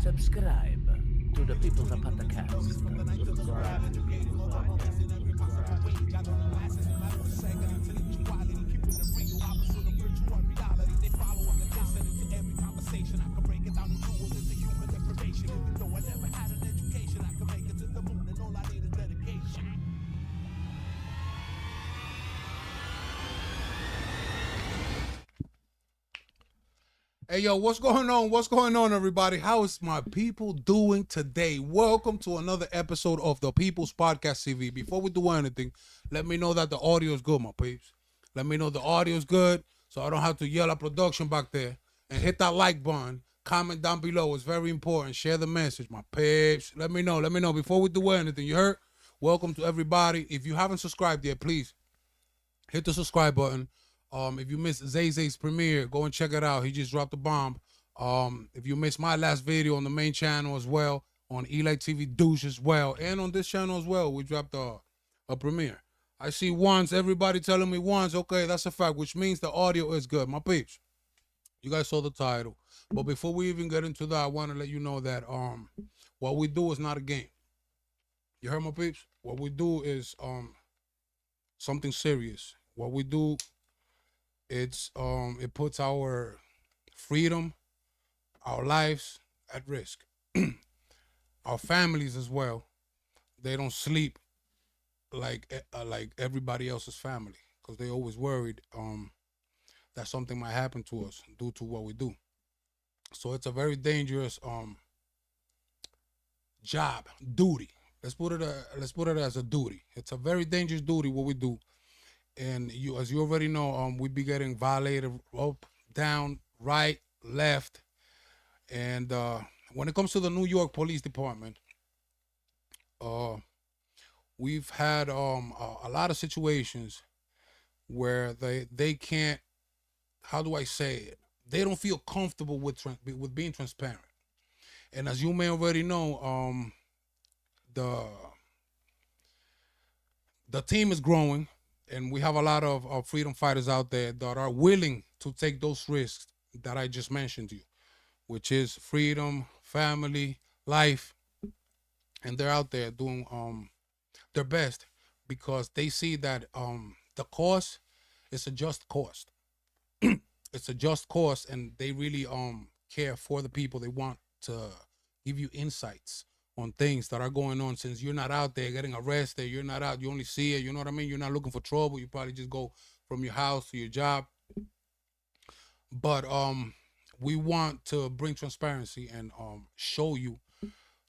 Subscribe to the People's Podcast. Subscribe to the People's Podcast. Hey, yo, what's going on? What's going on, everybody? How is my people doing today? Welcome to another episode of the People's Podcast TV. Before we do anything, let me know that the audio is good, my peeps. Let me know the audio is good so I don't have to yell at production back there. And hit that like button. Comment down below. It's very important. Share the message, my peeps. Let me know before we do anything. You heard? Welcome to everybody. If you haven't subscribed yet, please hit the subscribe button. If you missed Zay's premiere, go and check it out. He just dropped a bomb. If you missed my last video on the main channel as well, on ELY TV Douche as well, and on this channel as well, we dropped a premiere. I see once, everybody telling me once. Okay, that's a fact, which means the audio is good. My peeps, you guys saw the title. But before we even get into that, I want to let you know that what we do is not a game. You heard, my peeps? What we do is something serious. What we do, it puts our freedom, our lives at risk. Our families as well. They don't sleep like everybody else's family, because they always worried that something might happen to us due to what we do. So it's a very dangerous job, duty. Let's put it as a duty. It's a very dangerous duty what we do. And you, as you already know, we be getting violated up, down, right, left. And when it comes to the New York Police Department, we've had a lot of situations where they can't, how do I say it? They don't feel comfortable with being transparent. And as you may already know, the team is growing. And we have a lot of freedom fighters out there that are willing to take those risks that I just mentioned to you, which is freedom, family, life. And they're out there doing their best because they see that the cost is a just cost. It's a just cost, and they really care for the people. They want to give you insights on things that are going on, since you're not out there getting arrested. You're not out, you only see it, you know what I mean? You're not looking for trouble. You probably just go from your house to your job. But we want to bring transparency and show you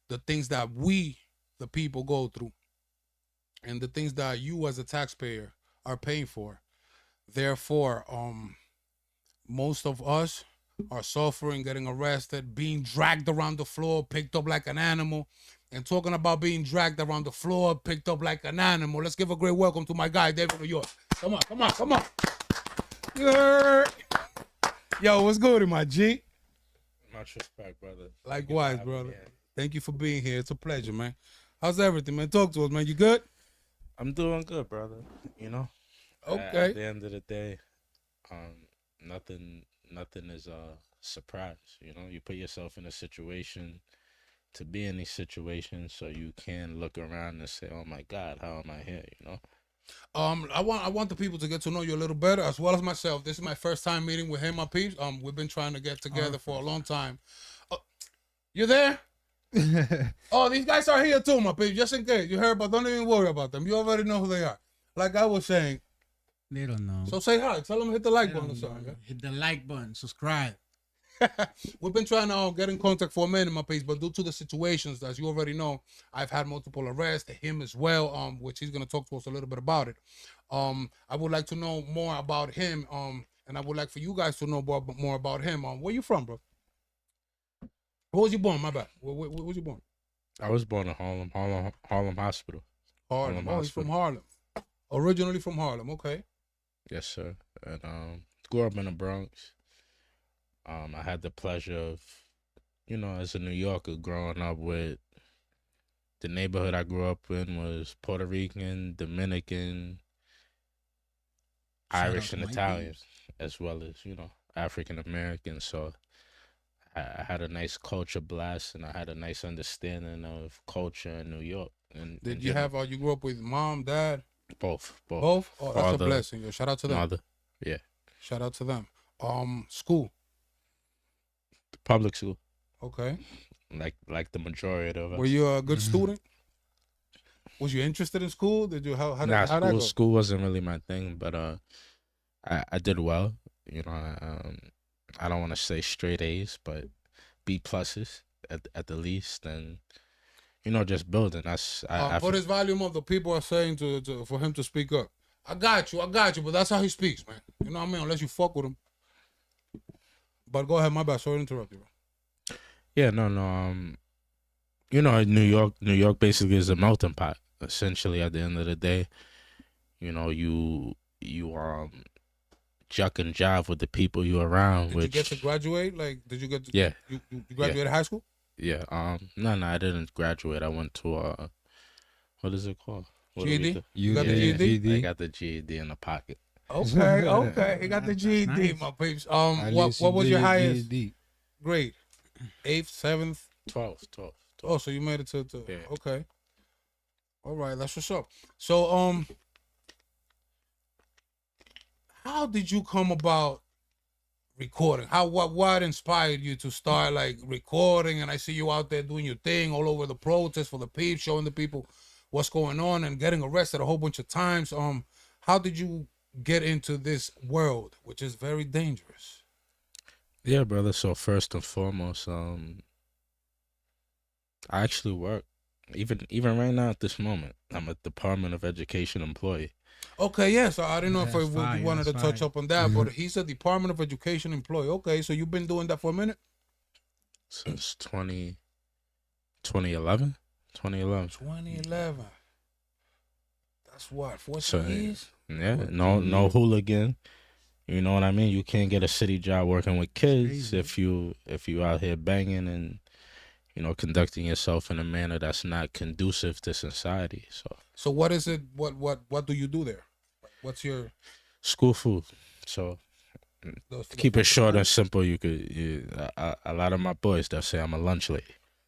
the things that we, the people, go through, and the things that you as a taxpayer are paying for. Therefore, most of us are suffering, getting arrested, being dragged around the floor, picked up like an animal. And talking about being dragged around the floor, picked up like an animal, let's give a great welcome to my guy, David New York. Come on. Yeah. Yo, what's good, my G? Much respect, brother. Likewise, brother. Thank you for being here. It's a pleasure, man. How's everything, man? Talk to us, man. You good? I'm doing good, brother. You know? Okay. At the end of the day, nothing is a surprise. You know, you put yourself in a situation to be in these situations so you can look around and say, oh my God, how am I here? You know? I want the people to get to know you a little better, as well as myself. This is my first time meeting with him, my peeps. We've been trying to get together for a long time. You there? Oh, these guys are here too, my peeps, just in case. You heard, but don't even worry about them. You already know who they are. Like I was saying, they don't know. so say hi. Tell them to hit the like button or something. Yeah? Hit the like button. Subscribe. We've been trying to get in contact for a minute, my piece, but due to the situations, as you already know, I've had multiple arrests, him as well, which he's going to talk to us a little bit about it. I would like to know more about him, and I would like for you guys to know more about him. Where you from, bro? Where was you born? My bad. Where was you born? I was born in Harlem Hospital. Harlem. Oh, he's from Harlem. Originally from Harlem. Okay. Yes, sir. And grew up in the Bronx. I had the pleasure of, you know, as a New Yorker, growing up with the neighborhood I grew up in was Puerto Rican, Dominican, Irish, and Italian, as well as, you know, African American. So I had a nice culture blast, and I had a nice understanding of culture in New York. And Did you have? You grew up with mom, dad, both? both? Oh, that's a Father, blessing. Yo, shout out to them. mother. Yeah, Shout out to them. School. public school, Okay. like the majority of us. Were you a good student? Was you interested in school? Did you how Nah, how that go? school wasn't really my thing, but I did well. You know, I don't want to say straight A's, but B pluses at the least, and you know, just building. That's Put his volume up. The people are saying to for him to speak up. I got you, but that's how he speaks, man. You know what I mean? Unless you fuck with him. But go ahead, my bad. Sorry to interrupt you, bro. Yeah, no. You know, New York basically is a melting pot. Essentially, at the end of the day, you know, you juck and jive with the people you're around. Did you get to graduate? Like, did you get to? Yeah. You graduated high school? Yeah. No, I didn't graduate. I went to what is it called? What do we GED? do? You got the GED? I got the GED in the pocket. Okay. He got the GED, nice. my peeps. What was your highest grade? 8th, 7th? 12. Oh, so you made it to Yeah. Okay. All right, that's what's up. So how did you come about recording? What inspired you to start like recording? And I see you out there doing your thing all over the protest for the peeps, showing the people what's going on and getting arrested a whole bunch of times. How did you get into this world, which is very dangerous? Yeah, brother. So first and foremost, I actually work. Even right now at this moment, I'm a Department of Education employee. Okay, yeah. So I didn't know if That's we fire, wanted to that's touch fire. up on that, but he's a Department of Education employee. Okay, so you've been doing that for a minute? Since 2011. 2011. That's what, 14 So, years? Yeah, no hooligan. You know what I mean? You can't get a city job working with kids Crazy. if you out here banging and, you know, conducting yourself in a manner that's not conducive to society. So what is it? What do you do there? What's your School food. So those- keep it short and simple. A lot of my boys, they'll say I'm a lunch lady.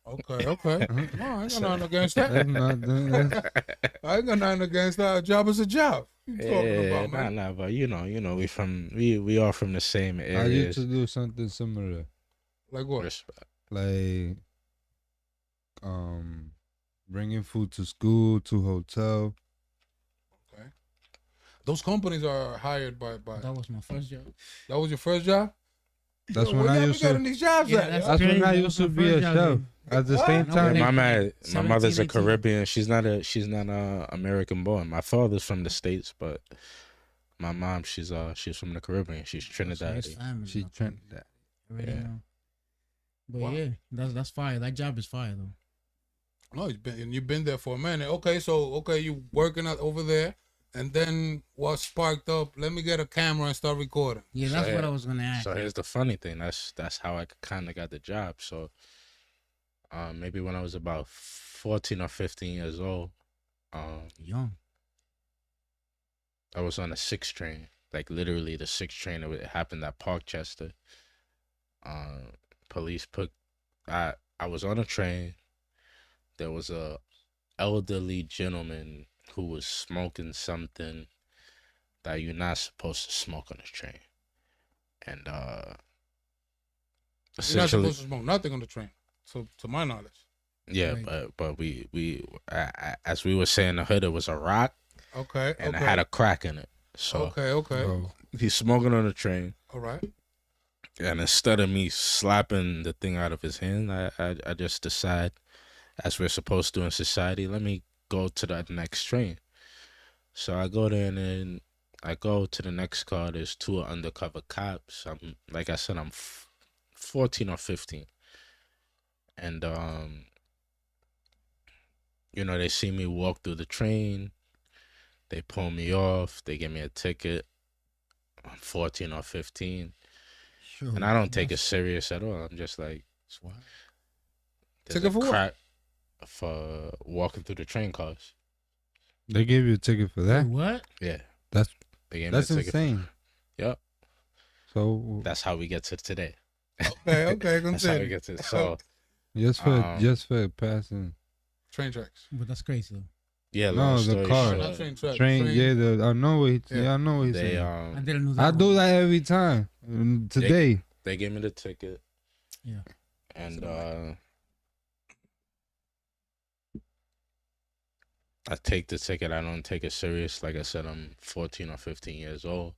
Okay. No, I ain't got nothing against that. That's not doing that. I ain't got nothing against that. A job is a job. What you talking about, man? Nah, but you know, we are from the same I areas. used to do something similar, Like what? Respect. like bringing food to school, to hotel. Okay. Those companies are hired by. That was my first job. That was your first job? That's Yo, when where I y'all used be getting to. these jobs Yeah, at? that's yo? That's when crazy. I That used was to my be a first job, chef. dude. At the What? same No, time, they- My mother's a 17, 18. Caribbean. She's not a American born. My father's from the States, but my mom, she's from the Caribbean. She's So his Trinidadian. family, she okay. Trinidad. Already Yeah. know. But Wow. yeah, that's fire. That job is fire though. No, you've been there for a minute. Okay, so you working out over there, and then what sparked up? Let me get a camera and start recording. Yeah, So, that's what yeah. I was gonna ask. So here's the funny thing. That's how I kind of got the job. So, maybe when I was about 14 or 15 years old, Young. I was on a 6 train, like literally the 6 train. It happened at Parkchester. Police put. I was on a train. There was a elderly gentleman who was smoking something that you're not supposed to smoke on the train, and You're not essentially, supposed to smoke nothing on the train, so to my knowledge. yeah. Right. But we as we were saying, the hood, it was a rock Okay. and okay. it had a crack in it. So Okay. Bro, he's smoking on the train. All right. And instead of me slapping the thing out of his hand, I just decide, as we're supposed to in society, let me go to the next train. So I go there and then I go to the next car. There's 2 undercover cops. Like I said, I'm 14 or 15. And, you know, they see me walk through the train. They pull me off. They give me a ticket. I'm 14 or 15. Sure. And I don't take it serious at all. I'm just like, What? there's Ticket a for what? crack for walking through the train cars. they gave you a ticket for that. What? Yeah. That's- They gave me That's a ticket. insane. Yep. So That's how we get to today. Okay, That's how we continue. get to it. So Just for passing. Train tracks. But that's crazy though. yeah, long No, the story car. short, Not train tracks. Train, I know what Yeah. I know what he's they saying. I didn't know that. I do one. that every time. Today. they gave me the ticket. Yeah. And I take the ticket. I don't take it serious. Like I said, I'm 14 or 15 years old.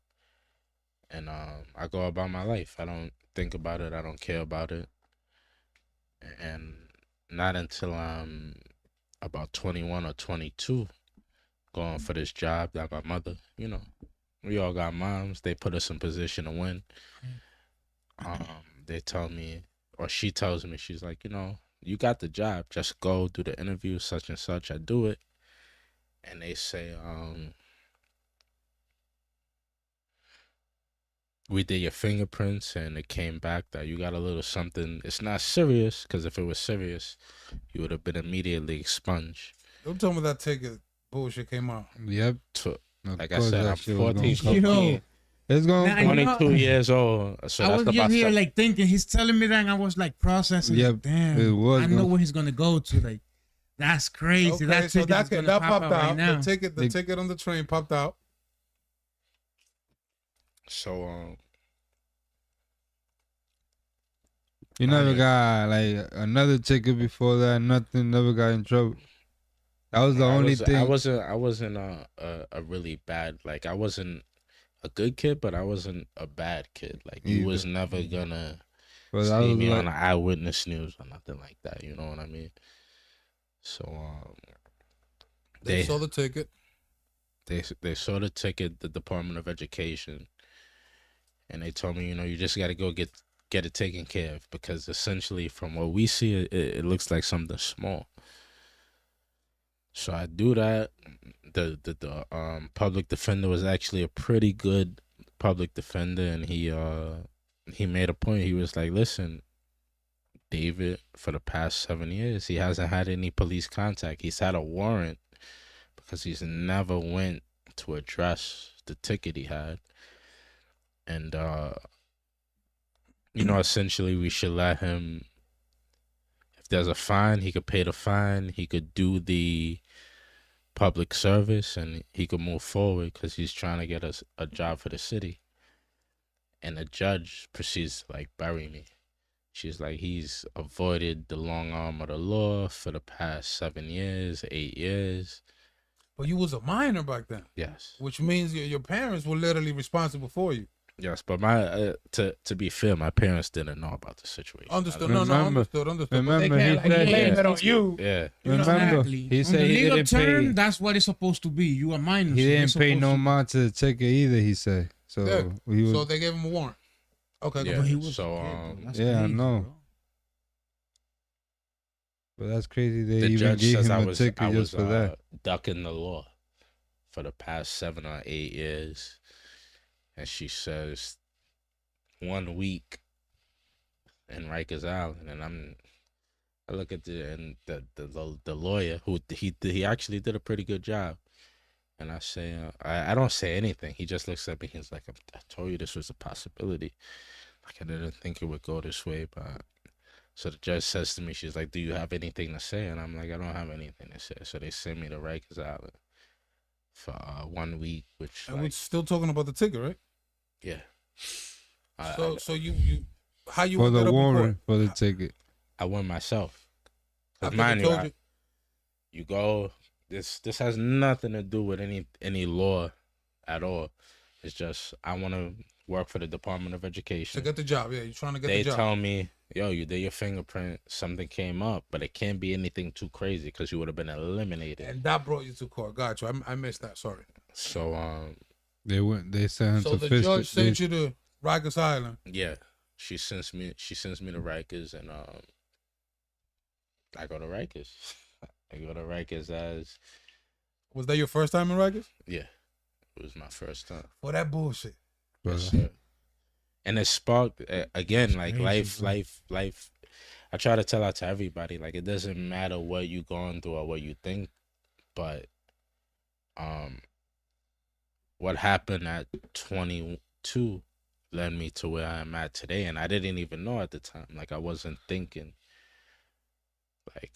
And I go about my life. I don't think about it. I don't care about it. And not until I'm about 21 or 22 going for this job that my mother, we all got moms. They put us in position to win. They tell me, or she tells me, she's like, you got the job. Just go do the interview, such and such. I do it. And they say, we did your fingerprints and it came back that you got a little something. It's not serious, because if it was serious, you would have been immediately expunged. Don't tell me that ticket bullshit came out. Yep. Like I said, I'm 14, You 15, know, It's going Nah, you know- 22 years old. So I that's was about just here seven. like thinking. He's telling me that, and I was like processing. Yep, Like, damn, it was I know gonna- where he's gonna go to. Like, that's crazy. Okay, That so ticket is gonna that pop popped out. right now. The ticket on the train popped out. So You never got like another ticket before that. Nothing. Never got in trouble. That was the only thing. I wasn't a really bad, like, I wasn't a good kid, but I wasn't a bad kid. Like, you Either. was never gonna But I see was me like, on the eyewitness news or nothing like that. You know what I mean? So They saw the ticket. they saw the ticket, the Department of Education, and they told me, you just got to go get it taken care of, because essentially from what we see, it looks like something small. So I do that. The public defender was actually a pretty good public defender, and he made a point. He was like, listen, David, for the past 7 years, he hasn't had any police contact. He's had a warrant because he's never went to address the ticket he had. And, essentially we should let him, if there's a fine, he could pay the fine. He could do the public service and he could move forward, because he's trying to get us a job for the city. And the judge proceeds to like bury me. She's like, he's avoided the long arm of the law for the past 7 years, 8 years. But you was a minor back then. Yes. Which means your parents were literally responsible for you. Yes, but my to be fair, my parents didn't know about the situation. Understood. Remember- Understood. But they remember, can't he said- blame it on you. Yeah. remember, Exactly. he On said the he legal didn't term, pay. that's what it's supposed to be. You are minor. He so didn't you're pay no supposed to- mind to the ticket either. He said so. Yeah. He was. So they gave him a warrant. Okay. Yeah. Go But he ahead. was So, a kid, though. That's yeah, I crazy, know. bro. But that's crazy. They The even judge gave says him I a was ticket just for that. ducking the law for the past 7 or 8 years, and she says 1 week in Rikers Island, and I look at the lawyer who he actually did a pretty good job, and I say I don't say anything. He just looks at me. He's like, I told you this was a possibility. Like, I didn't think it would go this way, but. So the judge says to me, she's like, do you have anything to say? And I'm like, I don't have anything to say. So they send me to Rikers Island for 1 week, which, And we're still talking about the ticket, right? yeah. So you how you For ended the up in court? warrant for the ticket. I went myself. 'Cause After mind they you, told you. you go, this has nothing to do with any law at all. It's just, I want to work for the Department of To Education. get the job, yeah, you're trying to get They the job. tell me, yo, you did your fingerprint, something came up, but it can't be anything too crazy because you would have been eliminated. And that brought you to court. Got you. I missed that. Sorry. So, They sent him So to the fish. judge sent you to Rikers Island. yeah, she sends me to Rikers, and I go to Rikers. I go to Rikers as, Was that your first time in Rikers? yeah, it was my first time. For that bullshit. Yes, sir. And it sparked again, like crazy, life. I try to tell that to everybody, like, it doesn't matter what you going through or what you think, but what happened at 22 led me to where I am at today, and I didn't even know at the time. Like, I wasn't thinking, like,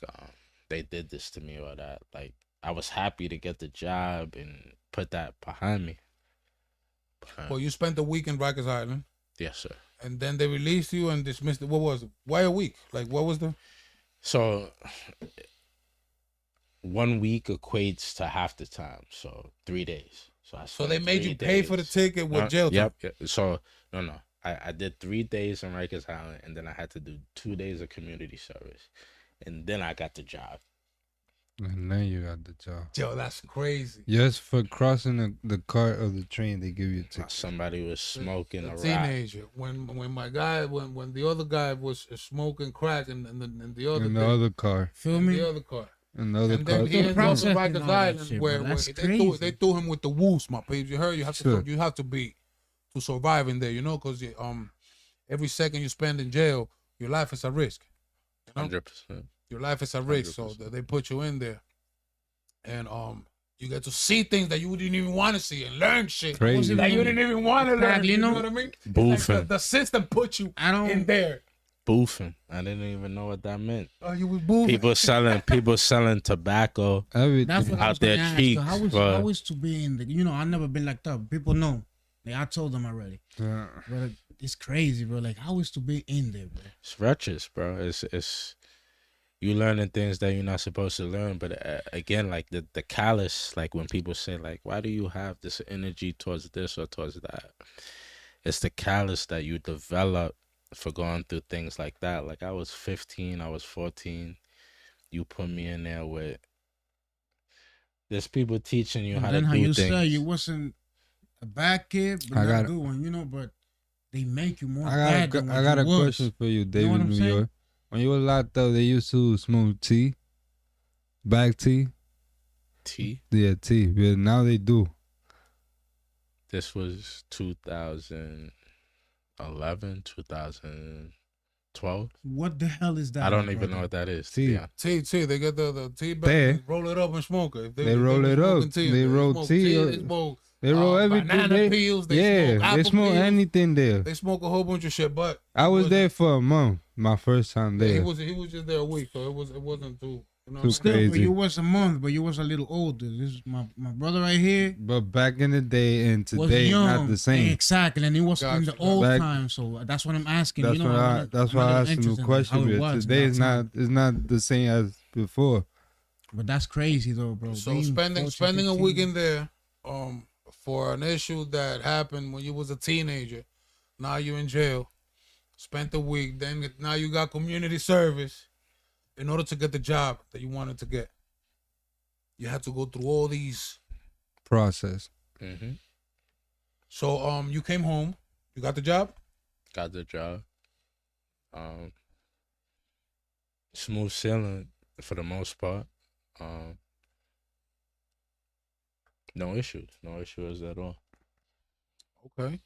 they did this to me or that. Like, I was happy to get the job and put that behind me. Well, you spent a week in Rikers Island, Yes, sir. and then they released you and dismissed it. What was it? Why a week? Like, what was the? So 1 week equates to half the time, so 3 days. So they made you pay for the ticket with jail time. Yep. So no. I did 3 days in Rikers Island, and then I had to do 2 days of community service, and then I got the job. And then you got the job. Yo, that's crazy. Just for crossing the cart of the train, they give you a ticket. Somebody was smoking a teenager. When my guy when the other guy was smoking crack and the other In the thing, other car. Feel me? the other car. In the other And car. then he ended up in processing Rikers all that Island shit, where bro. That's they crazy. threw him with the wolves, my peeps. You heard? Sure. You have to be to survive in there, you know, because every second you spend in jail, your life is at risk. You know? 100%. Your life is at risk, so 100%. they put you in there, and you get to see things that you didn't even want to see and learn shit Crazy. that you didn't even want to learn. Exactly, You you know know? what I mean? It's Boofing. Like the system put you in there. Boofing. I didn't even know what that meant. Oh, you was boofing. People selling tobacco. Everything. That's what I Out was their gonna ask. cheeks, How is to be in the? You know, I never been locked up. People know. Like I told them already. Yeah. Bro, it's crazy, bro. Like how is to be in there, bro? It's wretched, bro. It's you learning things that you're not supposed to learn. But again, like the callous, like when people say, like, why do you have this energy towards this or towards that? It's the callous that you develop for going through things like that. Like I was 15, I was 14. You put me in there with. There's people teaching you And how then to how do you things. say you wasn't a bad kid, but I not got a it. good one, you know. But they make you more I bad than what got you a was. question for you, David, what I'm New saying? York. When you were locked up, they used to smoke tea, black tea. T. Yeah, tea. But now they do. This was 2011, 2012. What the hell is that? I don't my even know brother? what that is. Tea. Yeah. Tea, they get the tea There. bag, roll it up and smoke it. If They roll it up. They roll smoke tea. They smoke They roll everything. banana peels. They smoke They apple smoke peels. anything there. They smoke a whole bunch of shit. But I was there for a month. My first time he there. was just there a week, so it wasn't too. You know Too what I'm Still, saying? but crazy. you was a month, but you was a little older. This is my brother right here. But back in the day and Was today, young, not the same. Exactly, and it was in the Gotcha. old Back- time. So that's what I'm asking. That's you know, why I'm that's why I asked him the question. But today is not the same as before. But that's crazy though, bro. So Being spending 14, a 15. week in there, for an issue that happened when you was a teenager. Now you're in jail. Spent a week. Then now you got community service. In order to get the job that you wanted to get, you had to go through all these. Process. Mm-hmm. So you came home. You got the job. Got the job. Smooth sailing for the most part. No issues at all. Okay.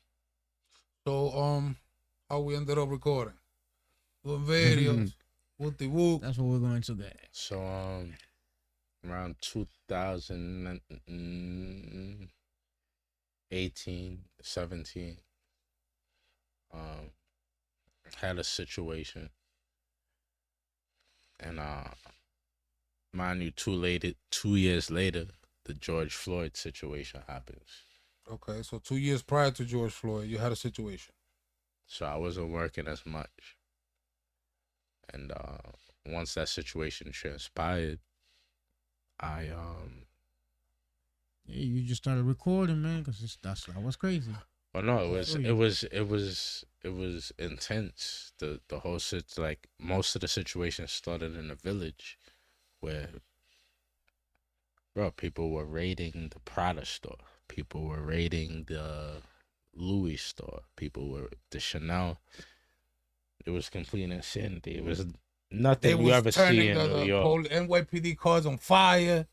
So how we ended up recording, doing videos, whoopty whoop. That's what we're going to get. So around 2018, 17, had a situation, and mind you, 2 years later, the George Floyd situation happens. Okay, so 2 years prior to George Floyd, you had a situation. So I wasn't working as much. And once that situation transpired, I Yeah, you just started recording, man, because that was crazy. well, no, it Oh, was intense. The whole like most of the situation started in a village where, bro, people were raiding the Prada store. People were raiding the Louis store. People were the Chanel. It was complete insanity. It was nothing you ever see in New York. NYPD cars on fire.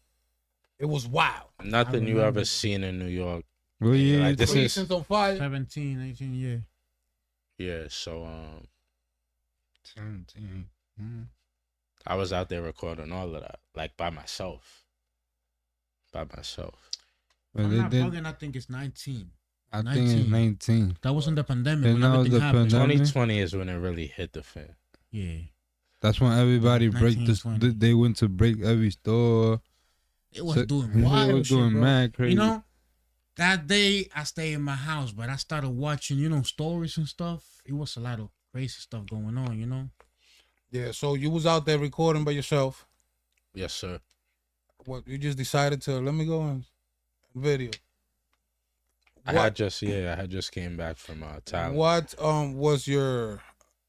It was wild. Nothing you remember. ever seen in New York. Well, yeah, Like, this is Precincts on fire. 17, 18, yeah. yeah. So 17. I was out there recording all of that, like by myself. If But I'm they not did. bugging, I think it's 19. I think it's 19. That wasn't the pandemic And when that was everything the happened. pandemic. 2020 is when it really hit the fan. Yeah. That's when everybody break 1920. They went to break every store. It was So- doing it wild was shit, doing bro. mad crazy. You know, that day I stayed in my house, but I started watching, stories and stuff. It was a lot of crazy stuff going on, Yeah, so you was out there recording by yourself. Yes, sir. What you just decided to let me go and video. I had just came back from Thailand. What was your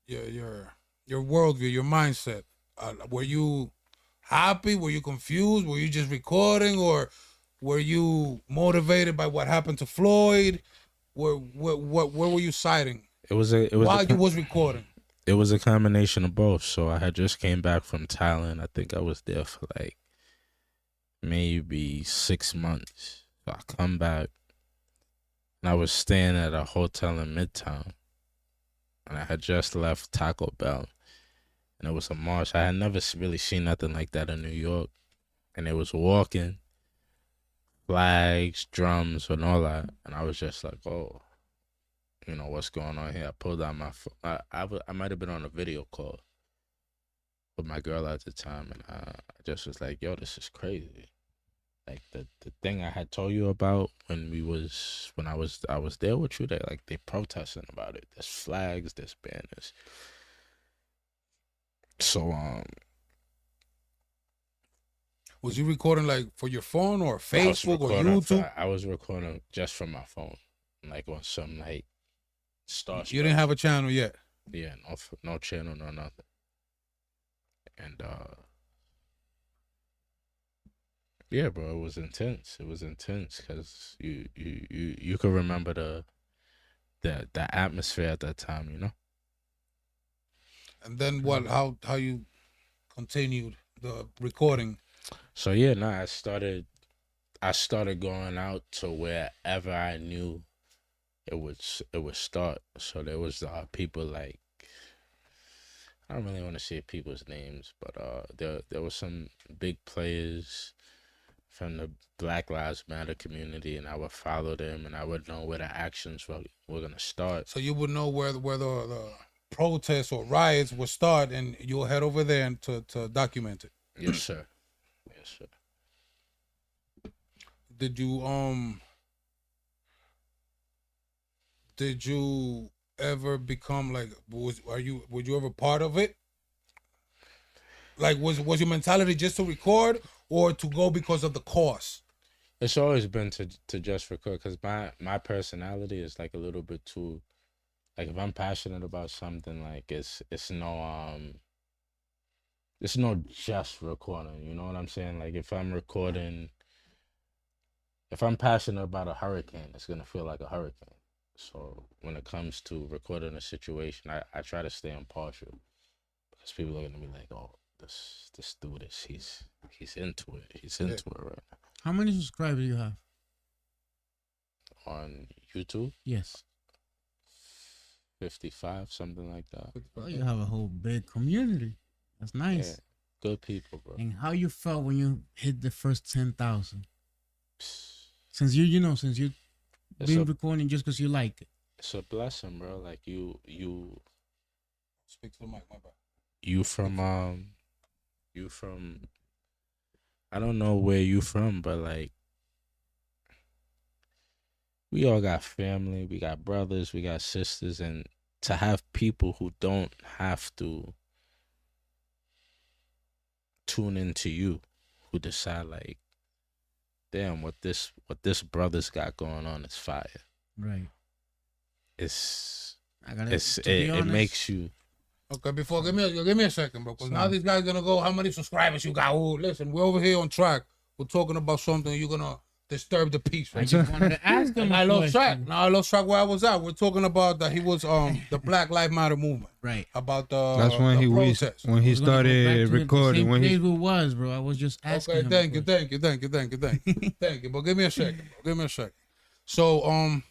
worldview, your mindset? Were you happy? Were you confused? Were you just recording, or were you motivated by what happened to Floyd? Where were you siding? It was you was recording. It was a combination of both. So I had just came back from Thailand. I think I was there for like maybe 6 months. So I come back and I was staying at a hotel in Midtown. And I had just left Taco Bell. And it was a march. I had never really seen nothing like that in New York. And it was walking, flags, drums, and all that. And I was just like, oh, what's going on here? I pulled out my phone. I might have been on a video call with my girl at the time. And I just was like, yo, this is crazy. Like the thing I had told you about when I was there with you, they protesting about it. There's flags, there's banners. So was you recording like for your phone or Facebook or YouTube? I was recording just from my phone, like on some like Star. You didn't have a channel yet. Yeah, no channel, no nothing. And yeah, bro, it was intense. It was intense because you could remember the atmosphere at that time, And then what? How you continued the recording? So yeah, I started going out to wherever I knew it would start. So there was people like, I don't really want to say people's names, but there was some big players from the Black Lives Matter community, and I would follow them, and I would know where the actions were gonna start. So you would know where the protests or riots would start, and you'll head over there and to document it. Yes, sir. Yes, sir. Did you ever become like, were you ever part of it? Like, was your mentality just to record or to go because of the cost? It's always been to just record, because my personality is like a little bit too, like if I'm passionate about something, like it's no just recording, you know what I'm saying? Like if I'm passionate about a hurricane, it's gonna feel like a hurricane. So when it comes to recording a situation, I try to stay impartial, because people are gonna be like, oh, this dude he's into it. He's into it right now. How many subscribers do you have On YouTube? Yes. 55, something like that. Well, you have a whole big community. That's nice. Yeah, good people, bro. And how you felt when you hit the first 10,000? Since you've been recording just because you like it. It's a blessing, bro. Like you Speak to the mic, my bad. You from I don't know where you from, but like we all got family, we got brothers, we got sisters, and to have people who don't have to tune into you, who decide like, damn, what this brother's got going on is fire. Right. It makes you. Okay, give me a second, bro. Because now these guys gonna go, how many subscribers you got? Oh, listen, we're over here on track. We're talking about something. You're gonna disturb the peace. Right? I just wanted to ask him. I lost track. Now I lost track where I was at. We're talking about that he was the Black Lives Matter movement. Right. About the That's when he started recording. When he was, bro. I was just asking. Okay, thank you. But give me a second. So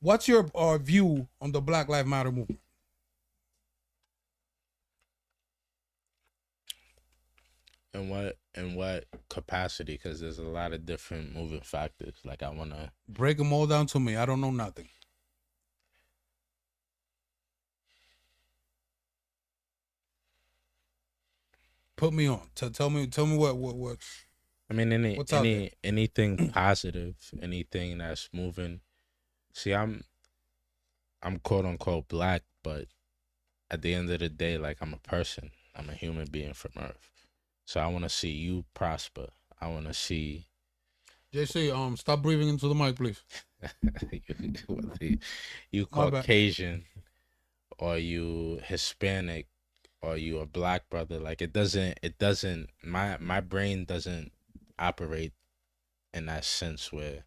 what's your view on the Black Lives Matter movement? In what capacity? Because there's a lot of different moving factors. Like I wanna break them all down to me. I don't know nothing. Put me on. Tell me what. I mean, What's out there? anything positive, anything that's moving. See, I'm quote unquote black, but at the end of the day, like, I'm a person. I'm a human being from Earth. So I want to see you prosper. I want to see JC, stop breathing into the mic, please. you My bad. Caucasian, or you Hispanic, or you a black brother. Like, it doesn't my brain doesn't operate in that sense where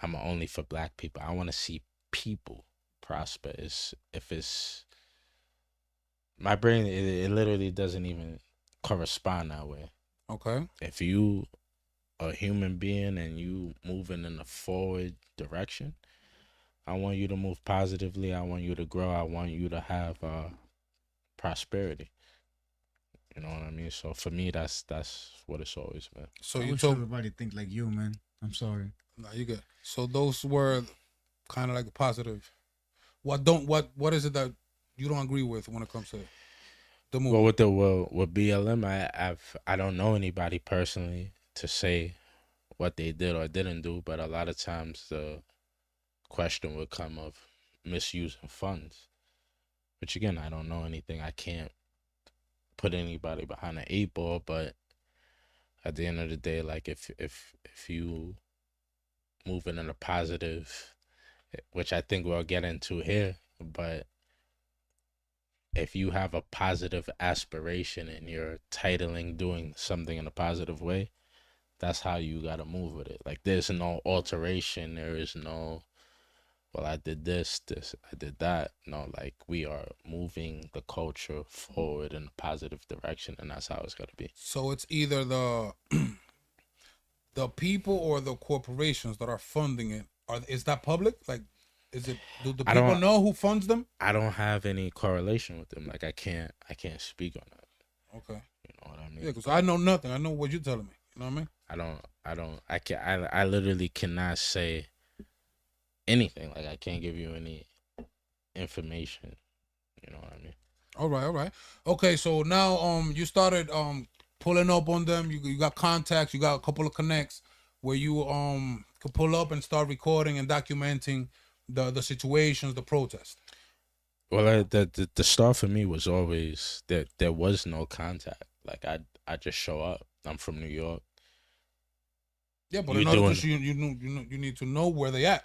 I'm only for black people. I want to see people prosper. If my brain, it literally doesn't even correspond that way. Okay. If you a human being and you moving in a forward direction, I want you to move positively. I want you to grow. I want you to have prosperity. You know what I mean? So for me, that's what it's always been. So I you wish told everybody think like you, man. I'm sorry. no, you good. So those were kind of like the positive. What is it that you don't agree with when it comes to the movie? Well, with BLM, I don't know anybody personally to say what they did or didn't do, but a lot of times the question would come of misusing funds, which again, I don't know anything. I can't put anybody behind an 8 ball, but at the end of the day, like, if you moving in a positive, which I think we'll get into here, but if you have a positive aspiration and you're titling doing something in a positive way, that's how you gotta move with it. Like, there's no alteration. There is no, well, I did this, I did that. No, like, we are moving the culture forward in a positive direction, and that's how it's gotta be. So it's either the the people or the corporations that are funding it. Is that public? Like, is it? Do the people know who funds them? I don't have any correlation with them. Like, I can't speak on that. Okay. You know what I mean? Yeah, because I know nothing. I know what you're telling me. You know what I mean? I literally cannot say anything. Like, I can't give you any information. You know what I mean? All right. Okay, so now you started pulling up on them. You got contacts. You got a couple of connects where you could pull up and start recording and documenting the situations, the protests. Well, the start for me was always that there was no contact. Like, I just show up. I'm from New York. Yeah, but in order to you need to know where they at.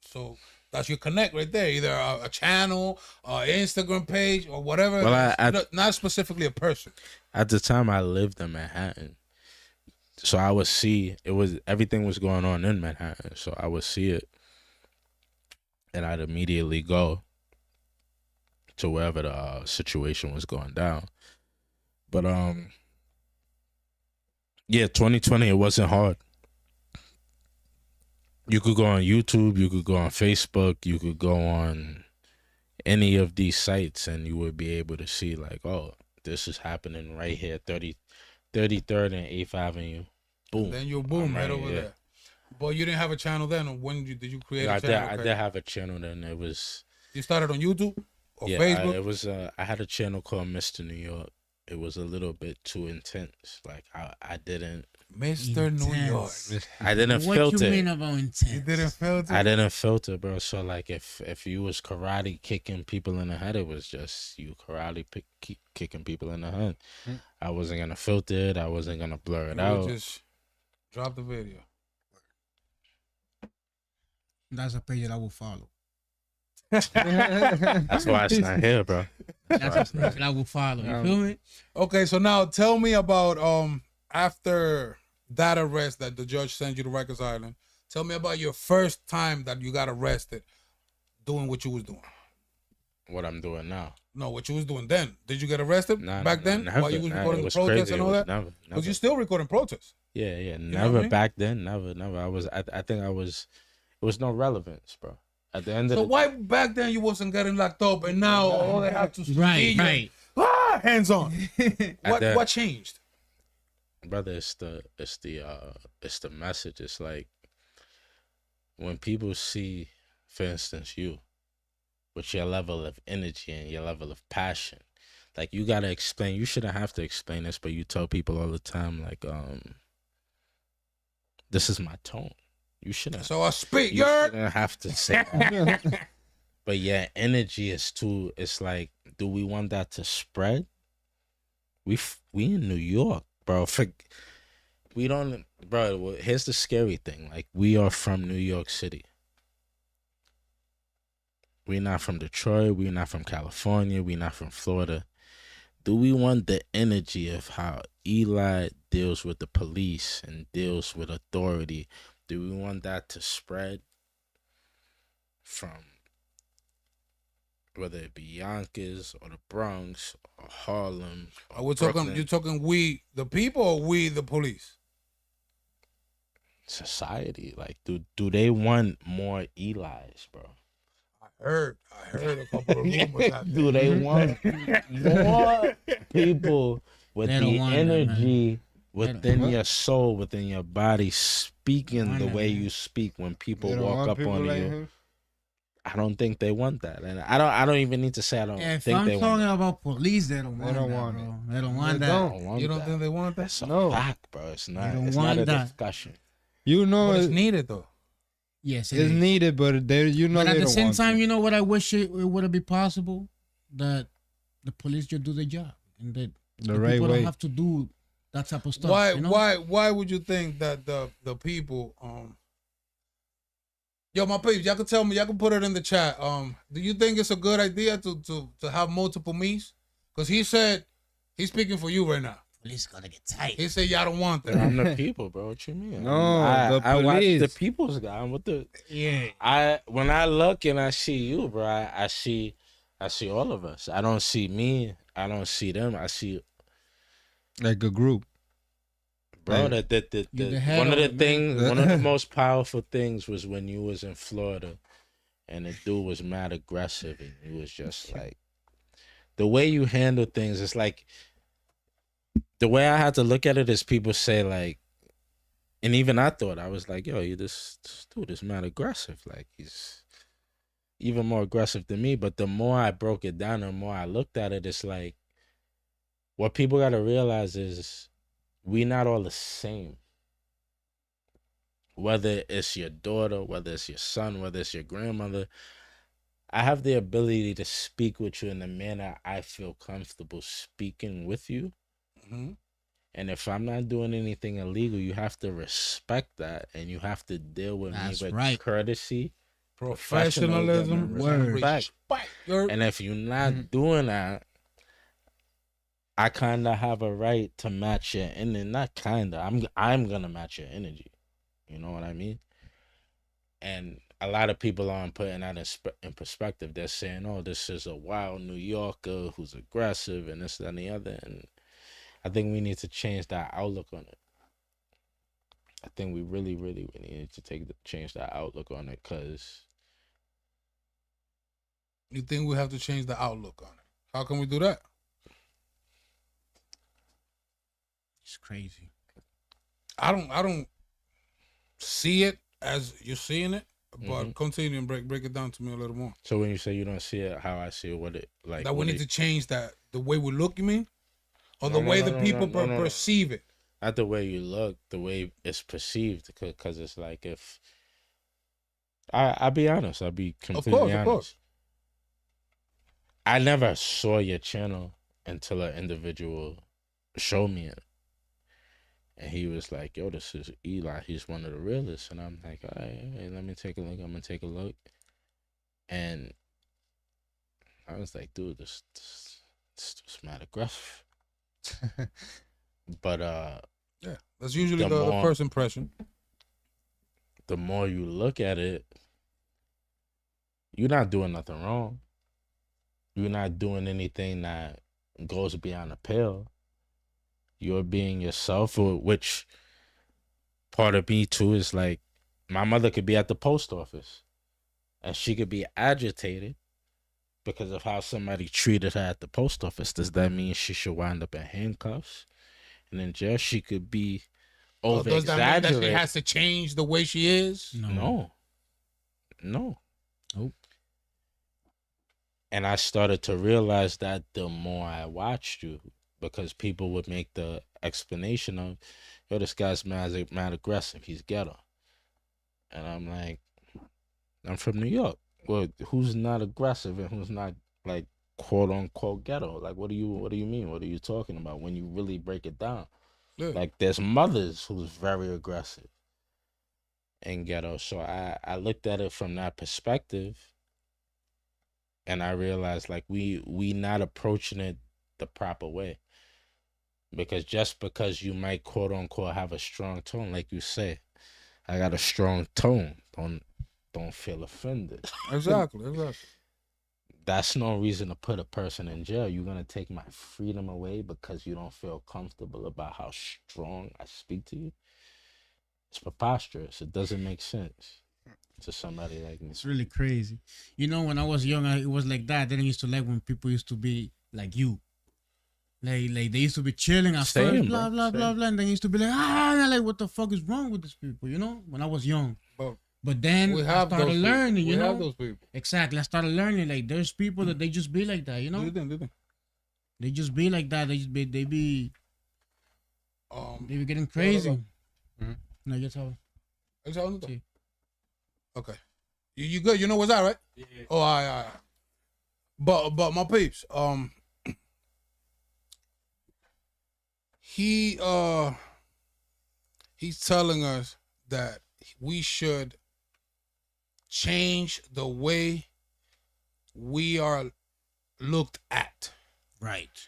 So that's your connect right there. Either a channel, Instagram page, or whatever. Well, not specifically a person. At the time, I lived in Manhattan, so I would see everything was going on in Manhattan. So I would see it, and I'd immediately go to wherever the situation was going down. But yeah, 2020, it wasn't hard. You could go on YouTube, you could go on Facebook, you could go on any of these sites, and you would be able to see, like, oh, this is happening right here, 33rd and 8th Avenue. Boom. And then you boom right over there. But you didn't have a channel then, or when did you create a channel? I did have a channel then. It was. You started on YouTube or Facebook? It was. I had a channel called Mr. New York. It was a little bit too intense. Like, I didn't. Mr. New York. I didn't filter. What you mean about intense? You didn't filter? I didn't filter, bro. So, like, if you was karate kicking people in the head, it was just you karate kicking people in the head. I wasn't gonna filter it. I wasn't gonna blur it out. Just drop the video. That's a page that I will follow. That's why it's not here, bro. That's a page that I will follow. You feel me? Okay, so now tell me about after that arrest that the judge sent you to Rikers Island. Tell me about your first time that you got arrested doing what you was doing. What I'm doing now. No, what you was doing then. Did you get arrested back then? Never, while you was recording the protests crazy. and all that? Never. Because you're still recording protests. Yeah. Never back then. Never. I think it was no relevance, bro. At the end of why back then you wasn't getting locked up and now all they have to see right. Hands on. What changed? Brother, it's the message. It's like when people see, for instance, you with your level of energy and your level of passion, Like, you gotta explain. You shouldn't have to explain this, but you tell people all the time, like, this is my tone. You shouldn't. So I speak. You shouldn't have to say that. But yeah, energy is too. It's like, do we want that to spread? We in New York, bro. We don't, bro. Well, here's the scary thing. Like, we are from New York City. We're not from Detroit. We're not from California. We're not from Florida. Do we want the energy of how Eli deals with the police and deals with authority? Do we want that to spread from whether it be Yonkers or the Bronx or Harlem? Are we talking? You talking we the people or we the police? Society, like, do they want more Eli's, bro? I heard a couple of rumors out there. Do they want more people with the energy within your soul, within your body, speaking the way you speak when people walk up on you? Him? I don't think they want that, and I don't even need to say I don't think they want. If I'm talking about police, they don't want that, bro. They don't want that. You don't think they want that? That's a fact, bro. It's not. It's not a discussion. You know, it's needed though. Yes, it's needed, but they, you know, but at they the don't same want time, to. you know what I wish it would be possible, that the police just do their job and that the right people way. don't have to do that type of stuff. Why? You know? Why would you think that the people? Yo, my peeps, y'all can tell me. Y'all can put it in the chat. Do you think it's a good idea to have multiple me's? Because he said he's speaking for you right now. Police gonna get tight. He said y'all don't want that. I'm the people, bro. What you mean? No, I watch police. the people's guy. What the? Yeah. When I look and I see you, bro, I see all of us. I don't see me. I don't see them. I see like a group. Bro, right. One of the most powerful things was when you was in Florida, and the dude was mad aggressive, and he was just like, the way you handle things. It's like, the way I had to look at it is people say, like, and even I thought, I was like, yo, this dude is mad aggressive. Like, he's even more aggressive than me. But the more I broke it down, the more I looked at it, it's like, what people got to realize is we not all the same. Whether it's your daughter, whether it's your son, whether it's your grandmother, I have the ability to speak with you in the manner I feel comfortable speaking with you. Mm-hmm. And if I'm not doing anything illegal, you have to respect that, and you have to deal with me with courtesy, professionalism, respect. And if you're not doing that, I kind of have a right to match your energy. Not kind of. I'm gonna match your energy. You know what I mean? And a lot of people aren't putting that in perspective. They're saying, "Oh, this is a wild New Yorker who's aggressive and this, that, and the other." And I think we need to change that outlook on it. I think we really, really, really need to change that outlook on it, because. You think we have to change the outlook on it? How can we do that? It's crazy. I don't see it as you're seeing it, but continue and break it down to me a little more. So when you say you don't see it how I see it, what it like? That we need to change that, the way we look, you mean? Or the way the people perceive it? Not the way you look, the way it's perceived, because it's like, if I'll be honest, I'll be completely honest. Of course. I never saw your channel until an individual showed me it. And he was like, yo, this is Eli. He's one of the realest. And I'm like, all right, let me take a look. I'm going to take a look. And I was like, dude, this mad aggressive. But yeah, that's usually the first impression. The more you look at it, you're not doing nothing wrong. You're not doing anything that goes beyond the pale. You're being yourself, which part of me too is like, my mother could be at the post office and she could be agitated because of how somebody treated her at the post office. Does that mean she should wind up in handcuffs and in jail? She could be over exaggerated. Does that mean that she has to change the way she is? No. Nope. And I started to realize that the more I watched you, because people would make the explanation of, yo, this guy's mad aggressive. He's ghetto. And I'm like, I'm from New York. Well, who's not aggressive and who's not like quote unquote ghetto? Like, what do you mean? What are you talking about when you really break it down? Yeah. Like, there's mothers who's very aggressive and ghetto. So I looked at it from that perspective, and I realized like we not approaching it the proper way. Because just because you might quote unquote have a strong tone, like you say, I got a strong tone. Don't feel offended. Exactly. That's no reason to put a person in jail. You're gonna take my freedom away because you don't feel comfortable about how strong I speak to you? It's preposterous. It doesn't make sense to somebody like me. It's really crazy. You know, when I was young, it was like that. Then I used to like when people used to be like you. Like they used to be chilling at Same, first, blah, bro. blah, Same. blah, blah. And then used to be like, I'm like, what the fuck is wrong with these people, you know? When I was young. But then We I have started those learning, people. you know? We have those people. Exactly. I started learning, like, there's people that they just be like that, you know? Do you think? They just be like that. They be getting crazy. Mhm. No, you tell. Sí. Okay. You good? You know what's that, right? Yeah. Oh, all right. But my peeps, he's telling us that we should change the way we are looked at. Right.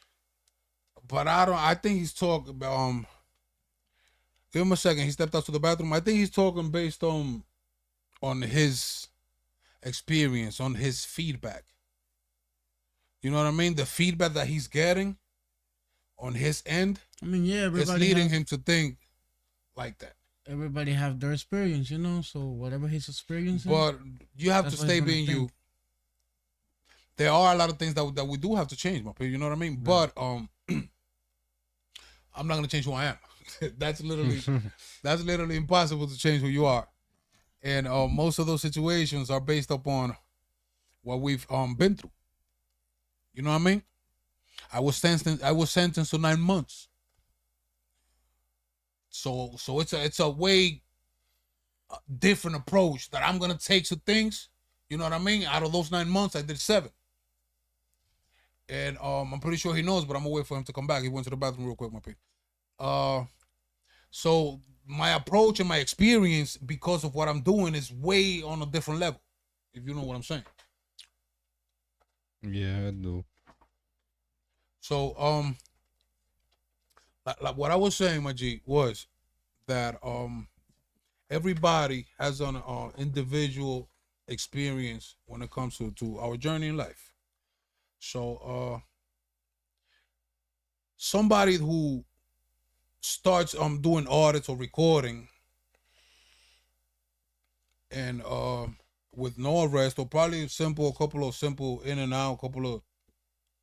But I think he's talking about give him a second. He stepped out to the bathroom. I think he's talking based on his experience, on his feedback. You know what I mean? The feedback that he's getting on his end, I mean, yeah, it's everybody leading him to think like that. everybody have their experience, you know? So whatever his experience is. But you have to That's what stay he's gonna being you. think. There are a lot of things that we do have to change, my people. You know what I mean? Right. But I'm not gonna change who I am. That's literally impossible to change who you are. And most of those situations are based upon what we've been through. You know what I mean? I was sentenced to 9 months. So it's a way different approach that I'm gonna take to things. You know what I mean? Out of those 9 months, I did 7. And I'm pretty sure he knows, but I'm gonna wait for him to come back. He went to the bathroom real quick, my people. So my approach and my experience, because of what I'm doing, is way on a different level. If you know what I'm saying. Yeah, I do. So like what I was saying, my G, was that everybody has an individual experience when it comes to our journey in life. So somebody who starts doing audits or recording and with no arrest, or probably a couple of simple in and out, couple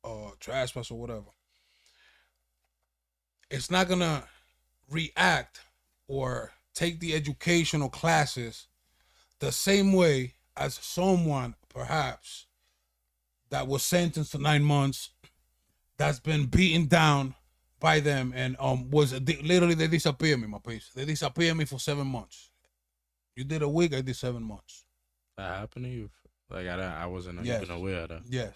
of trespass or whatever, it's not gonna react or take the educational classes the same way as someone perhaps that was sentenced to 9 months, that's been beaten down by them, and literally they disappeared me, my piece. They disappeared me for 7 months. You did a week, I did 7 months. That happened to you? Like I wasn't Yes. even aware of that. Yes.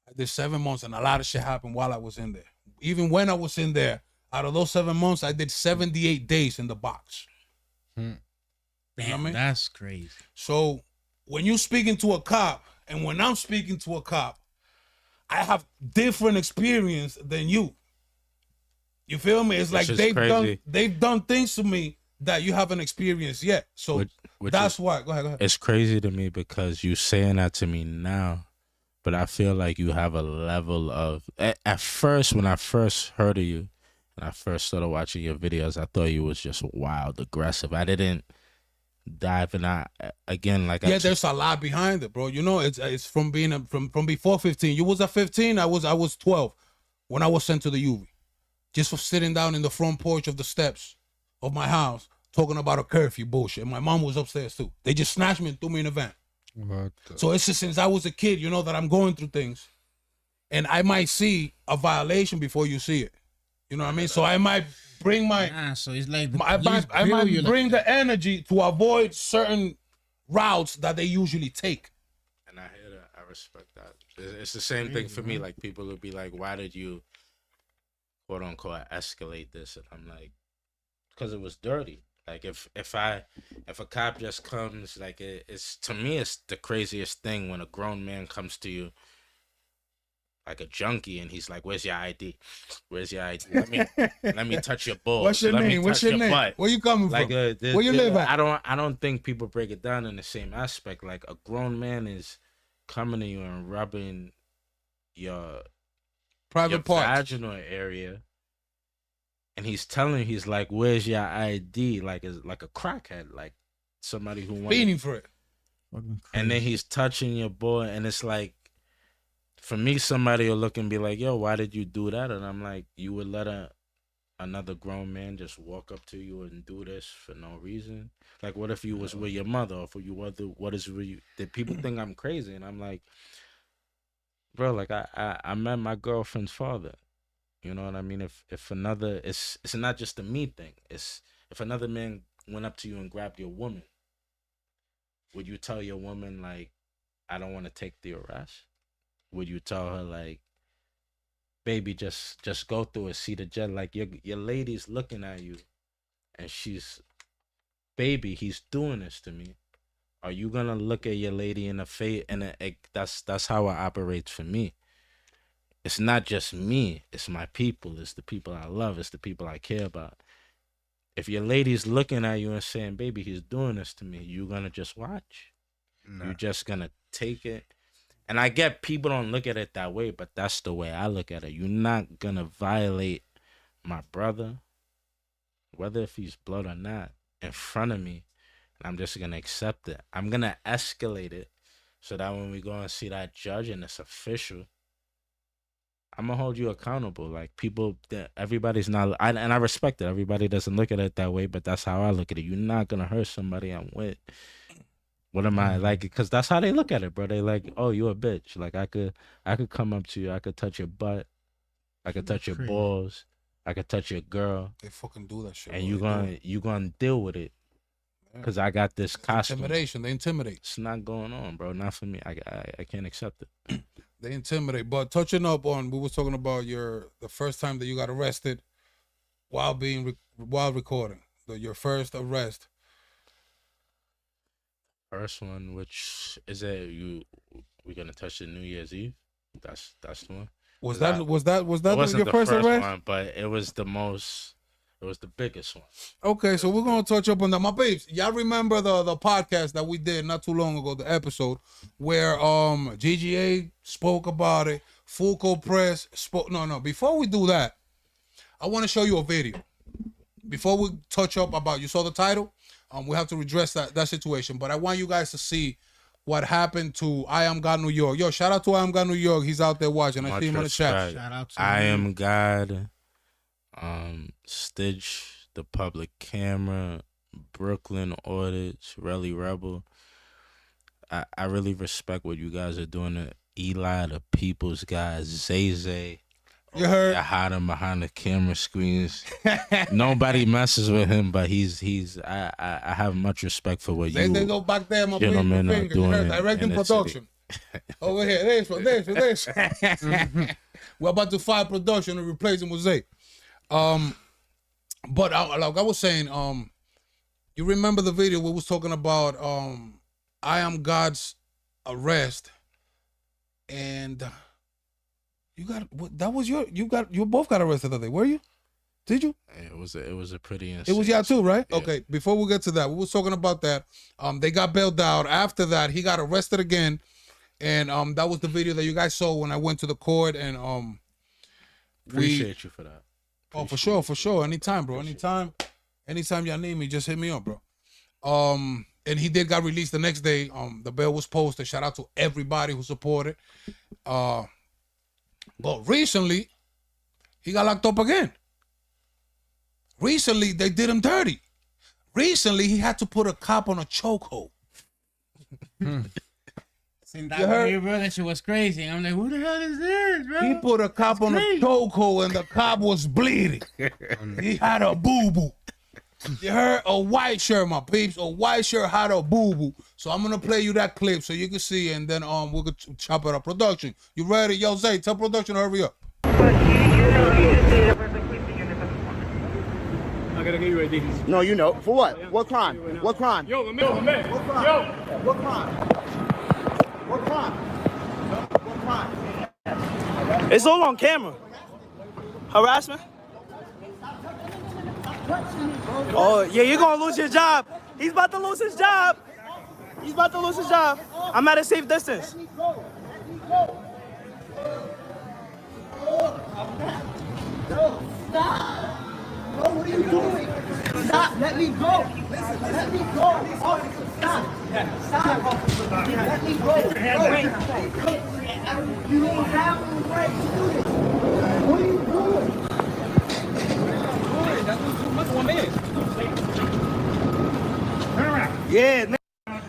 I did 7 months, and a lot of shit happened while I was in there. Even when I was in there, out of those 7 months, I did 78 days in the box. Damn, You know what I mean? that's crazy. So when you're speaking to a cop, and when I'm speaking to a cop, I have different experience than you. You feel me? It's like is they've crazy. done things to me that you haven't experienced yet. So Which that's is- why. Go ahead. It's crazy to me because you saying that to me now, but I feel like you have a level of. At first, when I first heard of you, and I first started watching your videos, I thought you was just wild, aggressive. I didn't dive in. There's a lot behind it, bro. You know, it's from being from before 15. You was at 15. I was 12 when I was sent to the UV, just for sitting down in the front porch of the steps of my house talking about a curfew bullshit. My mom was upstairs too. They just snatched me and threw me in a van. What the? So it's just since I was a kid, you know, that I'm going through things, and I might see a violation before you see it. You know what I mean? So I might bring So it's like I might bring the energy to avoid certain routes that they usually take. And I hear that. I respect that. It's the same thing for me. Like, people will be like, why did you, quote unquote, escalate this? And I'm like, because it was dirty. Like, if a cop just comes, like, it's, to me, it's the craziest thing when a grown man comes to you like a junkie and he's like, where's your ID? Where's your ID? Let me touch your balls. What's your name? What's your name? Butt. Where you coming Like, from? Where you live at? I don't think people break it down in the same aspect. Like, a grown man is coming to you and rubbing your Private parts. vaginal area, and he's telling you, he's like, where's your ID? Like, it's like a crackhead, like somebody who wants Beating for it. and then he's touching your boy, and it's like, for me, somebody will look and be like, yo, why did you do that? And I'm like, you would let another grown man just walk up to you and do this for no reason? Like, what if you was with your mother, or for you did people think I'm crazy? And I'm like, bro, like, I met my girlfriend's father. You know what I mean? If another, it's not just a me thing. It's, if another man went up to you and grabbed your woman, would you tell your woman, like, I don't want to take the arrest? Would you tell her, like, baby, just go through it, see the judge? Like, your lady's looking at you, and she's, baby, he's doing this to me. Are you gonna look at your lady in the face? And that's how it operates for me. It's not just me. It's my people. It's the people I love. It's the people I care about. If your lady's looking at you and saying, baby, he's doing this to me, you gonna just watch? Nah. You're just gonna take it? And I get people don't look at it that way, but that's the way I look at it. You're not going to violate my brother, whether if he's blood or not, in front of me, and I'm just going to accept it. I'm going to escalate it so that when we go and see that judge and it's official, I'm going to hold you accountable. Like, people, everybody's not, and I respect it. Everybody doesn't look at it that way, but that's how I look at it. You're not going to hurt somebody I'm with. What am I like? Because that's how they look at it, bro. They like, oh, you a bitch. Like, I could come up to you. I could touch your butt. I could touch your balls. I could touch your girl. They fucking do that shit. And you gonna deal with it. Because I got this costume. Intimidation. They intimidate. It's not going on, bro. Not for me. I can't accept it. They intimidate. But touching up on, we was talking about the first time that you got arrested while recording. Your first arrest. First one, which is we gonna touch the New Year's Eve? That's the one. Was that your first arrest? One, but it was the biggest one. Okay, so we're gonna touch up on that. My babes, y'all remember the podcast that we did not too long ago, the episode where GGA spoke about it, Fulco Press spoke. No, before we do that, I want to show you a video. Before we touch up about, you saw the title? We have to address that situation, but I want you guys to see what happened to I Am God New York. Yo, shout out to I Am God New York. He's out there watching. I see him in the chat. Shout out to I him. Am God, Stitch, The Public Camera, Brooklyn Auditors, Relly Rebel. I really respect what you guys are doing to Eli, the People's guys, Zay. You heard? I hide him behind the camera screens. Nobody messes with him, but I have much respect for what they go back there, my gentlemen are doing. Directing production. Over here, this. We're about to fire production and replace him with Zay. But like I was saying, you remember the video we was talking about I Am God's arrest, and you both got arrested that day, were you? Did you? It was a pretty insane. It was y'all too, right? Yeah. Okay, before we get to that, we was talking about that. They got bailed out. After that, he got arrested again. And that was the video that you guys saw when I went to the court, and appreciate you for that. For sure. Anytime, bro. Anytime y'all need me, just hit me up, bro. And he got released the next day. The bail was posted. Shout out to everybody who supported. But recently, he got locked up again. Recently, they did him dirty. Recently, he had to put a cop on a chokehold. Seen You heard? that, bro, that shit was crazy. I'm like, what the hell is this, bro? He put a cop on a chokehold and the cop was bleeding. He had a boo-boo. You heard? A white shirt, my peeps. A white shirt had a boo-boo. So I'm going to play you that clip so you can see, and then we'll chop it up. Production, you ready? Yo, Zay, tell production to hurry up. I gotta get you a DD. No, you know. For what? What crime? What crime? Yo, man. What crime? Yo. What crime? What crime? What crime? It's all on camera. Harassment? Oh, yeah, you're gonna lose your job. He's about to lose his job. He's about to lose his job. I'm at a safe distance. Bro, what are you doing? Stop, let me go. Listen, let me go. Officer, stop. Stop. Let me go. You don't have the right to do this. What are you doing? Yeah,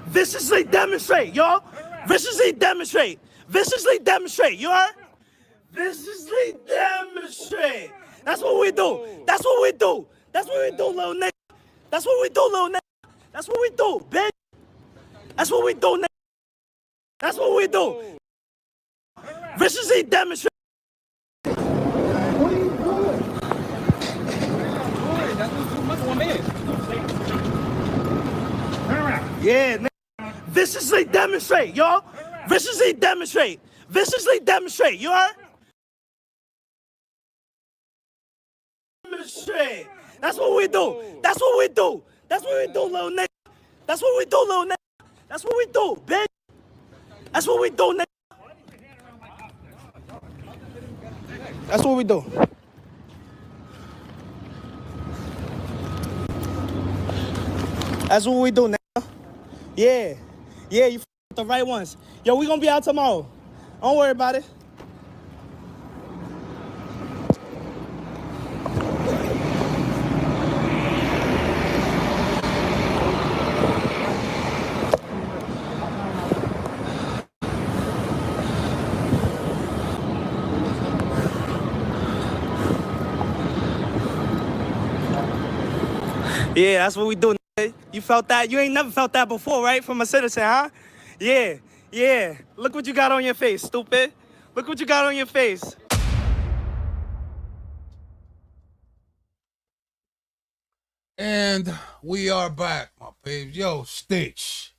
viciously demonstrate, y'all. Viciously demonstrate. Viciously demonstrate, you heard? Viciously demonstrate. That's what we do. That's what we do. That's what we do, little nigga. That's what we do, little nigga. That's what we do, bitch. That's what we do, nigga. That's what we do. Viciously demonstrate. What are you doing? Yeah, nigga. Viciously demonstrate, y'all. Viciously demonstrate. Viciously demonstrate, you heard? Demonstrate. That's what we do. That's what we do. That's what we do, little nigga. That's what we do, little nigga. That's what we do, bitch. That's what we do, nigga. That's what we do. That's what we do, nigga. Yeah. Yeah, you the right ones. Yo, we gonna be out tomorrow. Don't worry about it. Yeah, that's what we do. You felt that? You ain't never felt that before, right? From a citizen, huh? Yeah, yeah. Look what you got on your face, stupid. Look what you got on your face. And we are back, my babes. Yo, Stitch.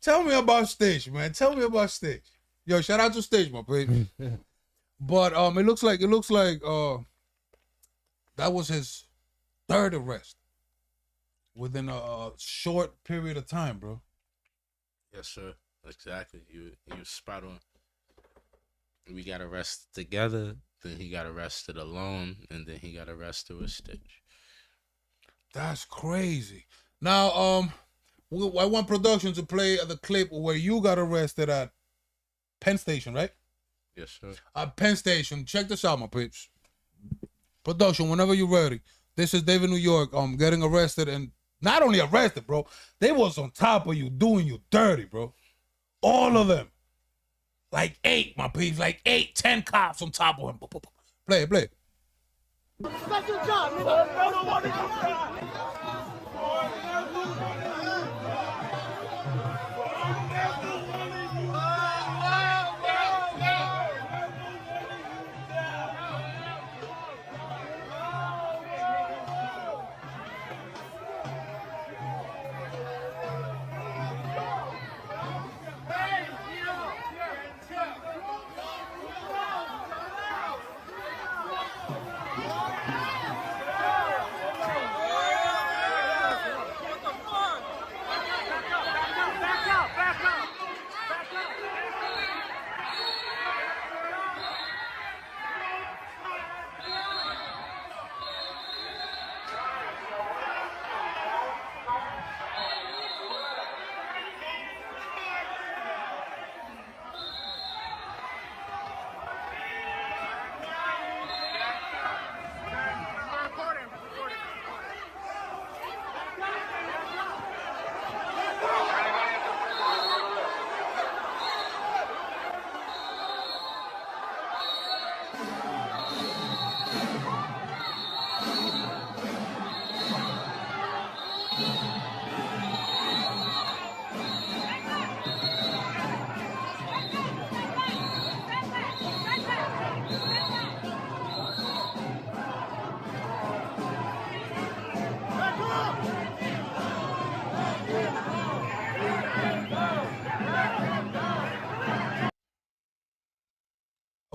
Tell me about Stitch, man. Tell me about Stitch. Yo, shout out to Stitch, my babe. But it looks like that was his third arrest within a short period of time, bro. Yes, sir. Exactly. You spot on. We got arrested together, then he got arrested alone, and then he got arrested with Stitch. That's crazy. Now, I want production to play the clip where you got arrested at Penn Station, right? Yes, sir. At Penn Station. Check this out, my peeps. Production, whenever you're ready. This is David, New York. Getting arrested, and not only arrested, bro. They was on top of you, doing you dirty, bro. All of them. Like 8, my peeps. Like 8, 10 cops on top of him. Play it, play it. Special job, nigga.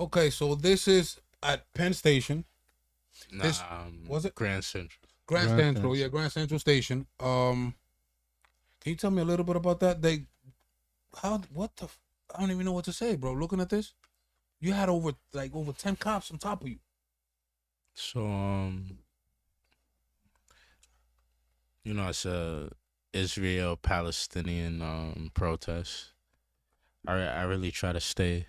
Okay, so this is at Penn Station. Nah, This- was it? Grand Central? Grand Grand Central, Central. yeah, Grand Central Station. Can you tell me a little bit about that? I don't even know what to say, bro. Looking at this, you had over 10 cops on top of you. So it's a Israel-Palestinian protest. I really try to stay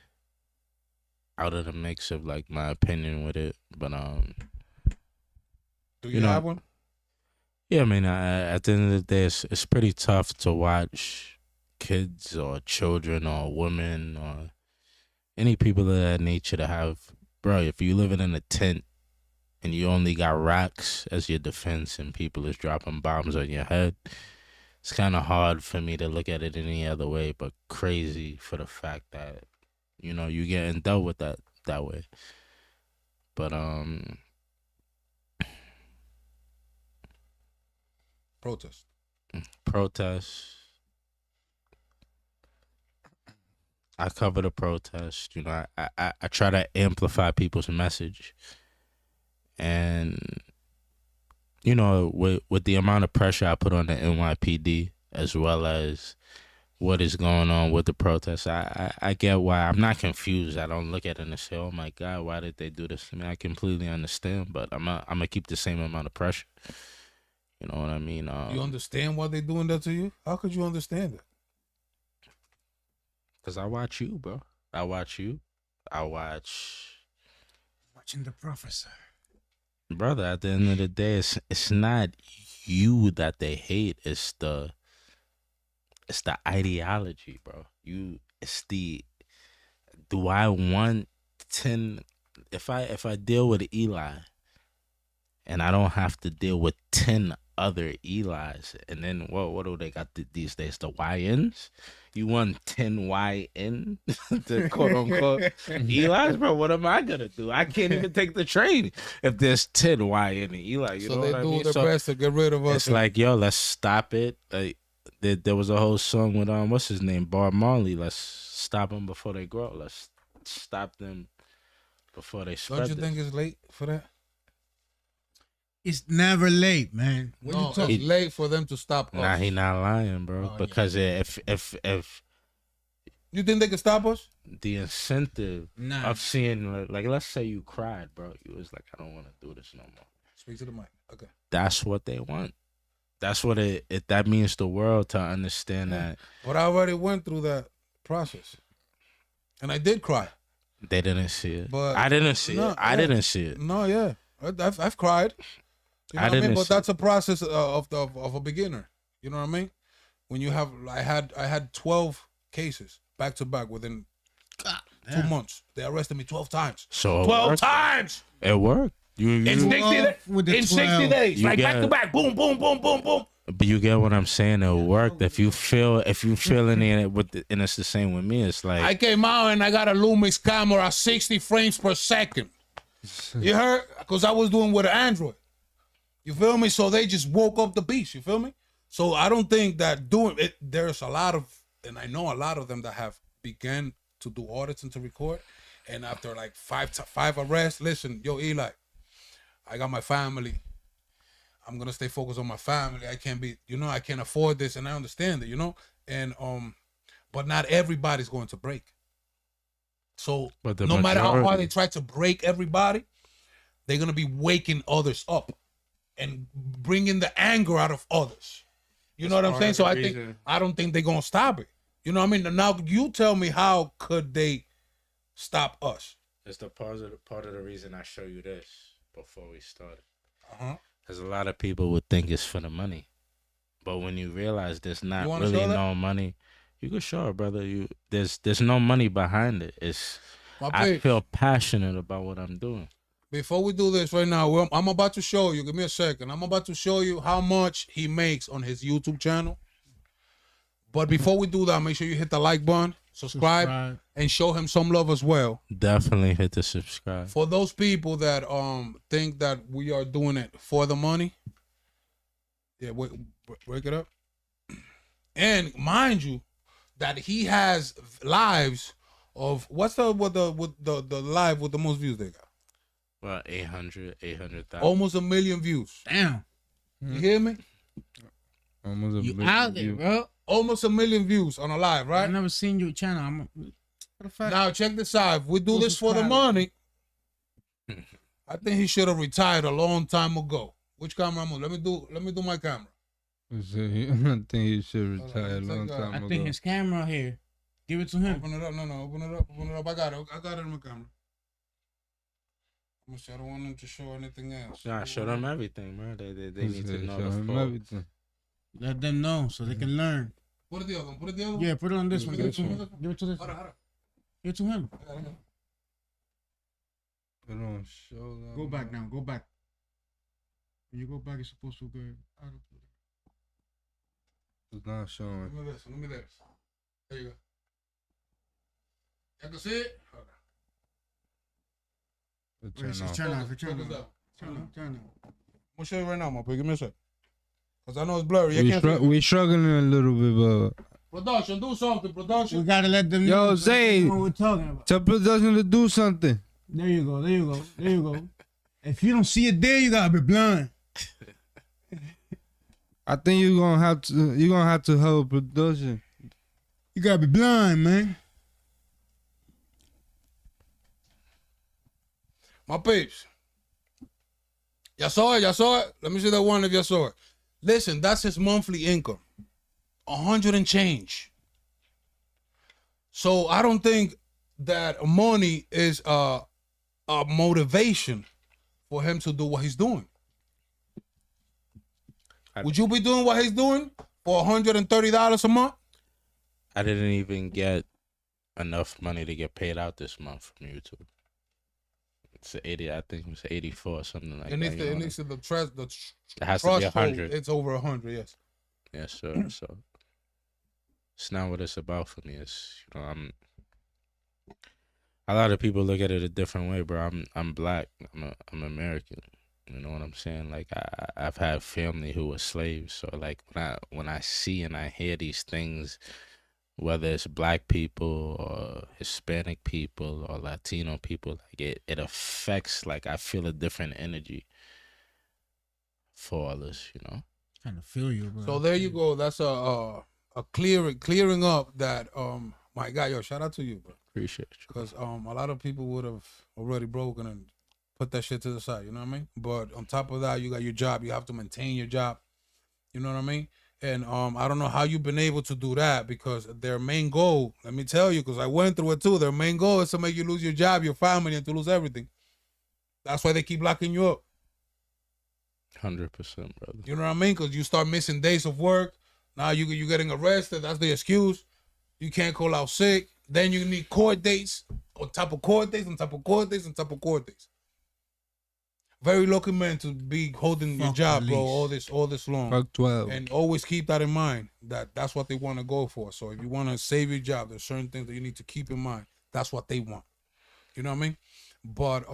out of the mix of like my opinion with it, but Do You know- have one? yeah, I mean, at the end of the day, it's pretty tough to watch kids or children or women or any people of that nature to have, bro. If you living in a tent and you only got rocks as your defense and people is dropping bombs on your head, it's kind of hard for me to look at it any other way but crazy for the fact that you getting dealt with that way. But Protest. protests, I cover the protest. I try to amplify people's message, and with the amount of pressure I put on the NYPD as well as what is going on with the protests, I get why. I'm not confused. I don't look at it and say, "Oh my God, why did they do this to me?" I completely understand, but I'm gonna keep the same amount of pressure. You know what I mean? You understand why they doing that to you? How could you understand it? Cause I watch you, bro. I watch you. I watch. Watching the professor. Brother, at the end of the day, it's not you that they hate. It's the ideology, bro. Do I want 10? If I deal with Eli, and I don't have to deal with 10 other ELY'S, and then what do they got these days? The YNs? You want 10 YN, the quote unquote ELY'S, bro? What am I gonna do? I can't even take the train if there's 10 YN and Eli. You So know they what I do mean? their So best to get rid of us. it's like, yo, let's stop it. Like there was a whole song with what's his name, Bob Marley. Let's stop them before they grow. Let's stop them before they spread. Don't you this. think it's late for that? It's never late, man. What No, you talking? it's late for them to stop us. Nah, he not lying, bro. Oh, because if You think they can stop us? the incentive Nah. of seeing, like, let's say you cried, bro. You was like, I don't want to do this no more. Speak to the mic. Okay. That's what they want. That's what that means the world to understand that But I already went through that process, and I did cry. they didn't see it. But I didn't see no, it. I yeah. didn't see it. No, yeah, I've cried. You know I what I mean? didn't But see- that's a process of a beginner. You know what I mean? When you have, I had 12 cases back to back within 2 months. They arrested me 12 times. So it 12 worked. times It worked. in You, 60 days. with the In 60 12. days. You Like back got- to back. Boom, boom, boom, boom, boom. but you get what I'm saying. It worked. If you feeling it and it's the same with me. It's like I came out and I got a Lumix camera 60 frames per second. You heard? Because I was doing with an Android. You feel me? So they just woke up the beast. You feel me? So I don't think that doing it, there's a lot of, and I know a lot of them that have began to do audits and to record. And after like five arrests, listen, yo, Eli, I got my family. I'm gonna stay focused on my family. I can't be, I can't afford this, and I understand it, And but not everybody's going to break. So But the no matter how hard majority- they try to break everybody, they're gonna be waking others up and bringing the anger out of others. You know what I'm saying? So I don't think they're gonna stop it. You know what I mean? Now you tell me, how could they stop us? it's the part of the reason I show you this before we started. Uh-huh. Because a lot of people would think it's for the money, but when you realize there's not You wanna really show that? no money, you can show it, brother. There's no money behind it. My I page. feel passionate about what I'm doing. Before we do this right now, I'm about to show you. Give me a second. I'm about to show you how much he makes on his YouTube channel. But before we do that, make sure you hit the like button, subscribe, and show him some love as well. Definitely hit the subscribe. For those people that think that we are doing it for the money, yeah, wait, break it up. And mind you, that he has lives of what's the live with the most views they got? Well, 800,000. Almost 1 million views. Damn. You hear me? Almost a You big out there, view. bro. Almost 1 million views on a live, right? I've never seen your channel. What the fuck? Now check this out. If we do Go this for the subscribe. money, I think he should have retired a long time ago. Which camera I'm on? Let me do my camera. I think he should Hold on, retire a let me long take time I ago. think his camera here. Give it to him. Open it up. No, open it up. Open it up. I got it in my camera. I don't want him to show anything else. Nah, show them everything, man. They need to know Show the him full. everything. Let them know so they can learn. Put it the other one. Put it the other one. Yeah, put it on this one. Give it to This him. one. Give it to this. Hold on. Give it to him. It don't show that. Go back now. Go back. When you go back, you're supposed to go. It's not showing. Let me this. There you go. You can see it? Hold on. It turn off. Turn off. Focus Turn up. off. Turn off. Turn off. I'm gonna show you right now, my boy. Give me a sec. Cause I know it's blurry. You can't see. We struggling a little bit, but Production, do something. Production. We gotta let them Yo, know Zay. what we're talking about. tell production to do something. There you go. There you go. There you go. If you don't see it there, you gotta be blind. I think you're gonna have to help production. You gotta be blind, man. My peeps. Y'all saw it? Y'all saw it? Let me see that one if y'all saw it. Listen, that's his monthly income. 100 and change. So I don't think that money is a motivation for him to do what he's doing. Would you be doing what he's doing for $130 a month? I didn't even get enough money to get paid out this month from YouTube. It's 80. I think it was 84 or something like It needs that. to, you it know? needs to, It has to be trust 100. It's over 100, yes. Yes, sir. So it's not what it's about for me. It's a lot of people look at it a different way, bro. I'm black. I'm American. You know what I'm saying? Like I've had family who were slaves. So like when I see and I hear these things, whether it's black people or Hispanic people or Latino people, like it affects, like I feel a different energy for all this, you know? Trying to feel you, bro. So there you go. That's a clearing up that my God, yo, shout out to you, bro. Appreciate you. Because a lot of people would have already broken and put that shit to the side, you know what I mean? But on top of that, you got your job. You have to maintain your job. You know what I mean? And I don't know how you've been able to do that, because their main goal, let me tell you, because I went through it too, their main goal is to make you lose your job, your family, and to lose everything. That's why they keep locking you up. 100%, brother. You know what I mean? Because you start missing days of work. Now you're getting arrested. That's the excuse. You can't call out sick. Then you need court dates on top of court dates, on top of court dates, on top of court dates. Very lucky man to be holding your Fuck job, bro, police. all this long. Fuck 12. And always keep that in mind, that that's what they want to go for. So if you want to save your job, there's certain things that you need to keep in mind. That's what they want. You know what I mean? But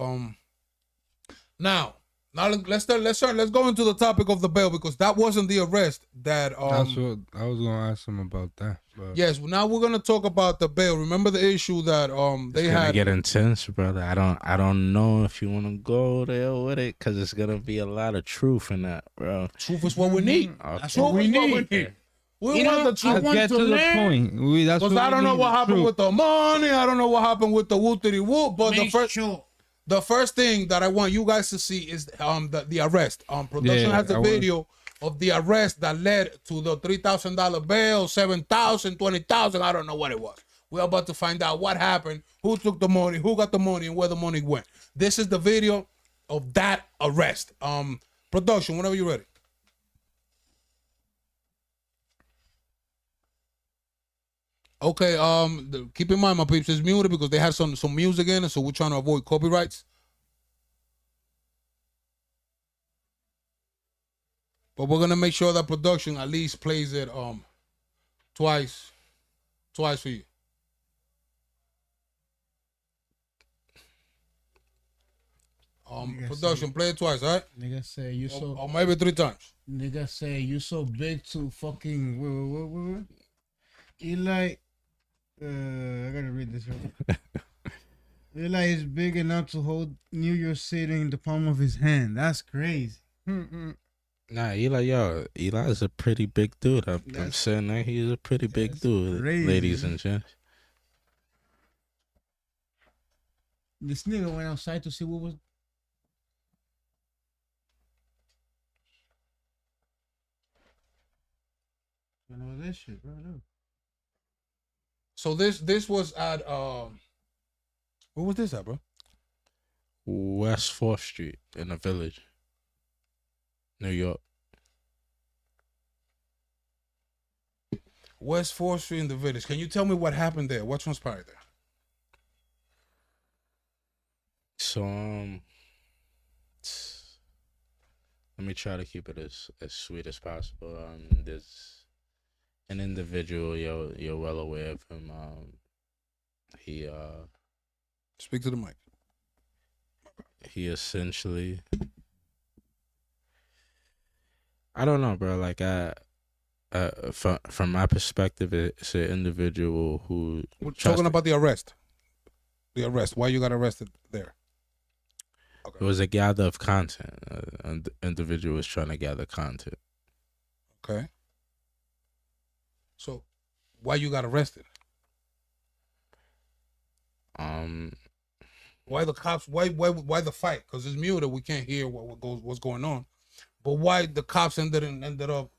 now let's go into the topic of the bail, because that wasn't the arrest that That's what I was gonna ask him about that. But yes, now we're gonna talk about the bail. Remember the issue that they It's gonna had. get intense, brother. I don't know if you want to go there with it, because it's gonna be a lot of truth in that, bro. Truth is what we need. That's Okay. what we need. We You want know, the I truth. want get to to the learn. point. That's Because what I we don't know need, what the happened truth. with the money. I don't know what happened with the whoop-diddy-whoop. But Make sure. the first thing that I want you guys to see is the arrest. Production Yeah, has a I want- video of the arrest that led to the $3,000 bail, $7,000, $20,000. I don't know what it was. We're about to find out what happened, who took the money, who got the money, and where the money went. This is the video of that arrest. Production, whenever you're ready. Okay, keep in mind, my peeps, it's muted because they have some music in it, so we're trying to avoid copyrights. But we're gonna make sure that production at least plays it twice for you. Nigga Production, play it twice, all right? Nigga say you so. Or maybe 3 times. Nigga say you so big to fucking. What? Eli. I gotta read this one. Eli is big enough to hold New York City in the palm of his hand. That's crazy. Nah, Eli is a pretty big dude. I'm saying that he's a pretty big dude, crazy. ladies and gents. This nigga went outside to see what was. You know this shit, bro. Look. So this was at where was this at, bro? West 4th Street in the Village, New York. West 4th Street in the Village. Can you tell me what happened there? What transpired there? So let me try to keep it as sweet as possible. There's an individual, you're well aware of him. He Speak to the mic. he essentially, I don't know, bro. Like from my perspective, it's an individual who We're talking about the arrest. The arrest. Why you got arrested there? It was a gather of content. An individual was trying to gather content. Okay. So, why you got arrested? Why the cops? Why the fight? Because it's muted. We can't hear what's going on. But why the cops ended up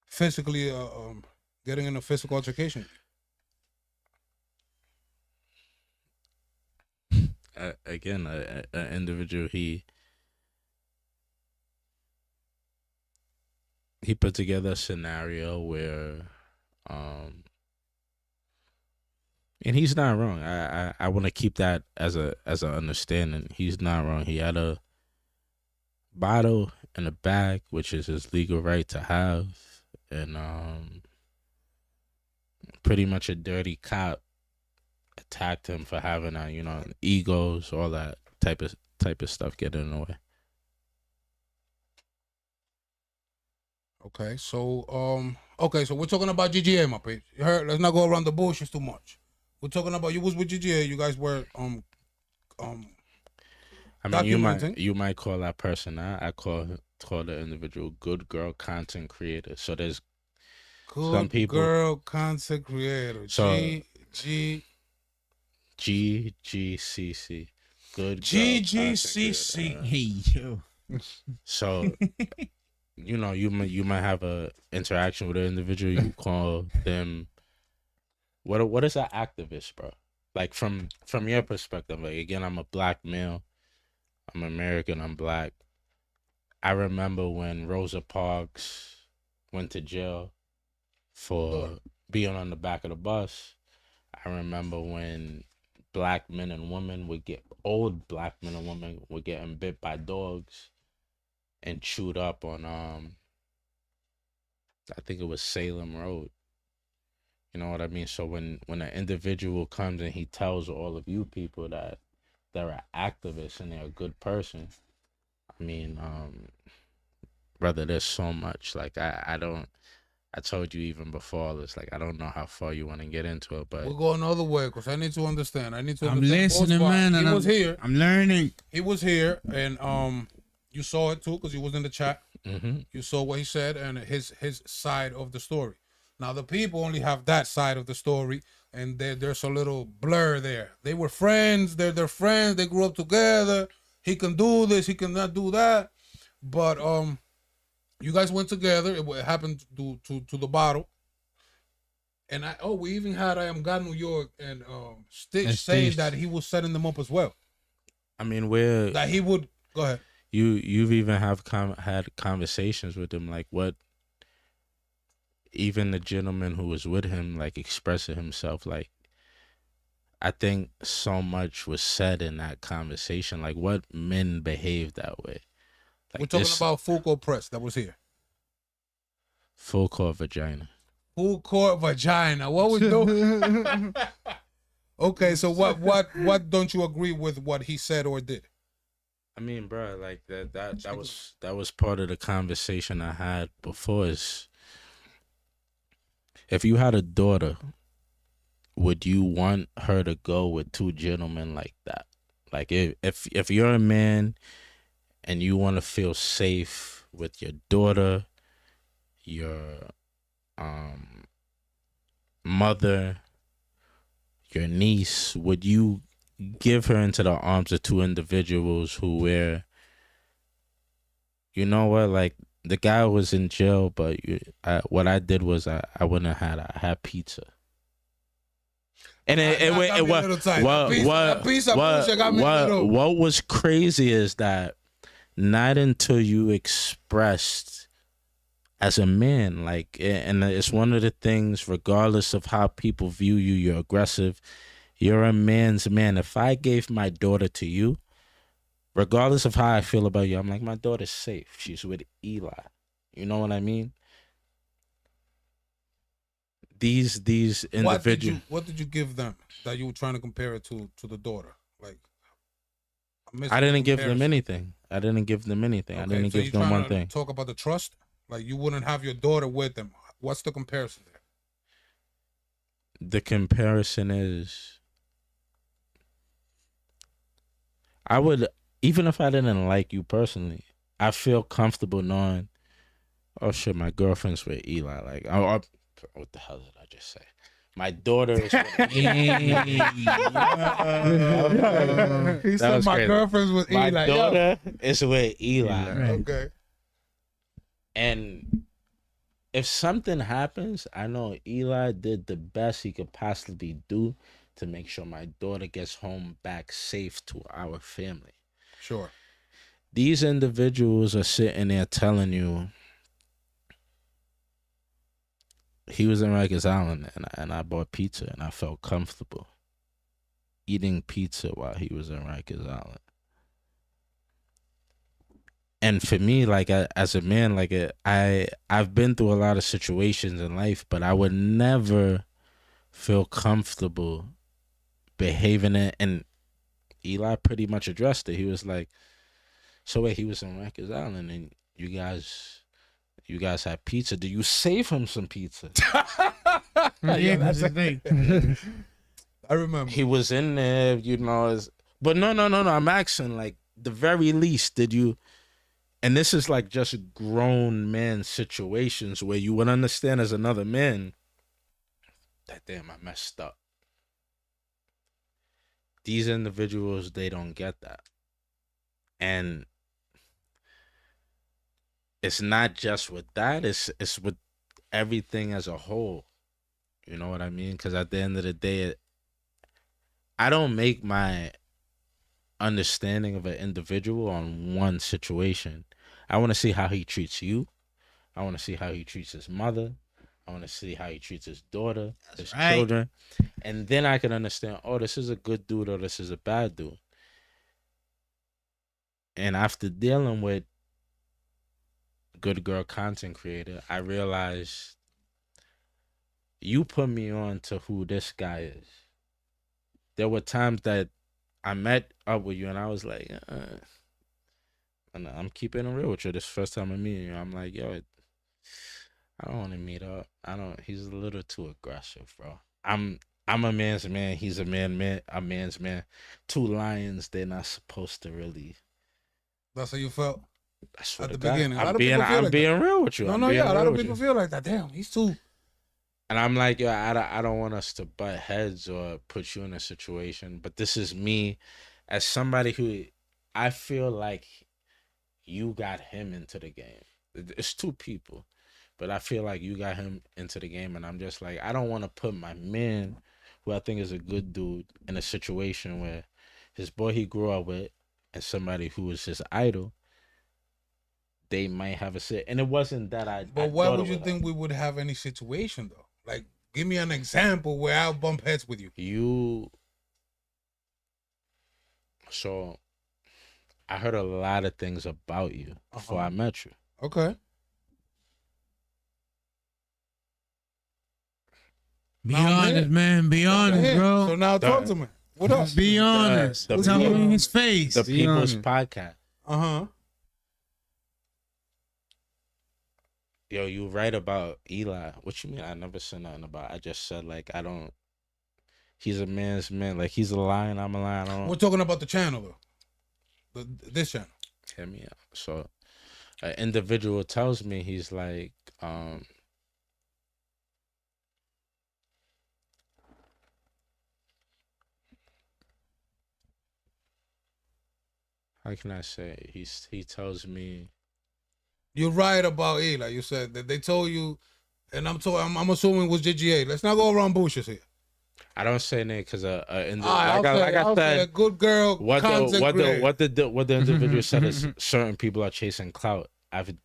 physically getting in a physical altercation? Again, an individual, he put together a scenario where, and he's not wrong. I want to keep that as an understanding. He's not wrong. He had a bottle in a bag, which is his legal right to have, and pretty much a dirty cop attacked him for having egos, all that type of stuff getting in the way. Okay, so we're talking about GGA, my page. You heard? Let's not go around the bushes too much. We're talking about you was with GGA. You guys were I mean, you might call that person. I call the individual good girl content creator. So there's some people, girl content creator. So GGCC. Good girl GGCC. Hey yo. So you might have a interaction with an individual. You call them. What is an activist, bro? Like from your perspective. Like, again, I'm a black male. I'm American. I'm black. I remember when Rosa Parks went to jail for being on the back of the bus. I remember when old black men and women were getting bit by dogs and chewed up on I think it was Salem Road. You know what I mean? So when an individual comes and he tells all of you people that they're an activist and they're a good person, I mean, brother, there's so much. Like I told you even before all this, like I don't know how far you want to get into it, but we're going all the way because I need to understand. I'm listening, man. He was here. I'm learning. He was here, and you saw it too because he was in the chat. Mm-hmm. You saw what he said and his side of the story. Now the people only have that side of the story, and there's a little blur there. They were friends. They're friends. They grew up together. He can do this. He cannot do that. But you guys went together. It happened to the bottle. And we even had I Am God New York and Stitch saying that he was setting them up as well. I mean, that he would go ahead. You've even had conversations with him, like what. Even the gentleman who was with him, like expressing himself, like I think so much was said in that conversation. Like what men behave that way. Like we're talking about full court press that was here. Full court vagina. Full court vagina. What we doing? Okay, so what don't you agree with what he said or did? I mean, bro, like that was part of the conversation I had before. Is if you had a daughter would you want her to go with two gentlemen like that? Like if you're a man and you want to feel safe with your daughter, your mother, your niece, would you give her into the arms of two individuals who were, you know what, like the guy was in jail, but what I did was I wouldn't have had I had pizza. And what was crazy is that not until you expressed as a man, like, and it's one of the things, regardless of how people view you, you're aggressive, you're a man's man. If I gave my daughter to you, regardless of how I feel about you, I'm like, my daughter's safe. She's with Eli. You know what I mean? These individuals. What did you give them that you were trying to compare it to the daughter? Like, I didn't give them anything. I didn't give them anything. Okay, I didn't so give them one thing. Talk about the trust. Like, you wouldn't have your daughter with them. What's the comparison there? The comparison is, I would, even if I didn't like you personally, I feel comfortable knowing, oh shit, my girlfriend's with Eli. Like, what the hell did I just say? My daughter is with Eli. He said my girlfriend's with Eli. My daughter is with Eli. Right. Okay. And if something happens, I know Eli did the best he could possibly do to make sure my daughter gets home back safe to our family. Sure. These individuals are sitting there telling you, he was in Rikers Island and I bought pizza and I felt comfortable eating pizza while he was in Rikers Island. And for me, like, as a man, like, I've been through a lot of situations in life, but I would never feel comfortable behaving it. And Eli pretty much addressed it. He was like, so wait, he was in Rikers Island and you guys had pizza. Do you save him some pizza? Yeah, that's the thing. I remember. He was in there, you know. But no. I'm asking, like, the very least, did you... And this is like just grown man situations where you would understand as another man that, damn, I messed up. These individuals, they don't get that. And it's not just with that, it's with everything as a whole. You know what I mean? Because at the end of the day, I don't make my understanding of an individual on one situation. I want to see how he treats you. I want to see how he treats his mother. I want to see how he treats his daughter, his children. And then I can understand, oh, this is a good dude or this is a bad dude. And after dealing with good girl content creator, I realized you put me on to who this guy is. There were times that I met up with you and I was like, and I'm keeping it real with you. This first time I'm meeting you, I'm like, yo, I don't want to meet up. He's a little too aggressive, bro. I'm a man's man. He's a man's man. Two lions, they're not supposed to really. That's how you felt at the beginning. I'm being real with you. No, a lot of people feel like that. Damn, he's too. And I'm like, yo, I don't want us to butt heads or put you in a situation. But this is me as somebody who I feel like you got him into the game. It's two people, but I feel like you got him into the game. And I'm just like, I don't want to put my man, who I think is a good dude, in a situation where his boy he grew up with and somebody who was his idol, they might have a sit. And it wasn't that I. But why would you think we would have any situation though? Like, give me an example where I'll bump heads with you. So, I heard a lot of things about you before I met you. Okay. Be honest, man. Be honest, bro. So now talk to me. What else? Be honest. Tell him in his face. The People's Podcast. Yo, you right about Eli. What you mean? I never said nothing about. I just said, like, I don't. he's a man's man. Like, he's a lion, I'm a lion. I don't We're talking about the channel though. This channel. hear me out. So an individual tells me, he's like, how can I say? He tells me, You're right about Eli. You said that they told you, and I'm assuming it was GGA. Let's not go around bushes here. I don't say name because like I'll I say a said, good girl. what the individual said is certain people are chasing clout.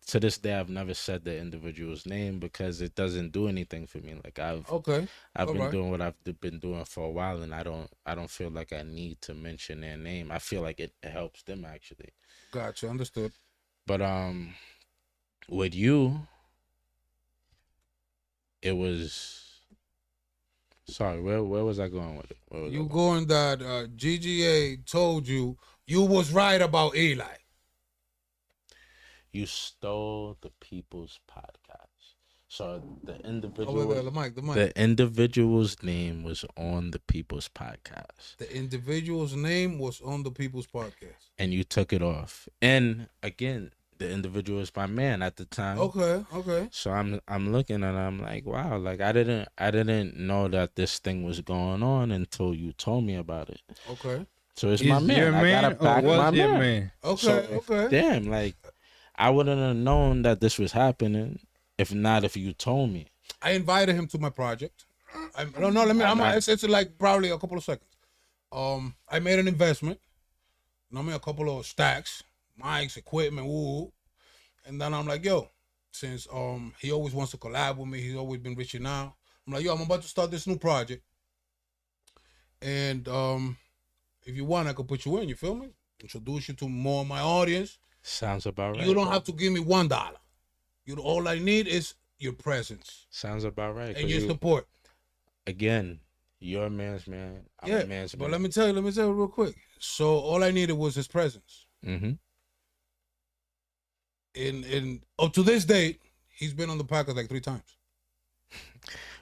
To this day I've never said the individual's name because it doesn't do anything for me. Like I've been doing what I've been doing for a while, and I don't feel like I need to mention their name. I feel like it helps them actually. Gotcha, understood. But with you, it was. Sorry, where was I going with it? You going that GGA told you was right about Eli. You stole the people's podcast. So the individual, the individual's name was on the people's podcast. The individual's name was on the people's podcast, and you took it off. And again, the individual is my man at the time. Okay. So I'm looking and I'm like, wow, like I didn't know that this thing was going on until you told me about it. Okay. So it's my man. I gotta back my man. Okay. Damn, like I wouldn't have known that this was happening if you told me. I invited him to my project. It's like probably a couple of seconds. I made an investment. A couple of stacks, mics, equipment, woo. And then I'm like, yo, since he always wants to collab with me, he's always been reaching out. I'm like, yo, I'm about to start this new project. And if you want, I could put you in, you feel me? Introduce you to more of my audience. Sounds about right. You don't have to give me $1. All I need is your presence. Sounds about right. And your support. Again, you're a man's man. I'm a man's man. But let me tell you real quick. So all I needed was his presence. Mm-hmm. And up to this date, he's been on the podcast like 3 times.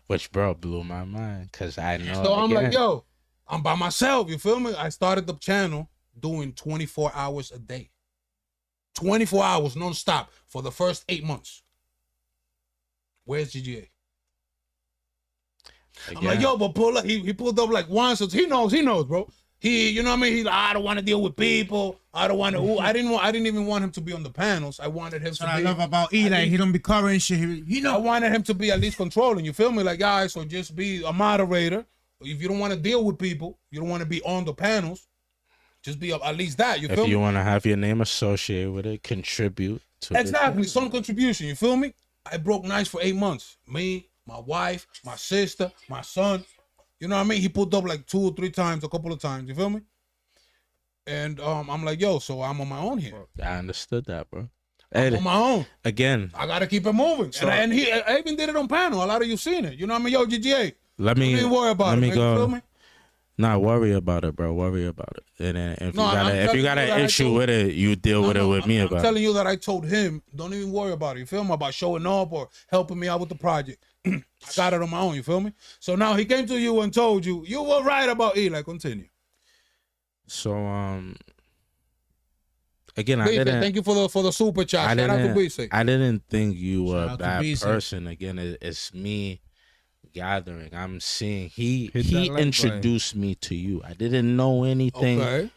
Which, bro, blew my mind because I know. So I'm like, yo, I'm by myself. You feel me? I started the channel doing 24 hours a day. 24 hours non-stop for the first 8 months. Where's GGA? Again. I'm like, yo, but pull up. He pulled up like once. So he knows, bro. You know what I mean? He's like, I don't want to deal with people. I don't want to. I didn't even want him to be on the panels. I wanted him to be. I love about Eli. He don't be covering shit. I wanted him to be at least controlling. You feel me? Like, guys, so just be a moderator. If you don't want to deal with people, you don't want to be on the panels. Just be at least that. You feel me? If you want to have your name associated with it, contribute to exactly some contribution. You feel me? I broke nights for 8 months. Me, my wife, my sister, my son. You know what I mean? He pulled up like 2 or 3 times, a couple of times. You feel me? And I'm like, yo, so I'm on my own here. I understood that, bro. I'm on my own. Again, I gotta keep it moving. So, I even did it on panel. A lot of you seen it. You know what I mean? Yo, GGA. Let me don't worry about it. Man. Go. You feel me? Nah, worry about it, bro. Worry about it. And if you got an issue with it, you deal with it with me about it. I'm telling you that I told him, don't even worry about it. You feel me? About showing up or helping me out with the project. I got it on my own. You feel me? So now he came to you and told you, you were right about Eli. Continue. So again, thank you for the super chat. Shout out to BC. I didn't think you were a bad person. Again, it's me gathering. I'm seeing he introduced me to you. I didn't know anything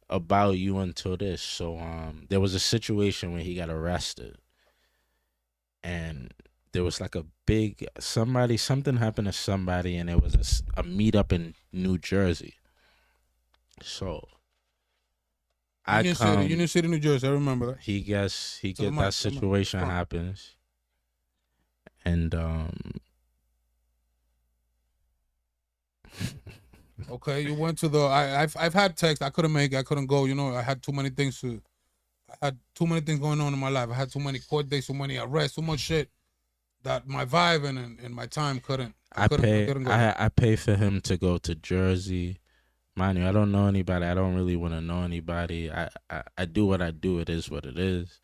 about you until this. So there was a situation when he got arrested, and there was like a big something happened to somebody, and it was a meetup in New Jersey. So Union City, New Jersey. I remember that. He gets that situation happens, and okay, you went to the. I've had text. I couldn't make it. I couldn't go. You know, I had too many things going on in my life. I had too many court dates, too many arrests, too much shit that my vibe and my time couldn't. I pay for him to go to Jersey. Mind you, I don't know anybody. I don't really want to know anybody. I do what I do. It is what it is.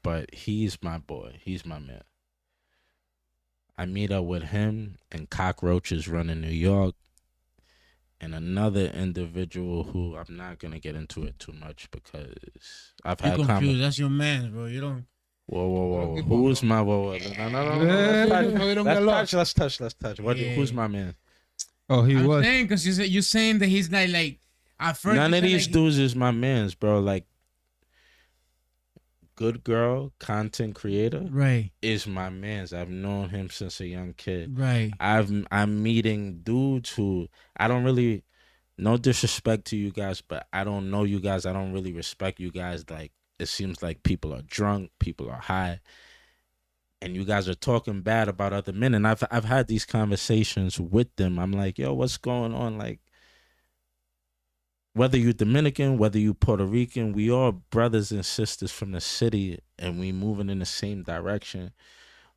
But he's my boy. He's my man. I meet up with him and cockroaches running New York. another individual who I'm not gonna get into it too much because I've You had confused. That's your man, bro. You don't. Whoa. Who's my whoa? No. Let's touch. Who's my man? Oh, he I'm was. saying because you're saying that he's not like at first. None you of said, these like, dudes is my mans, bro. Like, good girl content creator right is my mans. I've known him since a young kid. Right. I'm meeting dudes who I don't really, no disrespect to you guys, but I don't know you guys. I don't really respect you guys. Like, it seems like people are drunk, people are high, and you guys are talking bad about other men. And I've had these conversations with them. I'm like, yo, what's going on? Like, whether you Dominican, whether you Puerto Rican, we all brothers and sisters from the city, and we moving in the same direction.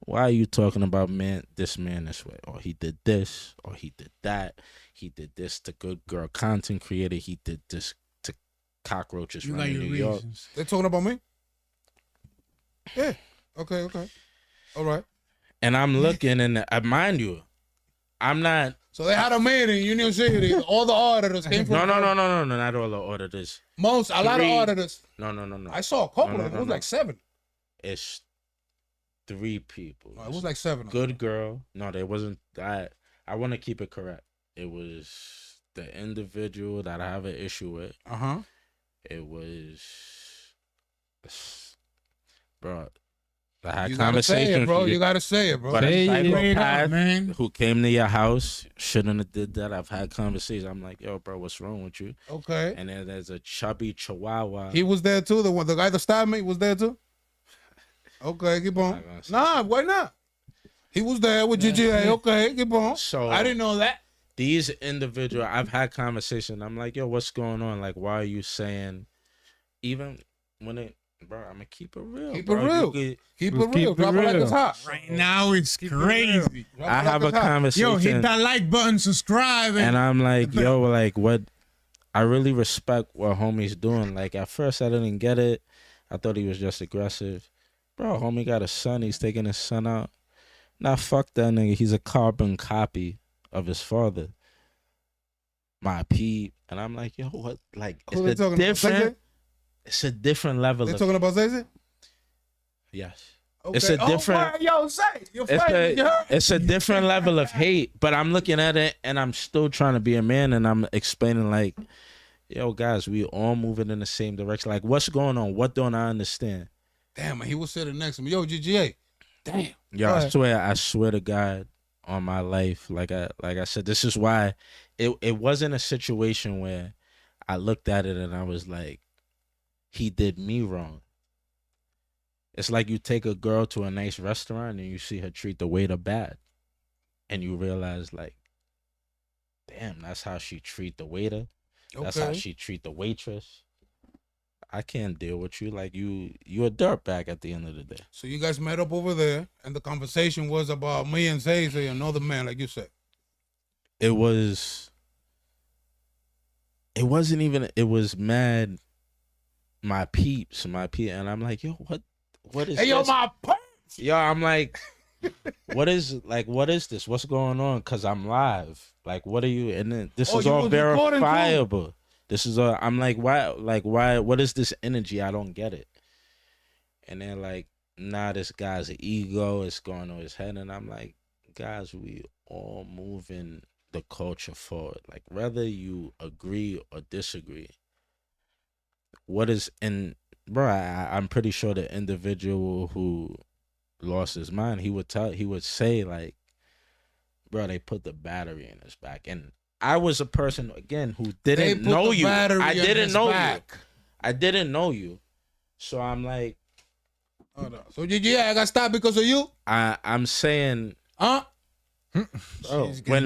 Why are you talking about this man this way? Or he did this, or he did that. He did this to good girl content creator. He did this to cockroaches You got running your New York. reasons. They're talking about me? Yeah. Okay. All right. And I'm looking, and mind you, I'm not. So they had a meeting in Union City. All the auditors came from. No, not all the auditors. A lot of auditors. No. I saw a couple No, of them. no, It was no. like 7. It's 3 people. No, it was like 7. Good girl. No, there wasn't that. I want to keep it correct. It was the individual that I have an issue with. It was, bro. I had You gotta say conversations. it, bro. You gotta say it, bro. But Say a it. psychopath Man. who came to your house shouldn't have did that. I've had conversations. I'm like, yo, bro, what's wrong with you? Okay. And then there's a chubby chihuahua. He was there too. The guy that stabbed me was there too. Okay, keep on. Nah, why not? He was there with GGA. Okay, keep on. So I didn't know that. These individual, I've had conversations. I'm like, yo, what's going on? Like, why are you saying, even when it, bro, I'm gonna keep it real. Keep bro. it real. You could- Keep Let's it real. keep it Drop it like real. it's hot. Right now it's crazy. Drop it I like have a it's hot. conversation. Yo, hit that like button, subscribe, And I'm like, yo, like, what? I really respect what homie's doing. Like, at first, I didn't get it. I thought he was just aggressive. Bro, homie got a son. He's taking his son out. Nah, fuck that nigga. He's a carbon copy of his father. My peep. And I'm like, yo, what? Like, Who they it's a talking about? different. Zay-Zay? It's a different level They of. talking about Zay-Zay? Yes. Okay. It's a different. Oh, yo, say. You're It's fighting. You heard? it's a different level of hate, but I'm looking at it and I'm still trying to be a man, and I'm explaining like, yo, guys, we all moving in the same direction. Like, what's going on? What don't I understand? Damn, man, he was sitting next to me. Yo, GGA. Damn. Yo, Go I ahead. swear to God on my life, like I said, this is why it wasn't a situation where I looked at it and I was like, he did me wrong. It's like you take a girl to a nice restaurant and you see her treat the waiter bad. And you realize, like, damn, that's how she treat the waiter. That's how Okay. she treat the waitress. I can't deal with you. Like, you a dirtbag at the end of the day. So you guys met up over there, and the conversation was about me and Zay-Zay, another man, like you said. It wasn't even, it was mad, my peeps, and I'm like, yo, what is Hey, yo, this? my pants. Yo, I'm like, what is this? What's going on? Cause I'm live. Like, what are you? And then this Oh, is you all was recording too? verifiable. This is all. I'm like, why? What is this energy? I don't get it. And they're like, nah, this guy's ego is going on his head, and I'm like, guys, we all moving the culture forward. Like, whether you agree or disagree, what is in, bro? I'm pretty sure the individual who lost his mind, he would say like, bro, they put the battery in his back. And I was a person again who didn't know you. I didn't know you. I didn't know you. So I'm like, Hold on. So yeah, I got stopped because of you? I'm saying, Huh? bro,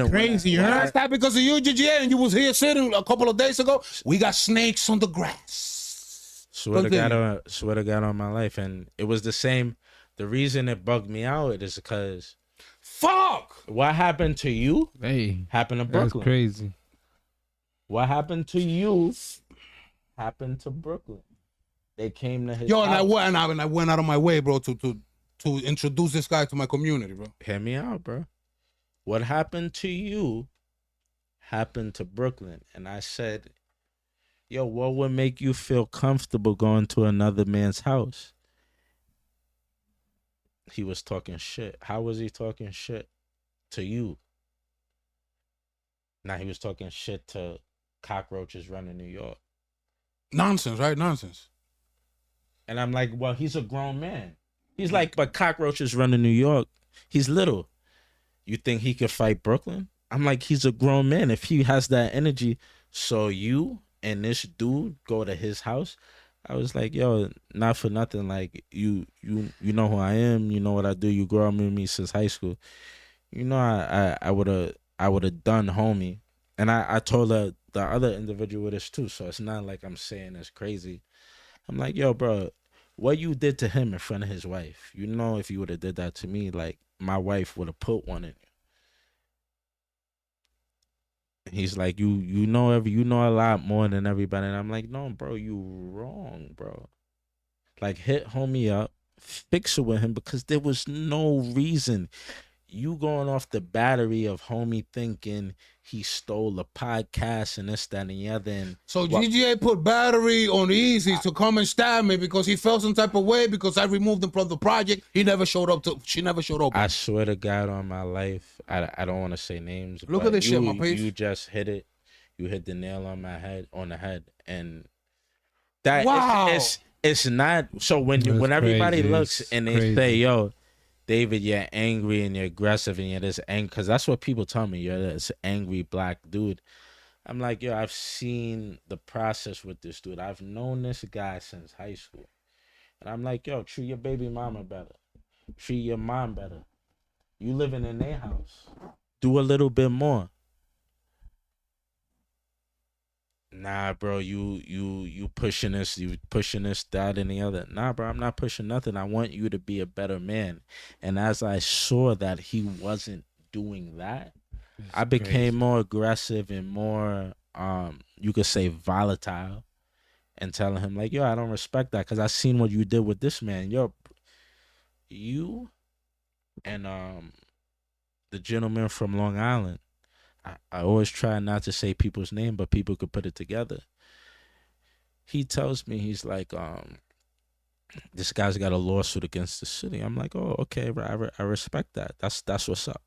crazy, you I heard? got stopped because of you, GGA, and you was here sitting a couple of days ago. We got snakes on the grass. swear to God on my life. And it was the same. The reason it bugged me out is because Fuck! what happened to you Hey, happened to that's Brooklyn. crazy. What happened to you happened to Brooklyn. They came to his Yo, and house. I went out of my way, bro, to introduce this guy to my community, bro. Hear me out, bro. What happened to you happened to Brooklyn. And I said, yo, what would make you feel comfortable going to another man's house? He was talking shit. How was he talking shit to you? Now he was talking shit to cockroaches running New York. Nonsense, right? Nonsense. And I'm like, well, he's a grown man. He's like, but cockroaches running New York. He's little. You think he could fight Brooklyn? I'm like, he's a grown man. If he has that energy, so you and this dude go to his house. I was like, yo, not for nothing. Like, you know who I am. You know what I do. You grew up with me since high school. You know, I would have done homie. And I told the other individual this too. So it's not like I'm saying it's crazy. I'm like, yo, bro, what you did to him in front of his wife, you know, if you would have did that to me, like, my wife would have put one in you. He's like, you know a lot more than everybody. And I'm like, no, bro, you wrong, bro. Like, hit homie up, fix it with him, because there was no reason. You going off the battery of homie thinking he stole a podcast and this, that, and the other. And so GGA put battery on Easy to come and stab me because he felt some type of way because I removed him from the project. She never showed up. I swear to God on my life, I don't want to say names. Look at this shit, my piece. You just hit it. You hit the nail on the head. And that wow. It's not. So when everybody looks and they say, yo, David, you're angry and you're aggressive and you're this angry, because that's what people tell me. You're this angry black dude. I'm like, yo, I've seen the process with this dude. I've known this guy since high school. And I'm like, yo, treat your baby mama better. Treat your mom better. You living in their house. Do a little bit more. Nah, bro, you pushing this, that, and the other. Nah, bro, I'm not pushing nothing. I want you to be a better man. And as I saw that he wasn't doing that, I became more aggressive and more, you could say, volatile, and telling him, like, yo, I don't respect that, because I seen what you did with this man. You and the gentleman from Long Island, I always try not to say people's name, but people could put it together. He tells me, he's like, this guy's got a lawsuit against the city. I'm like, oh, okay, I respect that. That's what's up.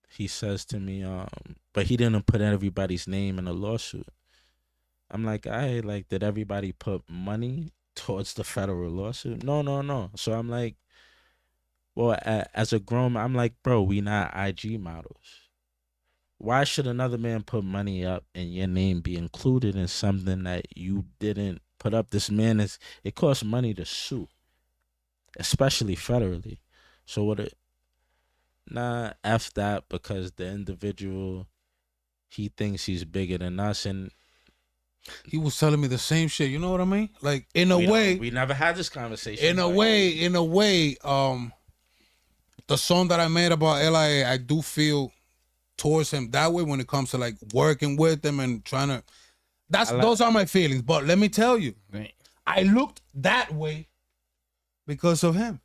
He says to me, but he didn't put everybody's name in the lawsuit. I'm like, did everybody put money towards the federal lawsuit? No. So I'm like, well, as a grown man, I'm like, bro, we not IG models. Why should another man put money up and your name be included in something that you didn't put up? This man it costs money to sue, especially federally. So F that, because the individual, he thinks he's bigger than us. And he was telling me the same shit. You know what I mean? Like, in a way, we never had this conversation. In a way, the song that I made about ELY, I do feel towards him that way when it comes to like working with him and trying to. Those are my feelings. But let me tell you, I looked that way because of him.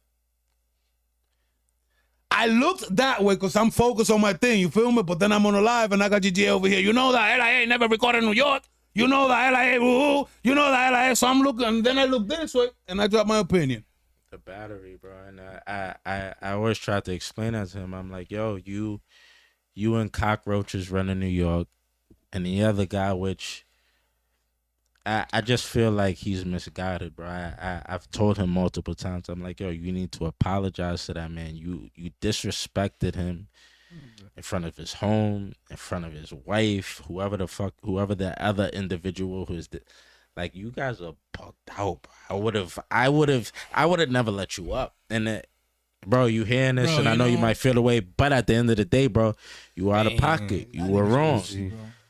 I looked that way because I'm focused on my thing. You feel me? But then I'm on a live and I got GG over here. You know that ELY never recorded in New York. You know that ELY, you know that ELY. So I'm looking, and then I look this way and I drop my opinion. The battery, bro. And I always try to explain that to him. I'm like, yo, you and cockroaches running New York, and the other guy, which I just feel like he's misguided, bro. I've told him multiple times. I'm like, yo, you need to apologize to that man. You disrespected him in front of his home, in front of his wife, whoever the other individual who is like, you guys are bugged out, bro. I would have never let you up. And bro, you hearing this, bro, and I know you might feel the way, but at the end of the day, bro, you were out of pocket. You were wrong.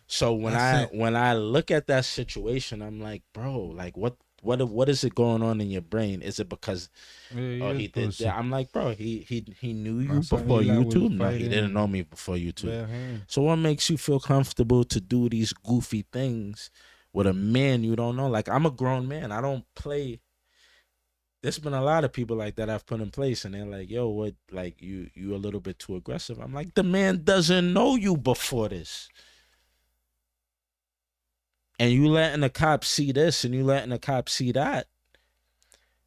So when I look at that situation, I'm like, bro, like what is it going on in your brain? Is it because he did that? I'm like, bro, he knew you before YouTube. No, he didn't know me before YouTube. So what makes you feel comfortable to do these goofy things with a man you don't know? Like, I'm a grown man. I don't play there's been a lot of people like that I've put in place, and they're like, yo, what, like, you a little bit too aggressive. I'm like, the man doesn't know you before this. And you letting the cops see this and you letting the cops see that.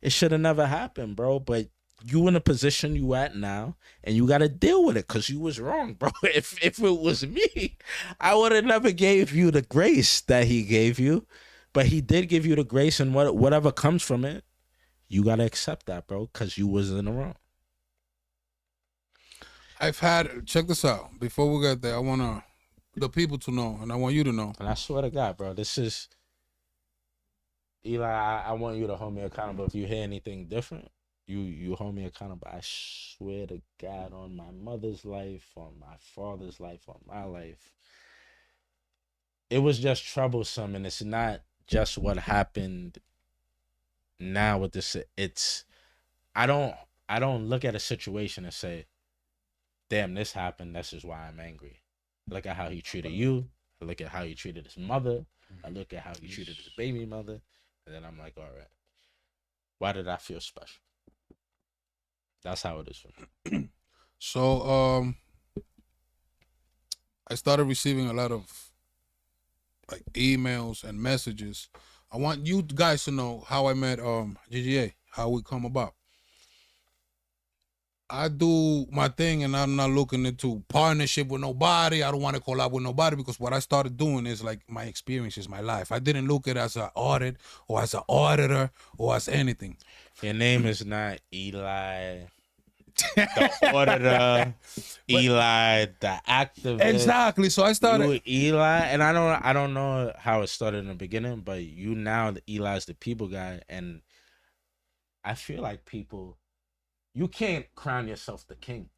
It should have never happened, bro. But you in a position you at now, and you got to deal with it because you was wrong, bro. If it was me, I would have never gave you the grace that he gave you. But he did give you the grace, and whatever comes from it, you got to accept that, bro, because you was in the wrong. Check this out. Before we get there, I want the people to know, and I want you to know. And I swear to God, bro, this is, Eli, I want you to hold me accountable. If you hear anything different, you hold me accountable. I swear to God, on my mother's life, on my father's life, on my life, it was just troublesome, and it's not just what happened now with this. It's, I don't look at a situation and say, damn, this happened, this is why I'm angry. I look at how he treated you. I look at how he treated his mother. I look at how he treated his baby mother. And then I'm like, all right, why did I feel special? That's how it is for me. So, I started receiving a lot of like emails and messages. I want you guys to know how I met GGA, how we come about. I do my thing, and I'm not looking into partnership with nobody. I don't want to collab with nobody, because what I started doing is like my experiences, my life. I didn't look at it as an audit or as an auditor or as anything. Your name is not Eli, the auditor, Eli, the activist. Exactly. So I started. You Eli, and I don't know how it started in the beginning, but you now, Eli's the people guy, and I feel like people. You can't crown yourself the king.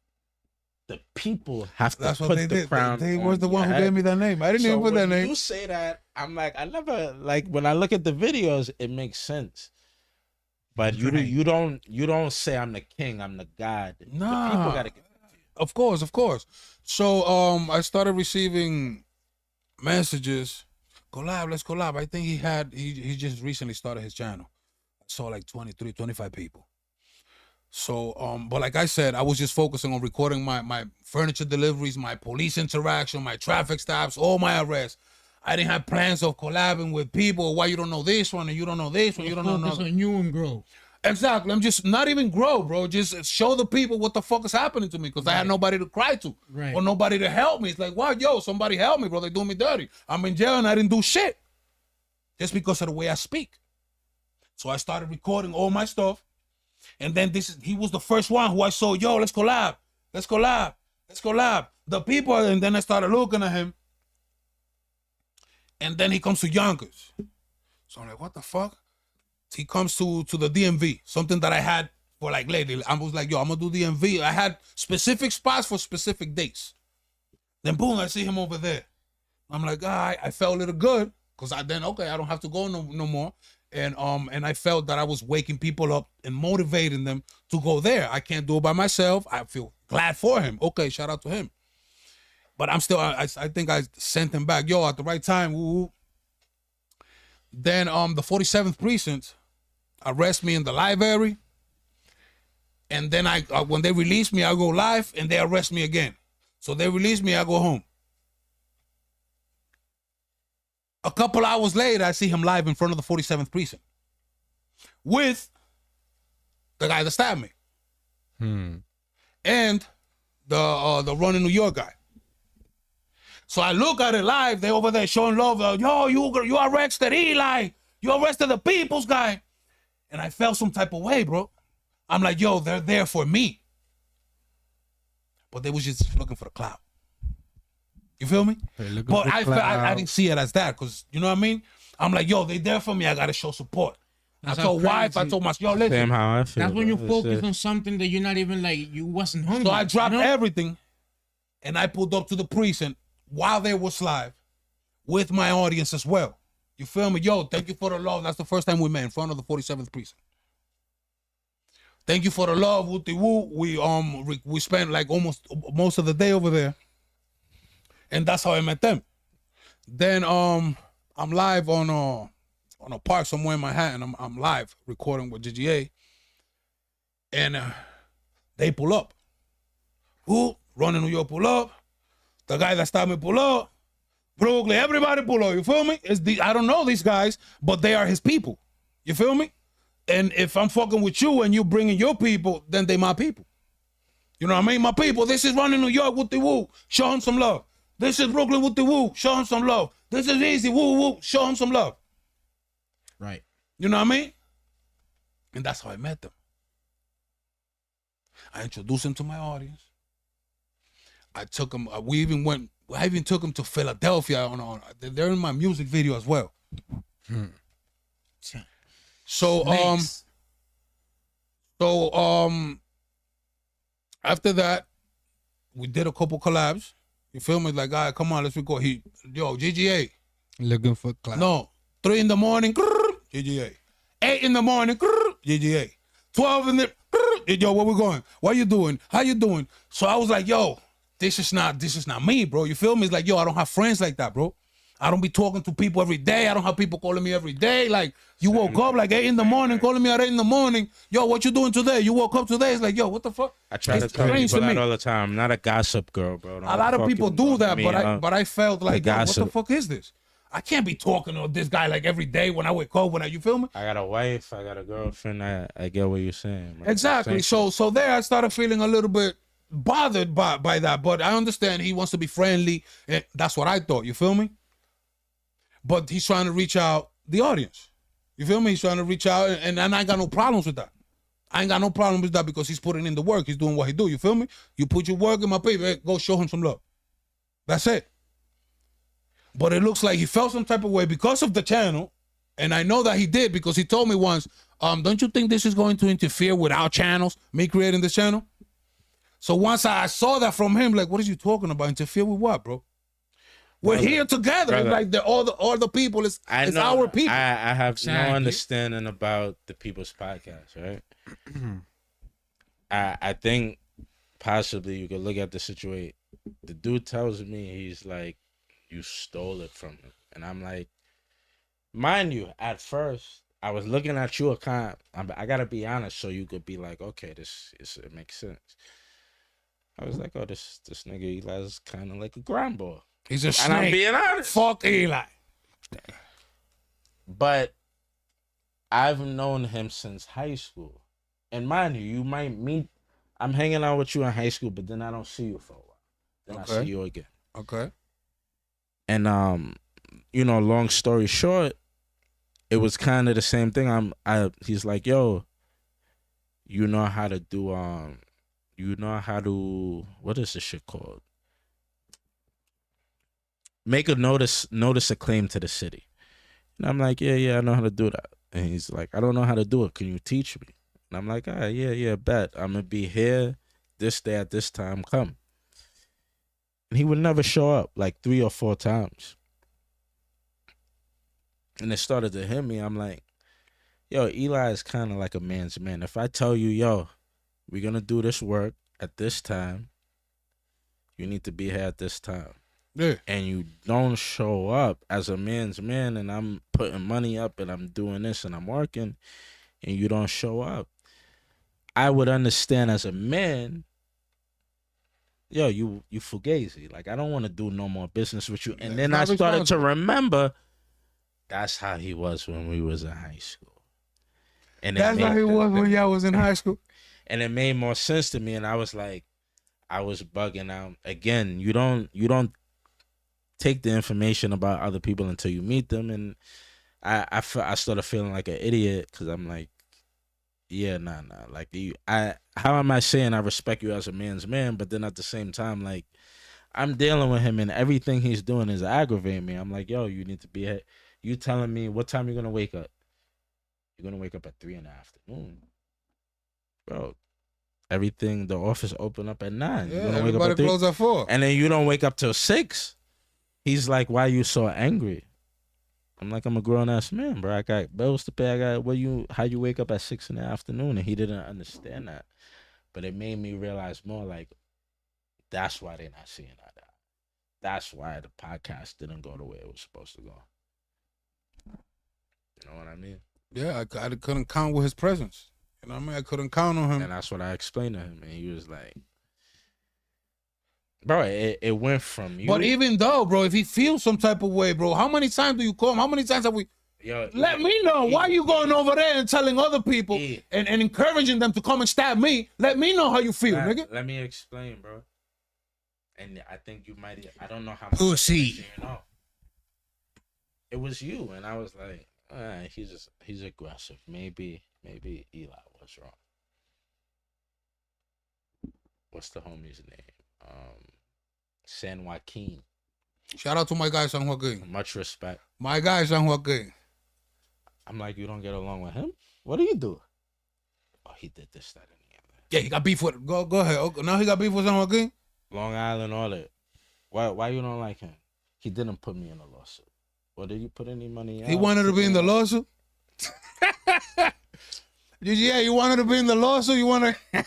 The people have to put the crown. They was the one who gave me that name. I didn't even put that name. When you say that, I'm like, I never, like, when I look at the videos, it makes sense. But you don't say I'm the king, I'm the god. Nah. The people gotta get. Of course. So I started receiving messages. Collab, let's collab. I think he just recently started his channel. I saw like 23, 25 people. So, but like I said, I was just focusing on recording my furniture deliveries, my police interaction, my traffic stops, all my arrests. I didn't have plans of collabing with people. Why you don't know this one and you don't know this one? You don't know. Focus on you and grow. Exactly. I'm just not even grow, bro. Just show the people what the fuck is happening to me, because I had nobody to cry to, or nobody to help me. It's like, wow, yo, somebody help me, bro. They doing me dirty. I'm in jail and I didn't do shit, just because of the way I speak. So I started recording all my stuff. And then he was the first one who I saw, yo, let's collab. The people, and then I started looking at him. And then he comes to Yonkers. So I'm like, what the fuck? He comes to the DMV, something that I had for like lately. I was like, yo, I'm gonna do DMV. I had specific spots for specific dates. Then boom, I see him over there. I'm like, all right, I felt a little good, because I don't have to go no more. And I felt that I was waking people up and motivating them to go there. I can't do it by myself. I feel glad for him. Okay, shout out to him. But I'm still, I think I sent him back. Yo, at the right time. Woo. Then the 47th precinct arrest me in the library. And then when they release me, I go live and they arrest me again. So they release me, I go home. A couple hours later, I see him live in front of the 47th precinct with the guy that stabbed me and the running New York guy. So I look at it live. They over there showing love. Yo, you arrested Eli. You arrested the people's guy. And I felt some type of way, bro. I'm like, yo, they're there for me. But they was just looking for the clout. You feel me? But I didn't see it as that, because, you know what I mean? I'm like, yo, they there for me. I got to show support. I told wife, I told myself, yo, listen. Same how I feel. That's when you focus on something that you're not even like, you wasn't hungry. So I dropped everything, and I pulled up to the precinct while they was live with my audience as well. You feel me? Yo, thank you for the love. That's the first time we met in front of the 47th precinct. Thank you for the love, wooty woo. We spent like almost most of the day over there. And that's how I met them. Then I'm live on a park somewhere in Manhattan. I'm live recording with GGA. And they pull up. Who? Running New York pull up. The guy that stopped me pull up. Brooklyn, everybody pull up. You feel me? I don't know these guys, but they are his people. You feel me? And if I'm fucking with you and you bringing your people, then they my people. You know what I mean? My people, this is Running New York with the woo. Show him some love. This is Brooklyn with the woo. Show him some love. This is Easy, woo, woo. Show him some love. Right. You know what I mean? And that's how I met them. I introduced them to my audience. I took them, I even took them to Philadelphia. They're in my music video as well. So, after that, we did a couple collabs. You feel me? Like, all right, come on, let's record. GGA. Looking for clap. No, 3 in the morning, GGA. 8 in the morning, GGA. 12 in the, yo, where we going? What you doing? How you doing? So I was like, yo, this is not me, bro. You feel me? It's like, yo, I don't have friends like that, bro. I don't be talking to people every day. I don't have people calling me every day. Like, you woke up like 8 in the morning, calling me at 8 in the morning. Yo, what you doing today? You woke up today? It's like, yo, what the fuck? I try to tell people that all the time. I'm not a gossip girl, bro. A lot of people do that, but I felt like, yo, what the fuck is this? I can't be talking to this guy like every day when I wake up. You feel me? I got a wife. I got a girlfriend. I get what you're saying, man. Exactly. So there I started feeling a little bit bothered by that, but I understand he wants to be friendly. And that's what I thought. You feel me? But he's trying to reach out the audience. You feel me? He's trying to reach out, and I ain't got no problems with that. I ain't got no problem with that because he's putting in the work. He's doing what he do. You feel me? You put your work in my paper. Hey, go show him some love. That's it. But it looks like he felt some type of way because of the channel, and I know that he did because he told me once, don't you think this is going to interfere with our channels, me creating this channel? So once I saw that from him, like, what are you talking about? Interfere with what, bro? We're here together. It's like all the people is our people. I have no understanding about the people's podcast, right? I think possibly you could look at the situation. The dude tells me, he's like, you stole it from him. And I'm like, mind you, at first, I was looking at you I gotta be honest, so you could be like, okay, it makes sense. I was like, oh, this nigga Eli's kind of like a grandboy. He's a snake. And I'm being honest. Fuck Eli. But I've known him since high school. And mind you, you might meet, I'm hanging out with you in high school, but then I don't see you for a while. Then I see you again. Okay. And long story short, it was kind of the same thing. He's like, yo, you know how to what is this shit called? Make a notice a claim to the city. And I'm like, yeah, I know how to do that. And he's like, I don't know how to do it. Can you teach me? And I'm like, yeah, bet. I'm going to be here this day at this time. Come. And he would never show up, like 3 or 4 times. And it started to hit me. I'm like, yo, Eli is kind of like a man's man. If I tell you, yo, we're going to do this work at this time, you need to be here at this time. Yeah. And you don't show up as a man's man, and I'm putting money up and I'm doing this and I'm working, and you don't show up, I would understand as a man, yo, you fugazi. Like, I don't want to do no more business with you. And then I started to remember that's how he was when we was in high school. And that's how he was when y'all was in high school. And it made more sense to me, and I was like, I was bugging out. Again, you don't take the information about other people until you meet them, and I started feeling like an idiot because I'm like, yeah, nah. Like, how am I saying I respect you as a man's man, but then at the same time, like, I'm dealing with him and everything he's doing is aggravating me. I'm like, yo, you need to be here. You telling me what time you're gonna wake up? You're gonna wake up at 3 in the afternoon, bro. Everything, the office open up at 9. Yeah, everybody close at 4, and then you don't wake up till 6. He's like, why you so angry? I'm like, I'm a grown ass man, bro. I got bills to pay. I got how you wake up at 6 in the afternoon? And he didn't understand that. But it made me realize more, like, that's why they're not seeing that. That's why the podcast didn't go the way it was supposed to go. You know what I mean? Yeah, I couldn't count with his presence. You know what I mean? I couldn't count on him. And that's what I explained to him, and he was like, bro, it went from you. But even though, bro, if he feels some type of way, bro, how many times do you call him? How many times have we? Yo, Let me know. Why you going over there and telling other people and encouraging them to come and stab me? Let me know how you feel, nigga. Let me explain, bro. And I think you might. I don't know how much Pussy. you know. It was you, and I was like, he's aggressive. Maybe Eli was wrong. What's the homie's name? San Joaquin. Shout out to my guy San Joaquin. Much respect. My guy San Joaquin. I'm like, you don't get along with him? What do you do? Oh, he did this, that, and the other. Yeah, he got beef with. Go ahead. Okay, now he got beef with San Joaquin. Long Island, all that. Why you don't like him? He didn't put me in a lawsuit. Or did you put any money out? He wanted to be in the lawsuit. You wanted to be in the lawsuit. You want to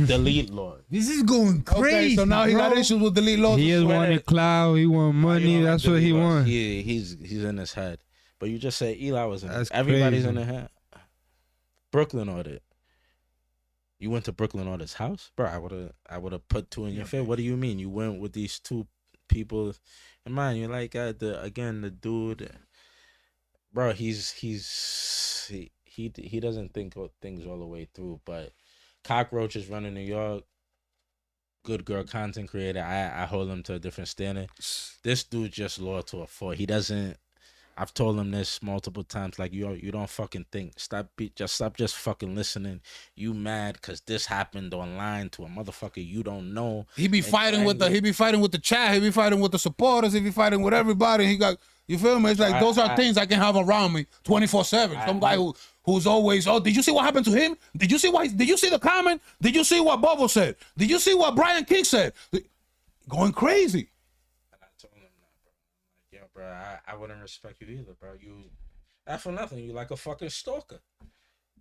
delete law. This is going crazy. Okay, so now he got issues with delete lawsuit. He just wanted clout. He want money. That's what he wants. He's in his head. But you just say Eli was in. That's Everybody's crazy. in the head. Brooklyn audit. You went to Brooklyn Audit's house, bro. I would have put two in your face. What do you mean? You went with these two people in mind. You're like the dude, bro. He doesn't think things all the way through. But Cockroach is running New York. Good girl content creator. I hold him to a different standard. This dude just loyal to a fault. He doesn't. I've told him this multiple times. Like you don't fucking think. Stop just fucking listening. You mad because this happened online to a motherfucker you don't know. He be fighting with the chat. He be fighting with the supporters. He be fighting with everybody. He got, you feel me? It's like those are things I can have around me 24/7. Some guy who's always, oh, did you see what happened to him? Did you see the comment? Did you see what Bubble said? Did you see what Brian King said? Going crazy. And I told him that, bro. I'm like, yo, bro, I wouldn't respect you either, bro. You, not for nothing. You like a fucking stalker.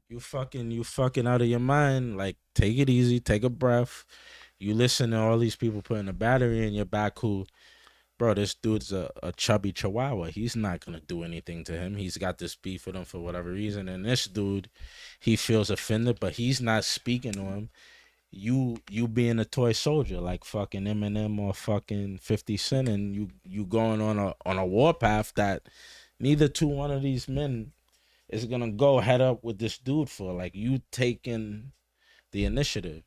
You fucking out of your mind. Like, take it easy. Take a breath. You listen to all these people putting a battery in your back who, bro, this dude's a chubby chihuahua. He's not going to do anything to him. He's got this beef with him for whatever reason. And this dude, he feels offended, but he's not speaking to him. You being a toy soldier like fucking Eminem or fucking 50 Cent, and you going on a warpath that neither one of these men is gonna go head up with this dude for. Like, you taking the initiative.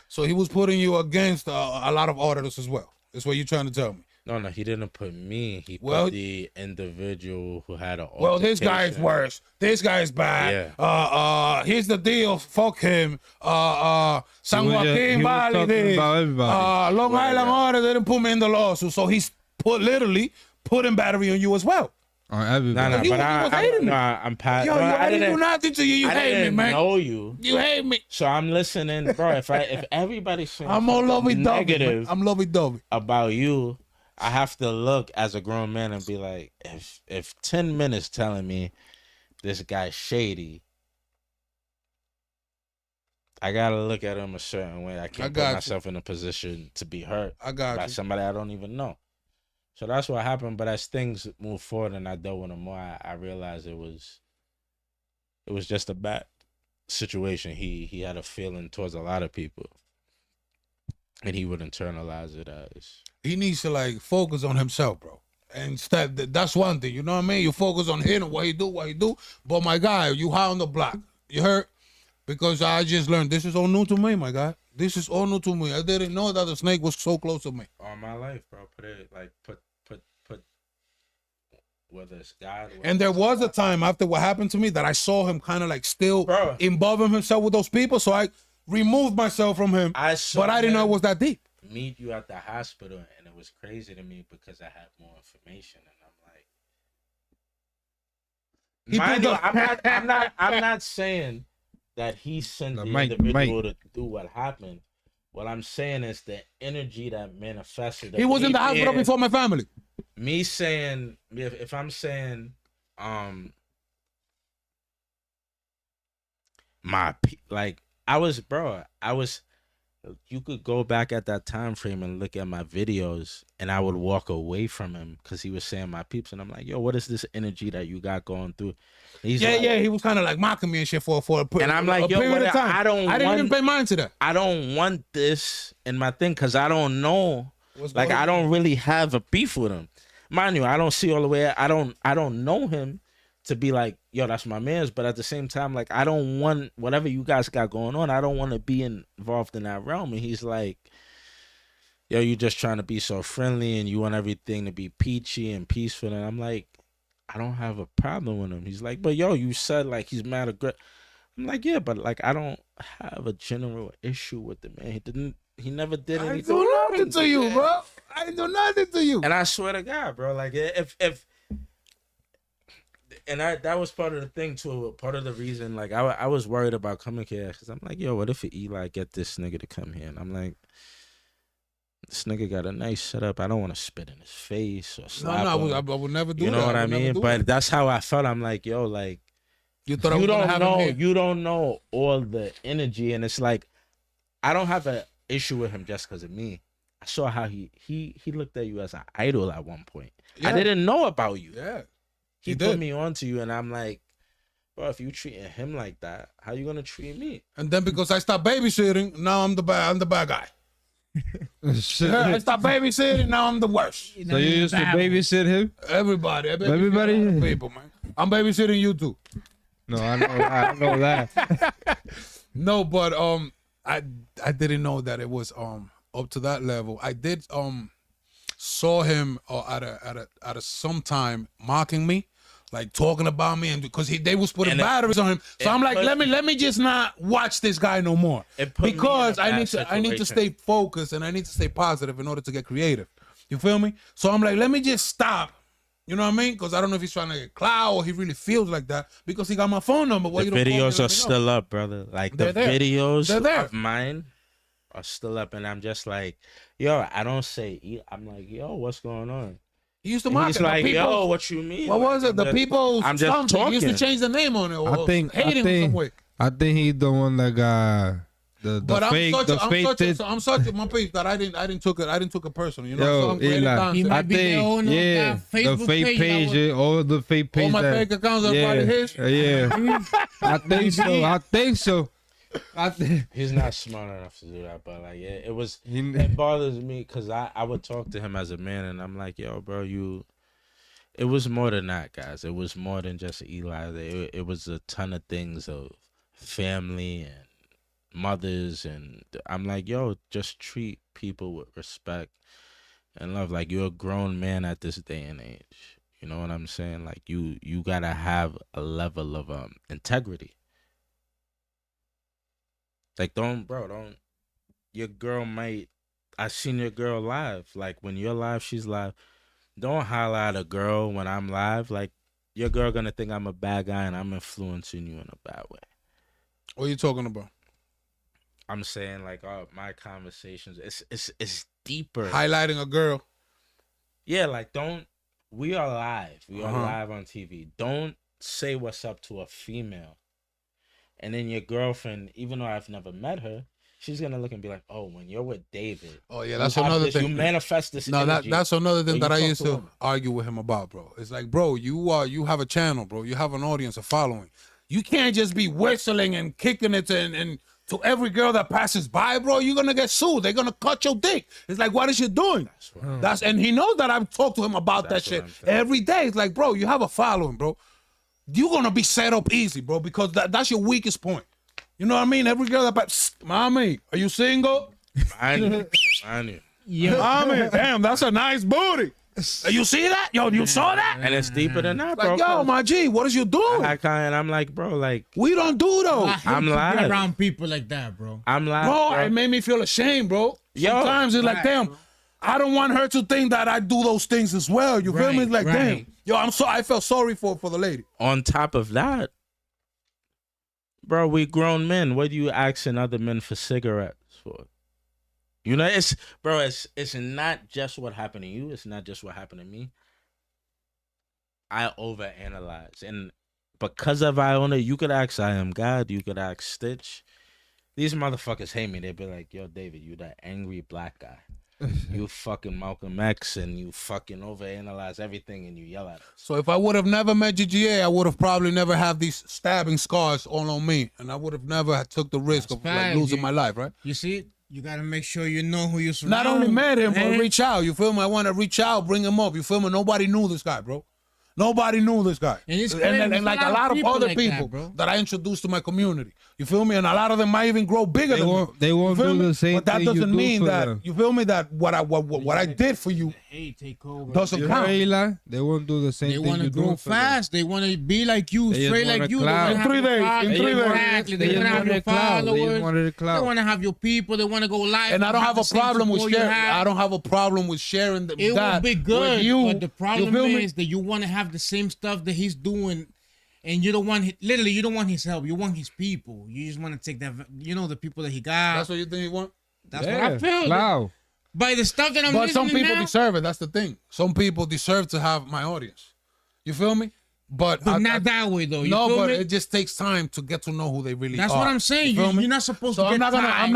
So he was putting you against a lot of auditors as well. That's what you're trying to tell me. No, he didn't put me. He put the individual who had an Well, this guy's worse. This guy's bad. Yeah. Here's the deal. Fuck him. San Joaquin Valley did. Long Island Auditor didn't put me in the lawsuit. So he's literally putting battery on you as well. On everybody. I'm past. Yo, I didn't do nothing to you. You hate me, man. I know you. You hate me. So I'm listening, bro. If everybody's saying I'm all lovey-dovey. negative I'm lovey-dovey about you, I have to look as a grown man and be like, if 10 minutes telling me this guy's shady, I gotta look at him a certain way. I can't put myself in a position to be hurt by somebody I don't even know. So that's what happened. But as things move forward and I dealt with him more, I realized it was just a bad situation. He had a feeling towards a lot of people, and he would internalize it as. He needs to like focus on himself, bro. And instead, that's one thing. You know what I mean? You focus on him and what he do. But my guy, you high on the block. You heard? Because I just learned this is all new to me, my guy. This is all new to me. I didn't know that the snake was so close to me. All my life, bro. Put whether it's God. And there was a time after what happened to me that I saw him kind of like still involving himself with those people. So I removed myself from him. But I didn't know it was that deep. Meet you at the hospital, and it was crazy to me because I had more information, and I'm like, I'm not saying that he sent the individual to do what happened. What I'm saying is the energy that manifested. He was in the hospital before my family. Me saying, if I'm saying, you could go back at that time frame and look at my videos, and I would walk away from him because he was saying my peeps, and I'm like, yo, what is this energy that you got going through? He's like, he was kind of like mocking me and shit for and I'm like, yo, period of time. I didn't even pay mind to that. I don't want this in my thing because I don't know. Like, I don't really have a beef with him. Mind you, I don't see all the way. I don't know him to be like, yo, that's my man's. But at the same time, like, I don't want whatever you guys got going on. I don't want to be involved in that realm. And he's like, yo, you just trying to be so friendly and you want everything to be peachy and peaceful. And I'm like, I don't have a problem with him. He's like, but yo, you said like he's mad aggressive. I'm like, yeah, but like I don't have a general issue with the man. He never did anything. I do nothing to you, bro. I do nothing to you. And I swear to God, bro, like if and that was part of the thing too. Part of the reason, like I was worried about coming here because I'm like, yo, what if Eli get this nigga to come here? And I'm like, this nigga got a nice setup. I don't want to spit in his face or slap him. I would never do that. You know what I mean? But that's how I felt. I'm like, yo, like you thought you don't know all the energy, and it's like I don't have an issue with him just because of me. I saw how he looked at you as an idol at one point. Yeah. I didn't know about you. Yeah. He put me on to you, and I'm like, bro, if you treating him like that, how you gonna treat me? And then because I stopped babysitting, now I'm the bad guy. I stopped babysitting, now I'm the worst. So you used to babysit him? Everybody. People, man. I'm babysitting you too. No, I know that. No, but I didn't know that it was up to that level. I did saw him at a sometime mocking me, like talking about me, and because they was putting batteries on him. So I'm like, let me just not watch this guy no more because I need to stay focused and I need to stay positive in order to get creative. You feel me? So I'm like, let me just stop. You know what I mean? Because I don't know if he's trying to get clout or he really feels like that because he got my phone number. The videos are still up, brother. Like the videos of mine are still up, and I'm just like, yo, I don't say. I'm like, yo, what's going on? He used to mock He's like, yo, what you mean? What was it? The people. I'm just talking. He used to change the name on it. Or I think some way. I think he's the one that got the fake. I'm such my page that I didn't took it personal. You know, yo, so I'm Eli, he might be the owner of that Facebook the fake page, all the fake pages. All my fake accounts are part of his. Yeah, I think so. He's not smart enough to do that, but like, yeah, it bothers me because I would talk to him as a man, and I'm like, yo, bro, it was more than that, guys. It was more than just Eli. It was a ton of things of family and mothers, and I'm like, yo, just treat people with respect and love. Like, you're a grown man at this day and age. You know what I'm saying? Like, you gotta have a level of integrity. Like, don't, your girl might, I seen your girl live. Like, when you're live, she's live. Don't holler at a girl when I'm live. Like, your girl gonna think I'm a bad guy and I'm influencing you in a bad way. What are you talking about? I'm saying, like, my conversations, it's deeper. Highlighting a girl. Yeah, like, we are live. We are live on TV. Don't say what's up to a female. And then your girlfriend, even though I've never met her, she's gonna look and be like, "Oh, when you're with David, oh yeah, that's another thing. You manifest this." No, energy that's another thing that I used to argue with him about, bro. It's like, bro, you have a channel, bro. You have an audience, a following. You can't just be whistling and kicking it and to every girl that passes by, bro. You're gonna get sued. They're gonna cut your dick. It's like, what is you doing? And he knows that I've talked to him about that shit every day. It's like, bro, you have a following, bro. You're going to be set up easy, bro, because that's your weakest point. You know what I mean? Every girl that, mommy, are you single? I knew. Yeah. Mommy, damn, that's a nice booty. You see that? Yo, you saw that? And it's deeper than that, bro. Like, yo, my G, what is you doing? And I'm like, bro, like. We don't do those. I'm live. Around people like that, bro. I'm live. Bro, it made me feel ashamed, bro. Sometimes it's like, damn, I don't want her to think that I do those things as well. You feel me? It's like, damn. Yo, I felt sorry for the lady. On top of that, bro, we grown men. What are you asking other men for cigarettes for? You know, it's not just what happened to you. It's not just what happened to me. I overanalyze. And because of Iona, you could ask I Am God. You could ask Stitch. These motherfuckers hate me. They be like, yo, David, you that angry black guy. You fucking Malcolm X and you fucking overanalyze everything and you yell at us. So if I would have never met GGA, I would have probably never had these stabbing scars all on me, and I would have never took the risk of like, losing my life, right? You see, you gotta make sure you know who you're surrounding. Not only met him, but reach out. You feel me? I want to reach out, bring him up. You feel me? Nobody knew this guy, bro. Nobody knew this guy. And it's and like a lot of other like people that I introduced to my community. You feel me? And a lot of them might even grow bigger than me. They won't do the same But that thing doesn't you mean do for that, them. you feel me, that what I did for you take over. doesn't You count. heard Eli? They won't do the same They thing want to you grow do for them. fast. They want to be like you, They straight just like want you. a cloud. In 3 days. In 3 days. Exactly. They They want to just have want your a cloud. They followers. just wanted a They cloud. want to have your people. They want to go live. And I don't have the a same problem with support you sharing. have. I don't have a problem with sharing It that would be good, with you. but the problem feel me? is that you want to have the same stuff that he's doing, and you don't want literally you don't want his help. You want his people. You just want to take that. You know the people that he got. That's what you think you want? That's what I feel. Cloud. By the stuff that I'm But some listening people now, deserve it. That's the thing. Some people deserve to have my audience. You feel me? But not that way though. You no, feel but me? it just takes time to get to know who they really That's are. what I'm saying. feel me? You're not supposed So to get I'm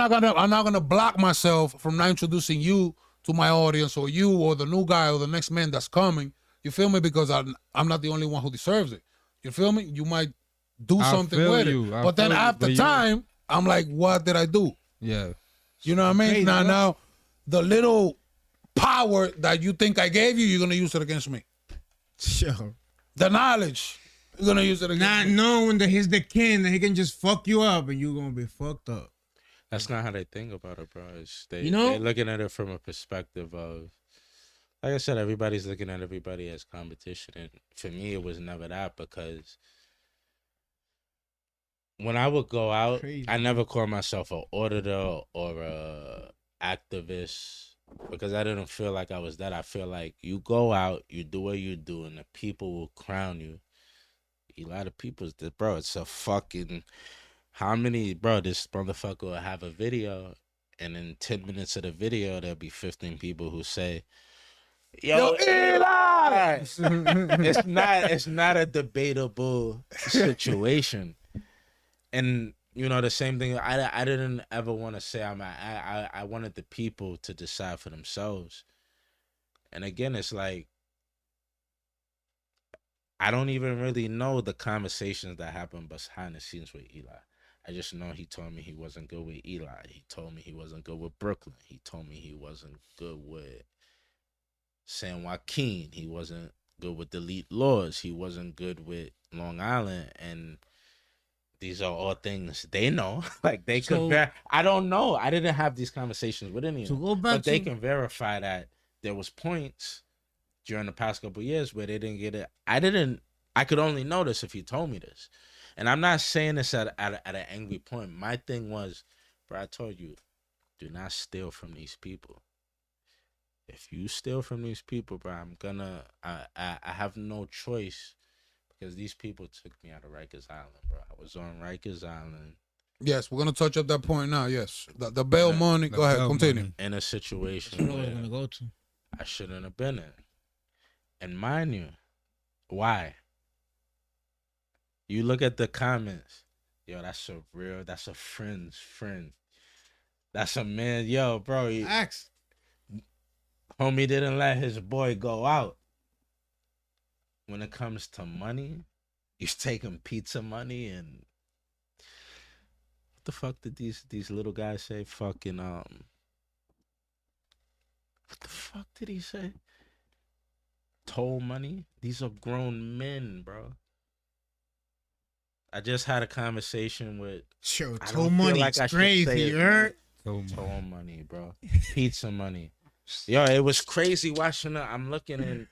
not gonna block myself from not introducing you to my audience, or you, or the new guy, or the next man that's coming. You feel me? Because I'm not the only one who deserves it. You feel me? You might do I something feel with you. it, I but then feel you, after but you- time, I'm like, what did I do? Yeah. You know what I mean? Crazy, now, huh? now, the little power that you think I gave you, you're gonna use it against me. Sure. The knowledge, you're gonna use it against Not me. knowing that he's the king, that he can just fuck you up and you're gonna be fucked up. That's not how they think about it, bro. They, You know? they're looking at it from a perspective of, like I said, everybody's looking at everybody as competition. And for me, it was never that, because when I would go out, Crazy. I never called myself an auditor or a activist, because I didn't feel like I was that. I feel like you go out, you do what you do, and the people will crown you. A lot of people's, bro, it's a fucking, how many, bro, this motherfucker will have a video, and in 10 minutes of the video, there'll be 15 people who say, Yo, Eli! It's not a debatable situation. And you know, the same thing, I didn't ever want to say I wanted the people to decide for themselves. And again, it's like, I don't even really know the conversations that happened behind the scenes with Eli. I just know he told me he wasn't good with Eli. He told me he wasn't good with Brooklyn. He told me he wasn't good with San Joaquin. He wasn't good with the Elite Laws. He wasn't good with Long Island. And these are all things they know. Like, they could I don't know. I didn't have these conversations with any of them. go back But they to- can verify that there was points during the past couple of years where they didn't get it. I could only know this if he told me this. And I'm not saying this at an angry point. My thing was, bro, I told you, do not steal from these people. If you steal from these people, bro, I have no choice, because these people took me out of Rikers Island, bro. I was on Rikers Island Yes, we're gonna touch up that point now. Yes, the bail money. Go ahead, bail continue. money. in a That's situation what I was where gonna go to. I shouldn't have been in. And mind you, why? You look at the comments. Yo, that's a friend's friend. That's a man. Yo, bro, Axe. homie didn't let his boy go out. When it comes to money, he's taking pizza money and what the fuck did these little guys say? Fucking what the fuck did he say? Toll money? These are grown men, bro. I just had a conversation with Sure, I toll don't feel money. like It's I should crazy. say You it. heard? Toll money, bro. Pizza money. Yo, it was crazy watching it. I'm looking and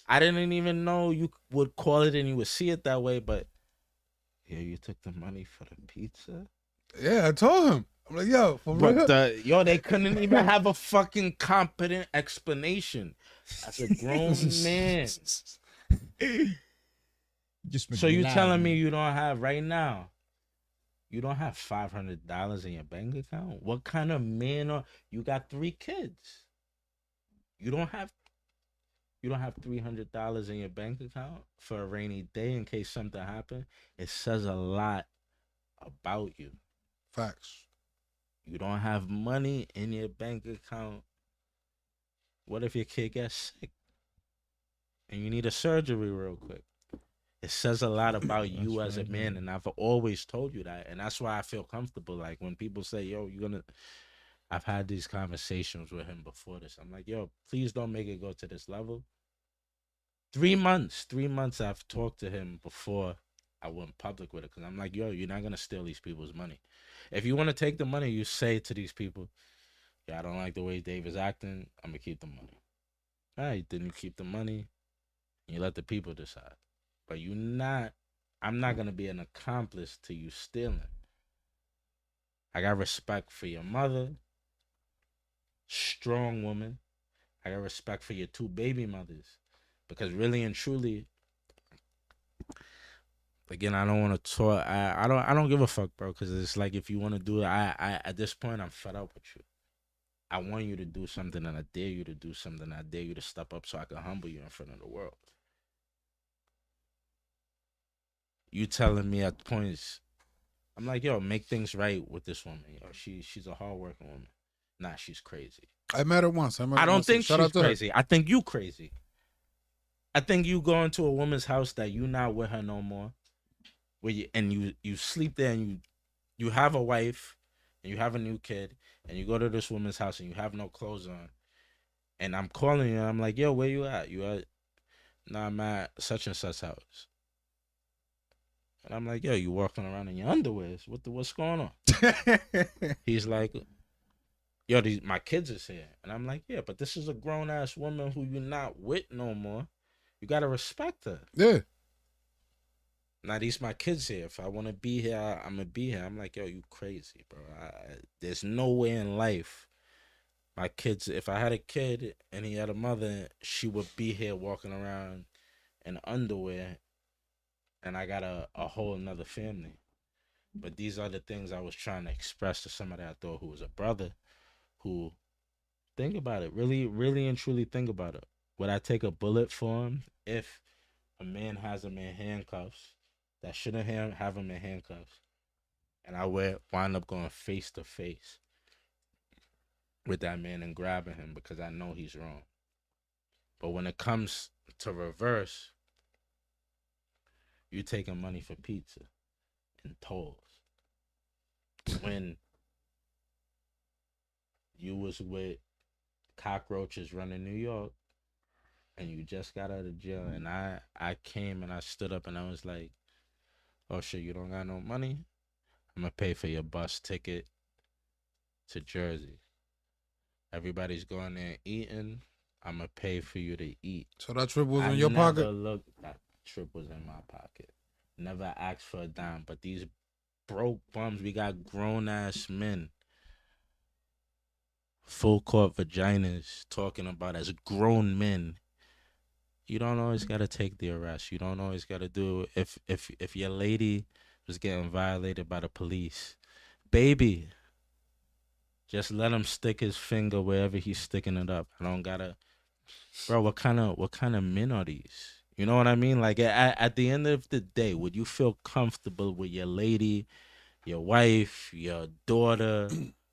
I didn't even know you would call it and you would see it that way, but yeah, you took the money for the pizza. Yeah, I told him. I'm like, yo, for real. But they couldn't even have a fucking competent explanation. As a grown man. Just So you telling me you don't have right now? You don't have $500 in your bank account? What kind of man are you? Got 3 kids. You don't have $300 in your bank account for a rainy day in case something happened. It says a lot about you. Facts. You don't have money in your bank account. What if your kid gets sick and you need a surgery real quick? It says a lot about you as a man, and I've always told you that, and that's why I feel comfortable. Like when people say, "Yo, you're gonna," I've had these conversations with him before this. I'm like, "Yo, please don't make it go to this level." 3 months I've talked to him before I went public with it, because I'm like, "Yo, you're not gonna steal these people's money. If you want to take the money, you say to these people, yeah, I don't like the way Dave is acting. I'm gonna keep the money." All right, then you keep the money. You let the people decide. But I'm not going to be an accomplice to you stealing. I got respect for your mother, strong woman. I got respect for your 2 baby mothers. Because really and truly, again, I don't want to talk. I don't give a fuck, bro. Because it's like, if you want to do it, I at this point, I'm fed up with you. I want you to do something, and I dare you to do something. I dare you to step up so I can humble you in front of the world. You telling me at points, I'm like, yo, make things right with this woman. Yo, she's a hardworking woman. Nah, she's crazy. I met her once. I don't think she's crazy. I think you crazy. I think you go into a woman's house that you not with her no more, where you sleep there, and you have a wife and you have a new kid, and you go to this woman's house and you have no clothes on, and I'm calling you and I'm like, yo, where you at? You at? Nah, I'm at such and such house. And I'm like, yo, you walking around in your underwears? What's going on? He's like, yo, my kids is here. And I'm like, yeah, but this is a grown ass woman who you're not with no more. You gotta respect her. Yeah. Now these my kids here. If I want to be here, I'm gonna be here. I'm like, yo, you crazy, bro. There's no way in life my kids. If I had a kid and he had a mother, she would be here walking around in underwear. And I got a whole another family. But these are the things I was trying to express to somebody I thought who was a brother, who, think about it, really, really and truly think about it. Would I take a bullet for him if a man has him in handcuffs that shouldn't have him in handcuffs, and I wind up going face to face with that man and grabbing him because I know he's wrong? But when it comes to reverse, you taking money for pizza and tolls. When you was with cockroaches running New York and you just got out of jail, and I came and I stood up and I was like, oh shit, you don't got no money? I'm gonna pay for your bus ticket to Jersey. Everybody's going there eating. I'm gonna pay for you to eat. So that trip was in your pocket? That trip was in my pocket. Never asked for a dime. But these broke bums, we got grown ass men, full court vaginas, talking about as grown men. You don't always gotta take the arrest. You don't always gotta do if your lady was getting violated by the police, baby, just let him stick his finger wherever he's sticking it up. I don't gotta, bro. What kind of men are these? You know what I mean? Like at the end of the day, would you feel comfortable with your lady, your wife, your daughter,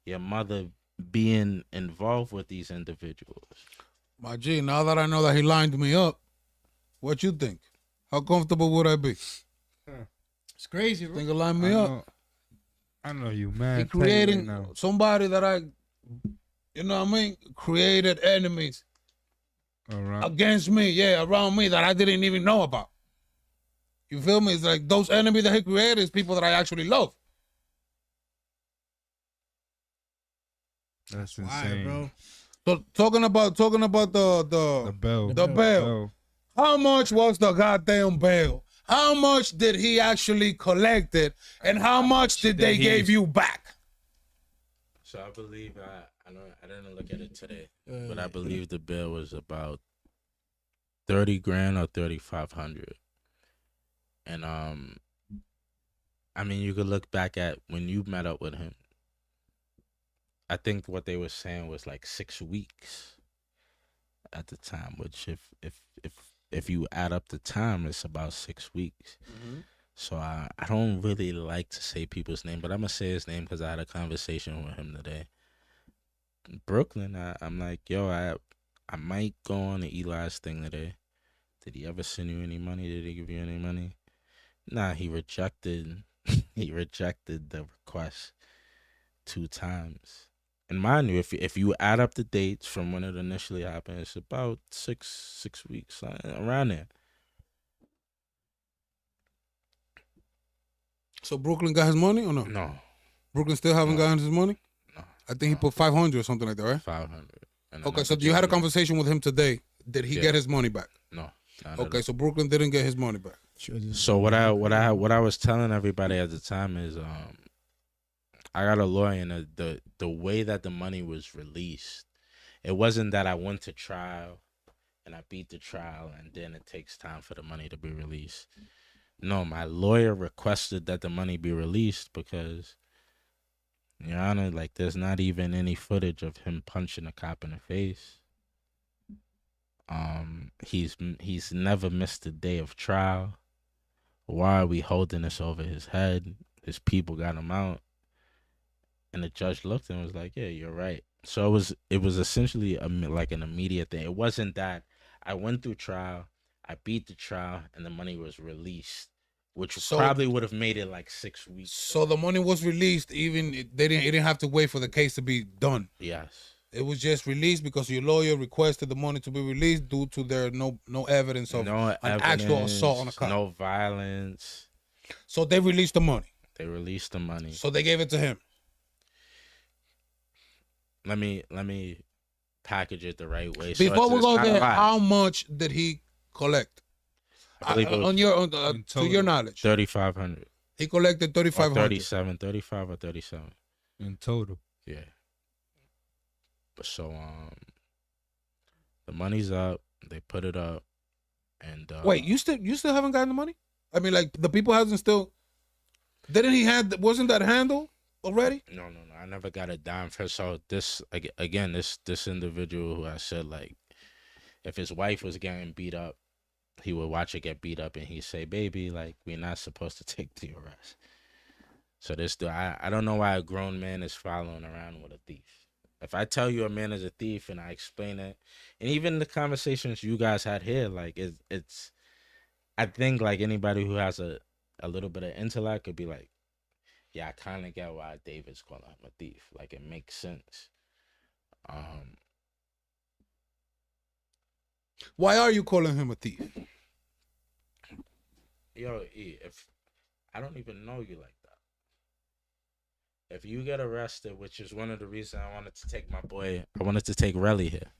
your mother being involved with these individuals? My G, now that I know that he lined me up, what you think? How comfortable would I be? It's crazy, bro. Think he'll line me up? I know you, man. He creating somebody that I, you know what I mean? Created enemies against me, yeah, around me that I didn't even know about. You feel me? It's like those enemies that he created is people that I actually love. That's insane, bro. So talking about the bail. How much was the goddamn bail? How much did he actually collect it, and how much did they give you back? So I believe I didn't look at it today, but I believe the bill was about 30 grand or 3,500. And I mean, you could look back at when you met up with him. I think what they were saying was like 6 weeks at the time, which if you add up the time, it's about 6 weeks. Mm-hmm. So I don't really like to say people's name, but I'm gonna say his name because I had a conversation with him today. Brooklyn, I'm like, yo, I might go on the ELY'S thing today. Did he ever send you any money? Did he give you any money? Nah, he rejected he rejected the request 2 times. And mind you, if you add up the dates from when it initially happened, it's about six weeks around there. So Brooklyn got his money or no? No, Brooklyn still haven't gotten his money? no, I think he put 500 or something like that, right? 500. And Okay, another so you had a gentleman- conversation with him today. Did he Yeah. get his money back? No. not at Okay, all. so Brooklyn didn't get his money back. So what I was telling everybody at the time is I got a lawyer, and the way that the money was released, it wasn't that I went to trial and I beat the trial and then it takes time for the money to be released. No, my lawyer requested that the money be released because, Your Honor, like there's not even any footage of him punching a cop in the face. He's never missed a day of trial. Why are we holding this over his head? His people got him out. And the judge looked and was like, yeah, you're right. So it was essentially like an immediate thing. It wasn't that I went through trial, I beat the trial, and the money was released, which probably would have made it like 6 weeks. So the money was released. It didn't have to wait for the case to be done. Yes. It was just released because your lawyer requested the money to be released due to there no evidence of No an actual assault on a cop. No violence. So they released the money. They released the money. So they gave it to him. Let me package it the right way. Before we go it's not a there, lot. how much did he collect? I believe it was To your knowledge, 3,500. he collected 3,500. 37, 35 or 37. in total. Yeah. So the money's up. They put it up, and Wait, you still haven't gotten the money? I mean, like the people hasn't still. Didn't he had? Wasn't that handled already? No. I never got a dime for. So this again, this individual who I said, like, if his wife was getting beat up, he would watch her get beat up, and he'd say, "Baby, like, we're not supposed to take the arrest." So this dude, I don't know why a grown man is following around with a thief. If I tell you a man is a thief and I explain it, and even the conversations you guys had here, like it's I think like anybody who has a little bit of intellect could be like, yeah, I kind of get why David's calling him a thief. Like it makes sense. Why are you calling him a thief? Yo, E, if I don't even know you like that. If you get arrested, which is one of the reasons I wanted to take Relly here.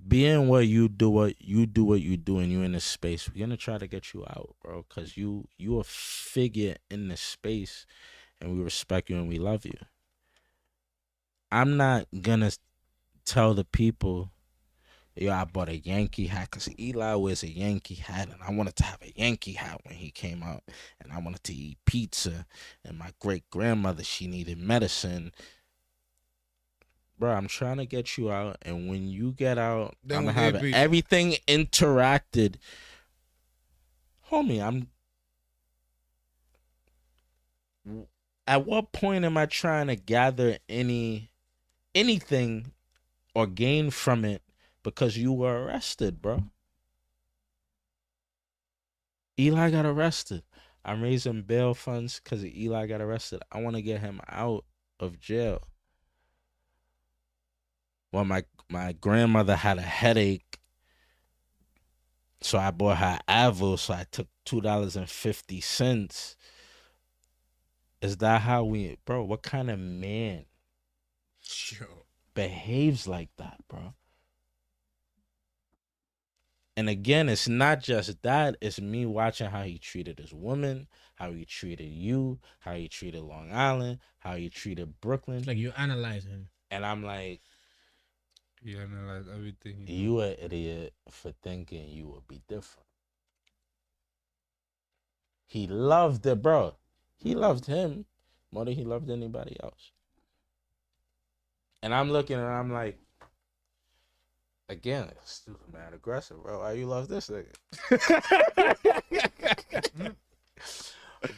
Being what you do, and you in this space, we're gonna try to get you out, bro. Cause you a figure in this space, and we respect you and we love you. I'm not gonna tell the people, yo, I bought a Yankee hat, because Eli wears a Yankee hat, and I wanted to have a Yankee hat when he came out, and I wanted to eat pizza, and my great-grandmother, she needed medicine. Bro, I'm trying to get you out, and when you get out, Then I'm going to we'll have get everything interacted. Homie, at what point am I trying to gather anything or gain from it because you were arrested, bro? Eli got arrested. I'm raising bail funds because Eli got arrested. I want to get him out of jail. Well, my grandmother had a headache, so I bought her Advil, so I took $2.50. Is that how bro, what kind of man behaves like that, bro? And again, it's not just that. It's me watching how he treated his woman, how he treated you, how he treated Long Island, how he treated Brooklyn. It's like you analyze him. And I'm like, He analyzed everything. you an idiot for thinking you would be different. He loved it, bro. He loved him more than he loved anybody else. And I'm looking and I'm like, Again, stupid man, aggressive, bro. Why you love this nigga?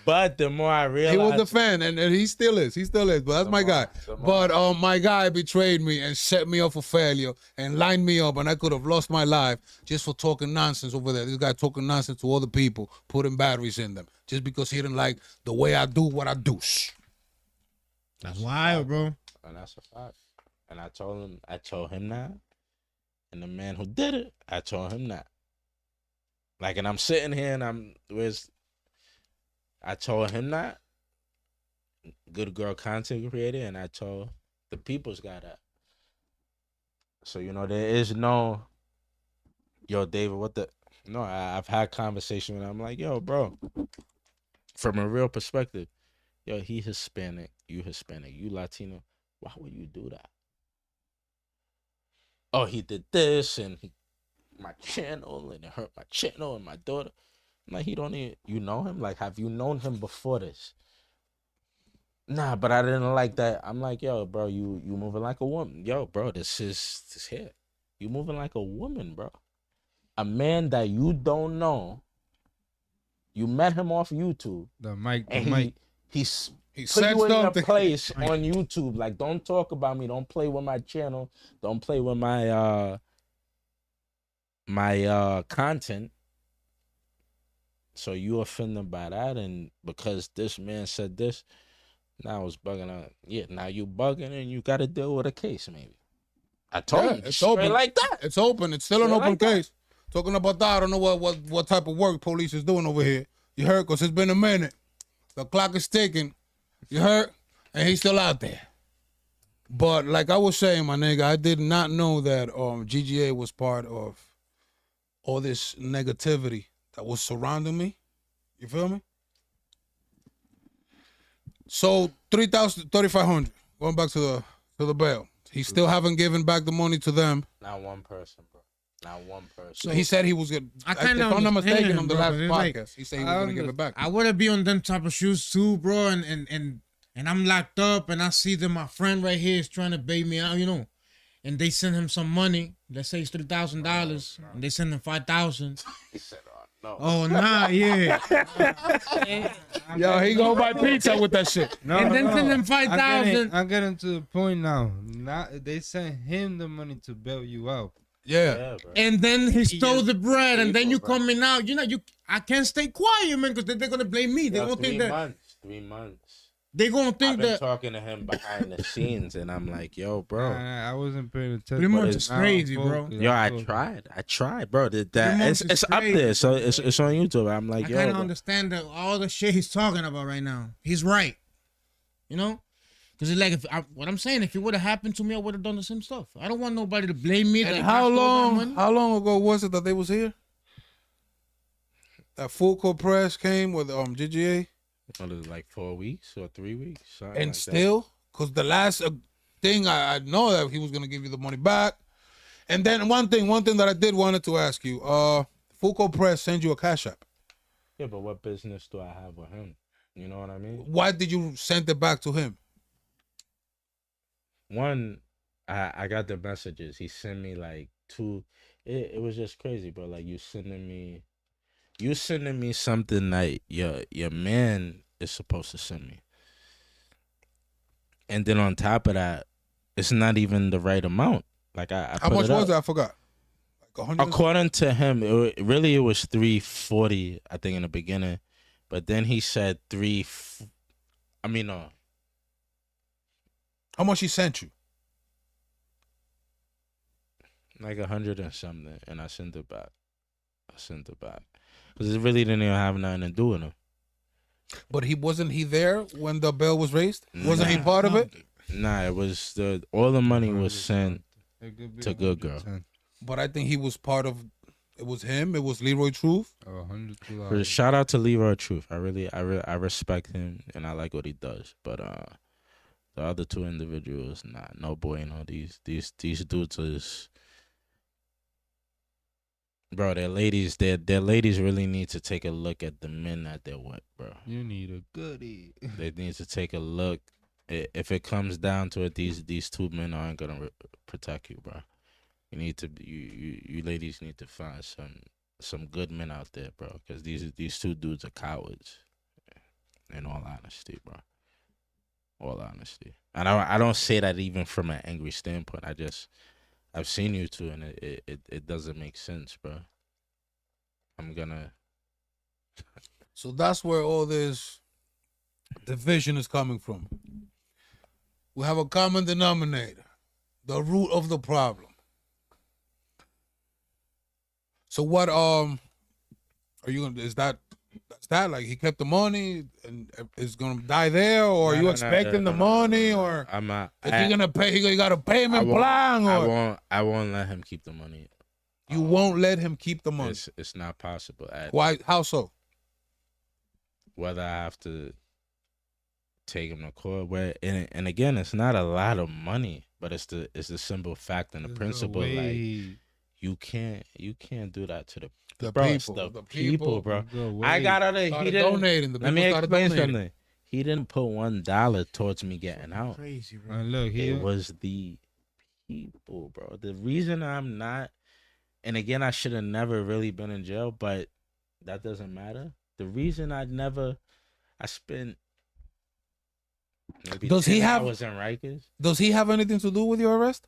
But the more I realized, He was a fan, and he still is. He still is. But that's my guy. But my guy betrayed me and set me up for failure and lined me up, and I could have lost my life just for talking nonsense over there. This guy talking nonsense to other people, putting batteries in them, just because he didn't like the way I do what I do. That's wild, bro. And that's a fact. And I told him that. And the man who did it, I told him that. Like, and I'm sitting here and I told him that. Good girl content creator, and I told the people's guy that. So, there is no, yo, David, no, I've had conversation with him. I'm like, yo, bro, from a real perspective, yo, he Hispanic, you Latino. Why would you do that? Oh, he did this and my channel and it hurt my channel and my daughter. I'm like, he don't even, you know him? Like, have you known him before this? Nah, but I didn't like that. I'm like, yo, bro, you moving like a woman. Yo, bro, this here. You moving like a woman, bro. A man that you don't know. You met him off YouTube. The mic. He He put said you in something. a place on YouTube. Like, don't talk about me. Don't play with my channel. Don't play with my content. So you offended by that, and because this man said this, now I was bugging out. Yeah, now you bugging, and you got to deal with a case, maybe. I told him it's straight open like that. It's open. It's still an Straight open like that. case. Talking about that, I don't know what type of work police is doing over here. You heard? Because it's been a minute. The clock is ticking. You heard? And he's still out there. But like I was saying, my nigga, I did not know that GGA was part of all this negativity that was surrounding me. You feel me? So 3,500. Going back to the bail. He still haven't given back the money to them. Not one person, bro. Not one person. So he said he was gonna. I kinda if I'm not mistaken, understand, on the bro, last but it's podcast, like, he said he was gonna give it back. I would be on them type of shoes too, bro, and I'm locked up, and I see that my friend right here is trying to bail me out, and they send him some money. Let's say it's $3,000, and they send him 5,000. He said, no. Oh nah, yeah. Yo, he go buy pizza with that shit. No, And then send them I'm 5,000. getting to the point now. Now they sent him the money to bail you out. Yeah. Bro. And then he stole the bread, and then you bro. coming out. I can't stay quiet, man, because they're gonna blame me. They're Yo, gonna think that 3 months. they're gonna I've think been that talking to him behind the scenes, and I'm like, yo, bro. I wasn't paying attention. 3 months is Now I'm crazy, bro. focused. Yo, I'm I focused. tried, bro. months It's is up crazy, there, so it's on YouTube. I'm like, I yo, kind of bro. understand that all the shit he's talking about right now. He's right, because it's like what I'm saying. If it would have happened to me, I would have done the same stuff. I don't want nobody to blame me. And like, how I stole that long? money. How long ago was it that they was here? That full court press came with GGA, What is it, like 4 weeks or 3 weeks? Something and like still, because the last thing I know that he was gonna give you the money back, and then one thing that I did wanted to ask you, full court press send you a cash app. that. Yeah, but what business do I have with him? You know what I mean? Why did you send it back to him? One, I got the messages. He sent me like 2. It was just crazy, bro. Like you sending me something that your man is supposed to send me. And then on top of that, it's not even the right amount. Like I How put much it up. was it? I forgot. Like 100. According to him, it was 340, I think, in the beginning, but then he said How much he sent you? like 100 and something, and I sent it back. Because it really didn't even have nothing to do with him. But wasn't he there when the bill was raised? Wasn't he part of it? Nah, it was all the money was sent It could be to Good Girl. 110. But I think he was part of. It was him. It was Leroy Truth. Oh, $102. Shout out to Leroy Truth. I respect him and I like what he does. But the other 2 individuals, no bueno. These dudes is, bro. Their ladies really need to take a look at the men that they're with, bro. You need a goodie. They need to take a look. If it comes down to it, these 2 men aren't gonna protect you, bro. you ladies need to find some good men out there, bro. Because these two dudes are cowards. In all honesty, bro. All honesty, and I don't say that even from an angry standpoint. I've seen you two, and it doesn't make sense, bro. I'm gonna. So that's where all this division is coming from. We have a common denominator, the root of the problem. So what are you gonna? Is that like he kept the money and is gonna die there, or are you expecting the money, or I'm not? Is he gonna pay? He got a payment plan, or I won't let him keep the money. You won't let him keep the money. It's not possible. Why? How so? Whether I have to take him to court, and again, it's not a lot of money, but it's the simple fact and the principle. Like you can't do that to the people, bro. I got out of he didn't donating. Let me explain something. He didn't put $1 towards me getting out. Crazy, bro. Look, It was the people, bro. The reason I'm not, and again, I should have never really been in jail, but that doesn't matter. The reason I spent maybe 10 hours in Rikers. Does he have anything to do with your arrest?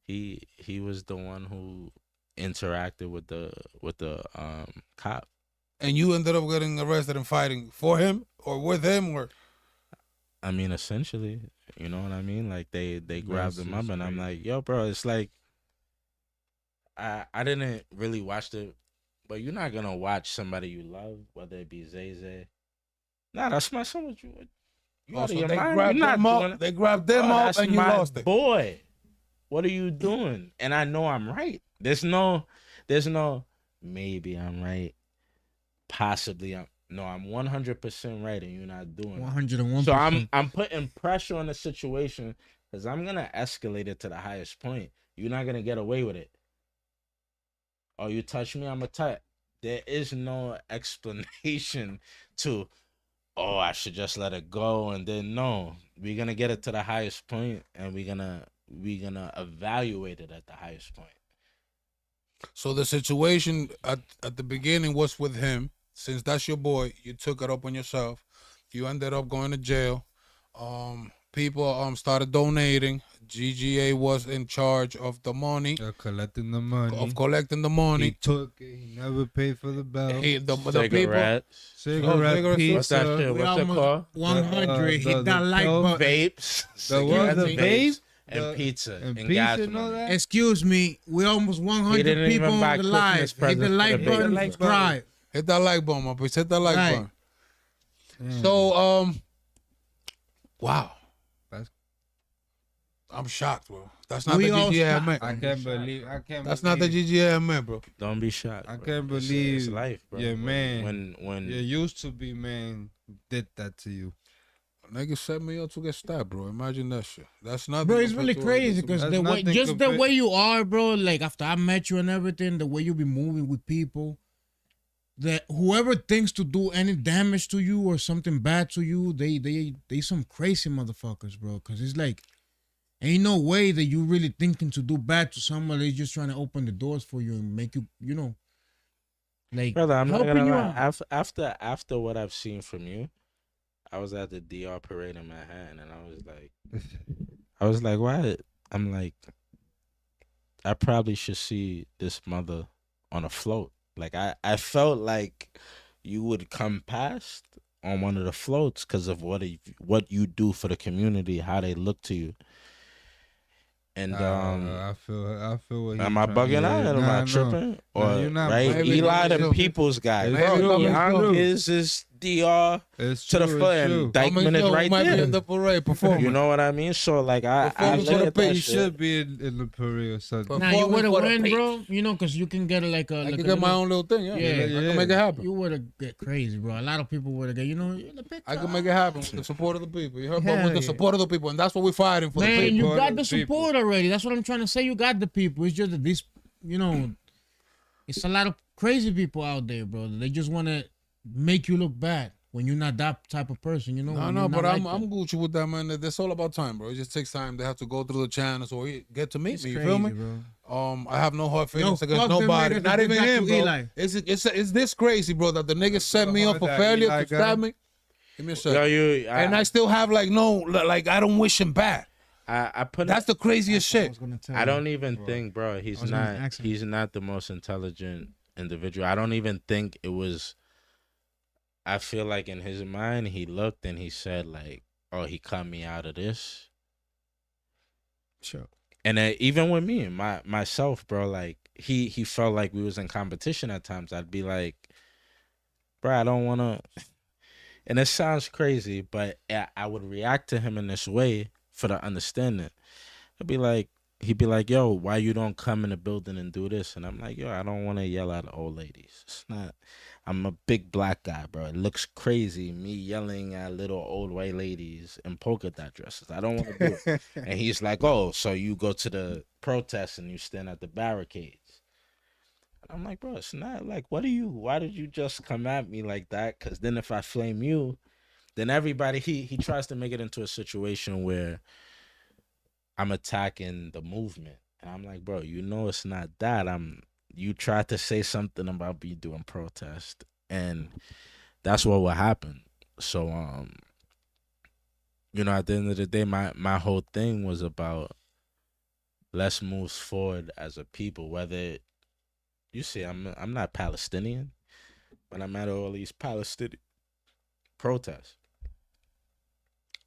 He was the one who interacted with the cop. And you ended up getting arrested and fighting for him or with him, or? I mean, essentially, you know what I mean? Like they grabbed him up, and I'm like, yo, bro, it's like I didn't really watch but you're not gonna watch somebody you love, whether it be Zay. Nah, that's my son. You out of your mind? They grabbed them up, and you lost it. Boy, what are you doing? And I know I'm right. There's no maybe I'm right. Possibly I'm 100% right, and you're not doing it. 101%. So I'm putting pressure on the situation because I'm gonna escalate it to the highest point. You're not gonna get away with it. Oh, you touch me, I'm a touch. There is no explanation to, oh, I should just let it go, and then no, we're gonna get it to the highest point, and we're gonna evaluate it at the highest point. So the situation at the beginning was with him. Since that's your boy, you took it up on yourself. You ended up going to jail. People started donating. GGA was in charge of the money. Collecting the money. He took it. He never paid for the bell. Cigarettes. Cigarette pizza. What's that shit? What's it called? 100. Hit that like button. Vapes. The vape? And pizza. And pizza gas and all money. that? Excuse me, we almost 100 people on the live. Hit the like button, subscribe. Hit that like button, my boys. Hit that like button. Damn. So, wow. I'm shocked, bro. That's not the GGA man. I can't believe. That's not the GGA man, bro. Don't be shocked. I bro. can't believe it's life, bro. your man. When your used to be man did that to you. Nigga set me up to get stabbed, bro. Imagine that shit. That's nothing. Bro, it's really crazy because the way you are, bro. Like after I met you and everything, the way you be moving with people, that whoever thinks to do any damage to you or something bad to you, they some crazy motherfuckers, bro. Because it's like, ain't no way that you really thinking to do bad to someone. They just trying to open the doors for you and make you, like. brother, I'm not helping gonna you lie. out. After what I've seen from you, I was at the DR parade in Manhattan, and I was like, why? I'm like, I probably should see this mother on a float. Like I felt like you would come past on one of the floats because of what you do for the community, how they look to you. And I feel what am I bugging out? Am I tripping? Or you're not right? Eli the people's guy. Young is this DR it's to the true, foot, and Dykeman is right might there. Be in the parade performing. You know what I mean? So like I look at that you shit. should be in the parade or something. Nah, you would have win, bro. Because you can get I can get my own little thing. Yeah, I can make it happen. You would have get crazy, bro. A lot of people would have get. I can make it happen with the support of the people. You heard, but with the support of the people, and that's what we're fighting for. Man, the people. you got the support already. That's what I'm trying to say. You got the people. It's just that this, it's a lot of crazy people out there, bro. They just want to make you look bad. when you're not that type of person, you know. No, when no, you're but not I'm like that. Gucci with that, man. That's all about time, bro. It just takes time. They have to go through the channels or get to meet It's me. You crazy, feel me? bro. I have no hard feelings against fuck them nobody. niggas Not that even bring back him, to bro. Eli. It's this crazy, bro, that the niggas set me up for that failure Eli to guy. stab me. Give me a Yo, second. And I still have like I don't wish him bad. I put That's the craziest shit. I don't even think, bro, he's was gonna not ask him. he's not the most intelligent individual. I don't even think it was. I feel like in his mind he looked and he said like, "Oh, he cut me out of this." Sure. And even with me, myself, bro, like he felt like we was in competition at times. I'd be like, "Bro, I don't want to." And it sounds crazy, but I would react to him in this way for the understanding. He'd be like, "Yo, why you don't come in the building and do this?" And I'm like, "Yo, I don't want to yell at old ladies. It's not. I'm a big black guy, bro. It looks crazy me yelling at little old white ladies in polka dot dresses. I don't want to do it." And he's like, "Oh, so you go to the protests and you stand at the barricades?" And I'm like, "Bro, it's not like, why did you just come at me like that? Because then if I flame you, then everybody," he tries to make it into a situation where I'm attacking the movement. And I'm like, "Bro, you know it's not that. You tried to say something about me doing protest." And that's what will happen. So at the end of the day, my whole thing was about let's move forward as a people. Whether you see I'm not Palestinian, but I'm at all these Palestinian protests.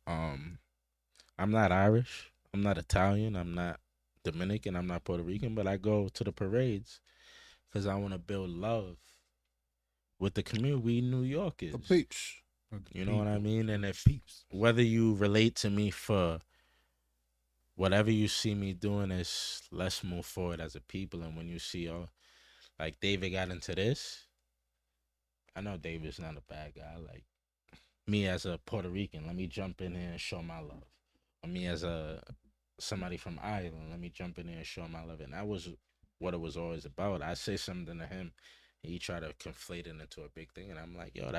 I'm not Irish. I'm not Italian. I'm not Dominican. I'm not Puerto Rican. But I go to the parades because I want to build love with the community we New York is. The peeps. You know what I mean? And if whether you relate to me for whatever you see me doing is let's move forward as a people. And when you see like David got into this, I know David's not a bad guy. Like me as a Puerto Rican, let me jump in here and show my love. Or me as somebody from Ireland, let me jump in here and show my love. And that was what it was always about. I say something to him, and he try to conflate it into a big thing. And I'm like, yo,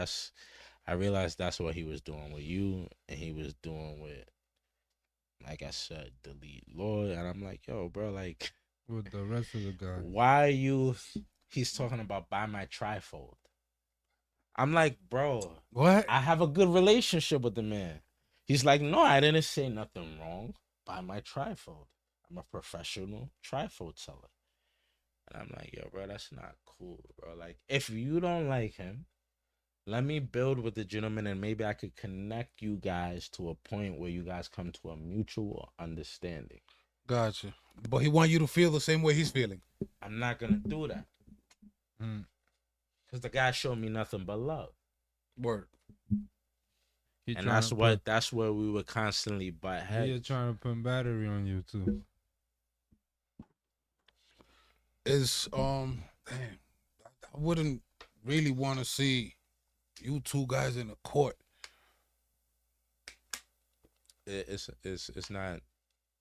I realized that's what he was doing with you, and he was doing with, like I said, the lead Lord. And I'm like, yo, bro, like, With the rest of the guys. why he's talking about buy my trifold. I'm like, bro, What? I have a good relationship with the man. He's like, no, I didn't say nothing wrong. Buy my trifold. I'm a professional trifold seller. And I'm like, yo, bro, that's not cool, bro. Like, if you don't like him, let me build with the gentleman, and maybe I could connect you guys to a point where you guys come to a mutual understanding. Gotcha. But he want you to feel the same way he's feeling. I'm not gonna do that. Because the guy showed me nothing but love. Word. And that's where we would constantly butt heads. He's trying to put battery on you too. Is damn, I wouldn't really want to see you two guys in the court. It's not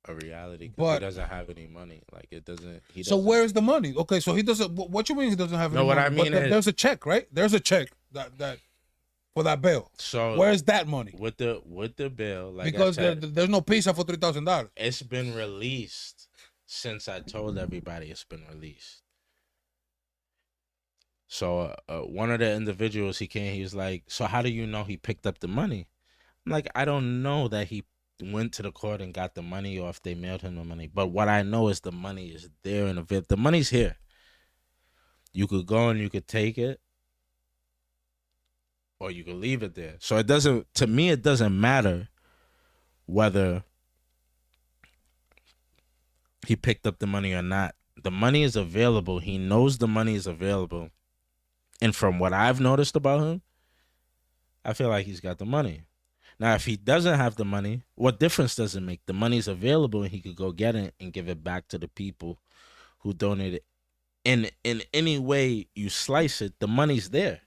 a reality. 'Cause But he doesn't have any money. Like it doesn't. So where's the money? Okay, so he doesn't. What you mean he doesn't have any No, what money? I mean But is- there's a check, right? There's a check that for that bail. So Where's that money? with the bill? Like Because I said, there's no pizza for $3,000. it's been released since I told everybody it's been released. So one of the individuals he came, he was like, "So how do you know he picked up the money?" I'm like, "I don't know that he went to the court and got the money or if they mailed him the money. But what I know is the money is there and the money's here. You could go and you could take it, or you could leave it there. So it doesn't matter whether he picked up the money or not. The money is available. He knows the money is available. And from what I've noticed about him, I feel like he's got the money. Now, if he doesn't have the money, what difference does it make? The money's available and he could go get it and give it back to the people who donated. In any way you slice it, the money's there.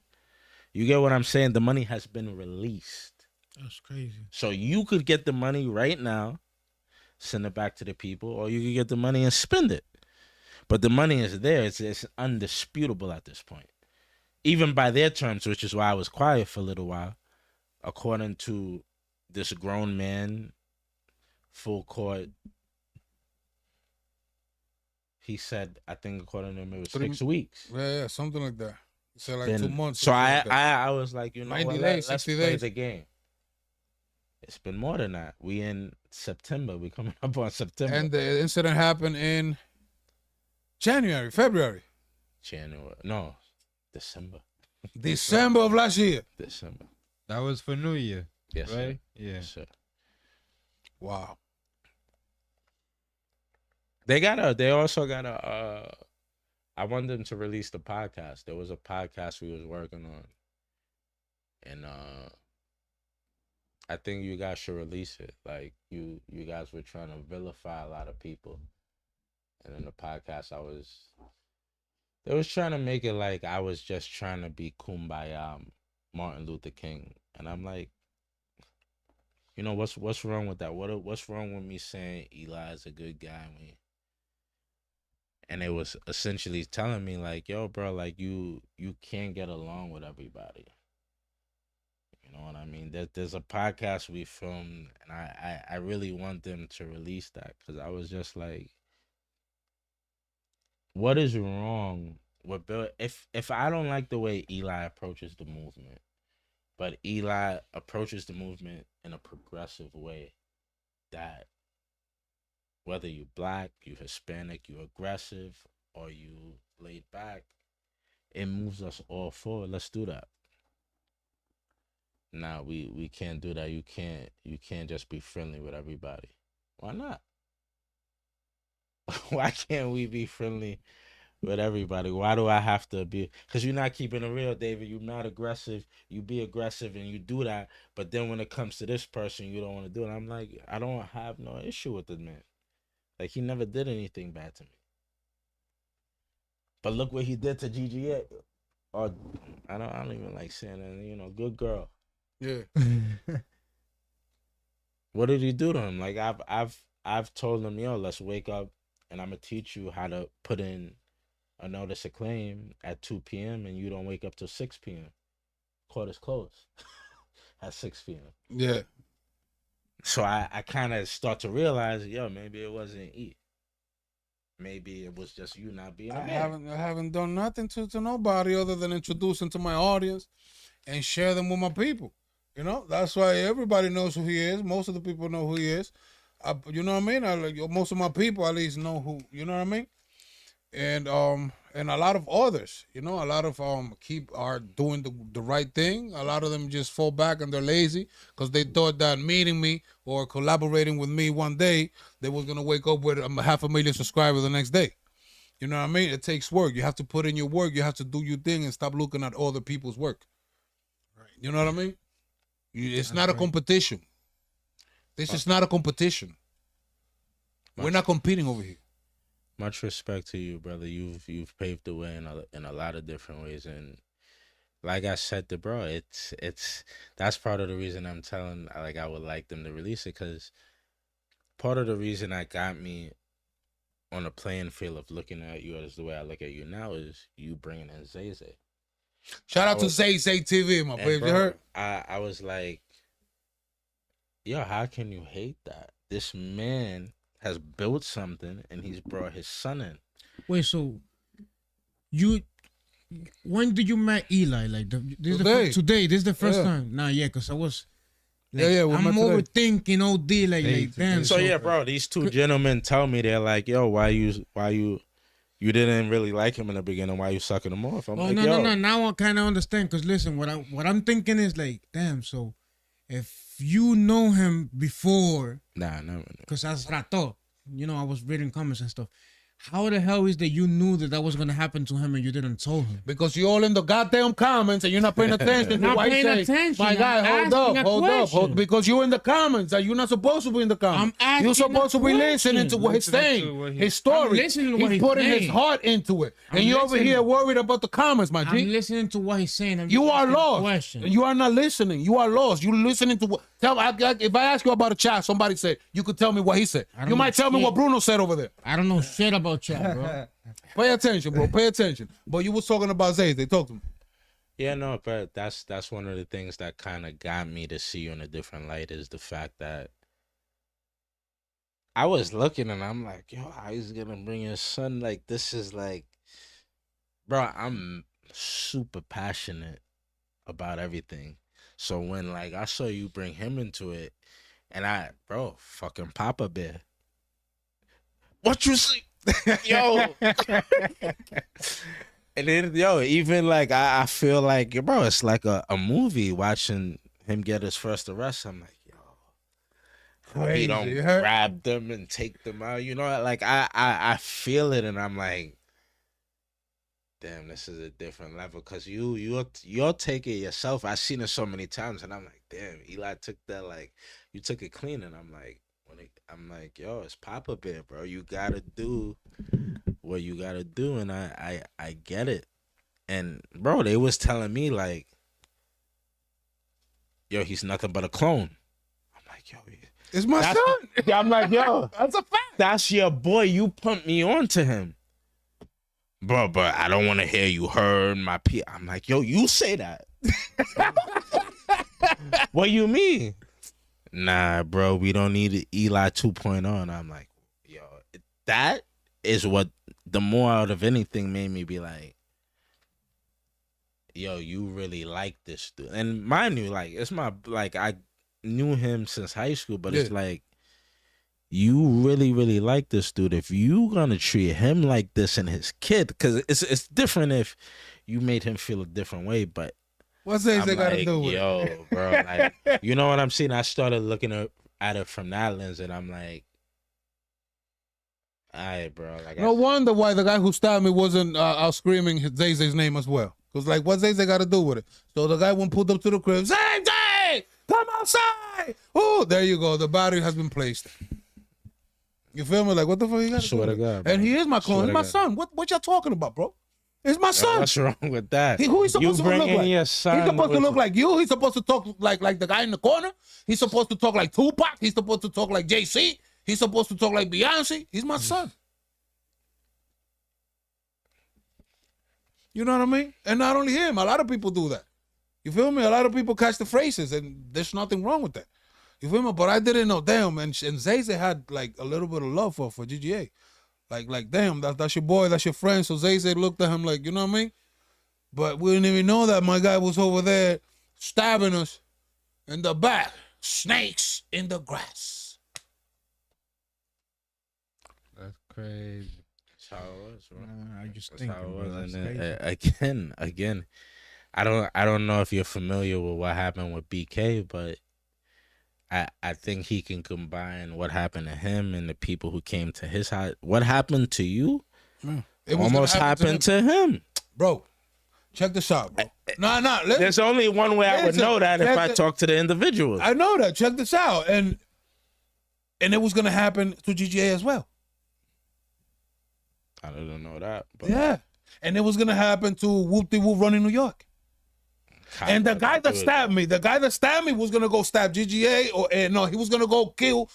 You get what I'm saying? The money has been released. That's crazy. So you could get the money right now, send it back to the people, or you could get the money and spend it. But the money is there. It's undisputable at this point. Even by their terms, which is why I was quiet for a little while. according to this grown man, full court, he said, I think according to him, it was 6 weeks. Yeah, something like that. He said like 2 months. So like I was like, you know 90 what, days, let's 60 play days. the game. It's been more than that. We in September. We coming up on September. And the incident happened in February. No, December. December of last year. December. That was for New Year, Yes, sir. right? Yeah. Yes, sir. Wow. They also got I want them to release the podcast. There was a podcast we was working on. And I think you guys should release it. Like you guys were trying to vilify a lot of people. And in the podcast they was trying to make it like I was just trying to be kumbaya Martin Luther King. And I'm like, you know, what's wrong with that? What's wrong with me saying Eli is a good guy? And it was essentially telling me like, yo, bro, like you can't get along with everybody. You know what I mean? There's a podcast we filmed, and I really want them to release that, because I was just like, what is wrong with Bill? If I don't like the way Eli approaches the movement, but Eli approaches the movement in a progressive way, that whether you black, you Hispanic, you aggressive, or you laid back, it moves us all forward. Let's do that. Nah, we can't do that. You can't just be friendly with everybody. Why not? Why can't we be friendly with everybody? Why do I have to be? Because you're not keeping it real, David. You're not aggressive. You be aggressive and you do that. But then when it comes to this person, you don't want to do it. I'm like, I don't have no issue with the man. Like, he never did anything bad to me. But look what he did to GGA. Or I don't even like saying that. You know, good girl. Yeah. What did he do to him? Like, I've told him, yo, let's wake up and I'm gonna teach you how to put in a notice of claim at 2 p.m. and you don't wake up till 6 p.m. Court is closed at 6 p.m. Yeah. So I kind of start to realize, yo, maybe it wasn't E. Maybe it was just you not being a man. I haven't done nothing to nobody other than introduce them to my audience and share them with my people. You know, that's why everybody knows who he is. Most of the people know who he is. You know what I mean? Most of my people at least know who. You know what I mean? And a lot of others, you know, a lot of are doing the right thing. A lot of them just fall back and they're lazy because they thought that meeting me or collaborating with me one day, they was gonna wake up with 500,000 subscribers the next day. You know what I mean? It takes work. You have to put in your work. You have to do your thing and stop looking at other people's work. Right. You know what I mean? It's not a competition. This is not a competition. We're not competing over here. Much respect to you, brother. You've paved the way in a lot of different ways, and like I said to bro, it's that's part of the reason I'm telling, like, I would like them to release it, because part of the reason that got me on a playing field of looking at you as the way I look at you now is you bringing in Zay Zay. Shout out to Zay Zay TV, my baby. You heard? I was like, yo, how can you hate that? This man has built something and he's brought his son in. Wait, so when did you met Eli? Like Today. Today. This is the first time. Nah, yeah, cause I was. Like, we I'm met today. overthinking OD. Like damn. So yeah, bro, these two gentlemen tell me, they're like, yo, why you didn't really like him in the beginning? Why you sucking him off? I'm like, no. Now I kind of understand. Cause listen, what I'm thinking is like, damn. So if you know him before, nah, no. Cause that's what I thought. You know, I was reading comments and stuff. How the hell is that you knew that was gonna happen to him and you didn't tell him? Because you all in the goddamn comments and you're not paying attention to what he's saying. My guy, hold up. Because you're in the comments and you're not supposed to be in the comments. You're supposed to be listening to what he's saying, his story. He's putting his heart into it. And you're over here worried about the comments, my G. I'm listening to what he's saying. You are lost. You are not listening. You are lost. You're listening to what. If I ask you about a chat, somebody said, you could tell me what he said. You might tell me what Bruno said over there. I don't know shit about chat, bro. Pay attention, bro. Pay attention. But you was talking about Zay. They talked to me. Yeah, no, but that's one of the things that kind of got me to see you in a different light is the fact that I was looking and I'm like, yo, how he's gonna bring his son? Like, this is like, bro, I'm super passionate about everything. So when like I saw you bring him into it, and bro, fucking Papa Bear, what you see, yo, and then yo, even like I feel like, bro, it's like a movie watching him get his first arrest. I'm like, yo, how he don't grab them and take them out, you know, like I feel it, and I'm like, damn, this is a different level, because you'll take it yourself. I've seen it so many times, and I'm like, damn, Eli took that, like, you took it clean, and I'm like, I'm like, yo, it's Papa Bear, bro. You gotta do what you gotta do, and I get it. And bro, they was telling me like, yo, he's nothing but a clone. I'm like, yo, It's my son. I'm like, yo, That's a fact. that's your boy. You put me on to him. Bro, but I don't want to hear you heard my P. I'm like, yo, you say that. What you mean? Nah, bro, we don't need Eli 2.0. And I'm like, yo, that is what the more out of anything made me be like, yo, you really like this dude. And mind you, like, it's my, like, I knew him since high school, but it's like, you really, really like this dude. If you gonna treat him like this and his kid, because it's different if you made him feel a different way, but What's they gotta do with yo, it? bro, like, you know what I'm saying? I started looking at it from that lens, and I'm like, all right, bro. Like, No wonder why the guy who stabbed me wasn't out screaming Zay's name as well. Because, like, what's Zay got to do with it? So the guy went pulled up to the crib. Zay, come outside. Oh, there you go. The battery has been placed. You feel me? Like, what the fuck you got to do? Swear to God, bro. And he is my clone. He's my son. What y'all talking about, bro? It's my son. What's wrong with that? Who he's supposed to look like? Your son He's supposed to look like you. He's supposed to talk like the guy in the corner. He's supposed to talk like Tupac. He's supposed to talk like JC. He's supposed to talk like Beyonce. He's my son. You know what I mean? And not only him, a lot of people do that. You feel me? A lot of people catch the phrases, and there's nothing wrong with that. You feel me? But I didn't know, damn, and Zay had like a little bit of love for GGA. Like damn, that's your boy, that's your friend. So Zay looked at him like, you know what I mean? But we didn't even know that my guy was over there stabbing us in the back. Snakes in the grass. That's crazy. That's how it was, bro. I just That's think how it was. that's And crazy. again, I don't know if you're familiar with what happened with BK, but I think he can combine what happened to him and the people who came to his house. What happened to you It was almost gonna happen happened to him. Bro, check this out, bro. Nah. There's only one way I would Listen, know that if check I the- talk to the individuals. I know that. Check this out. And it was gonna happen to GGA as well. I don't know that. But Yeah. And it was gonna happen to Whoop-de-Whoop running New York. And the guy that stabbed me was gonna go stab GGA, he was gonna go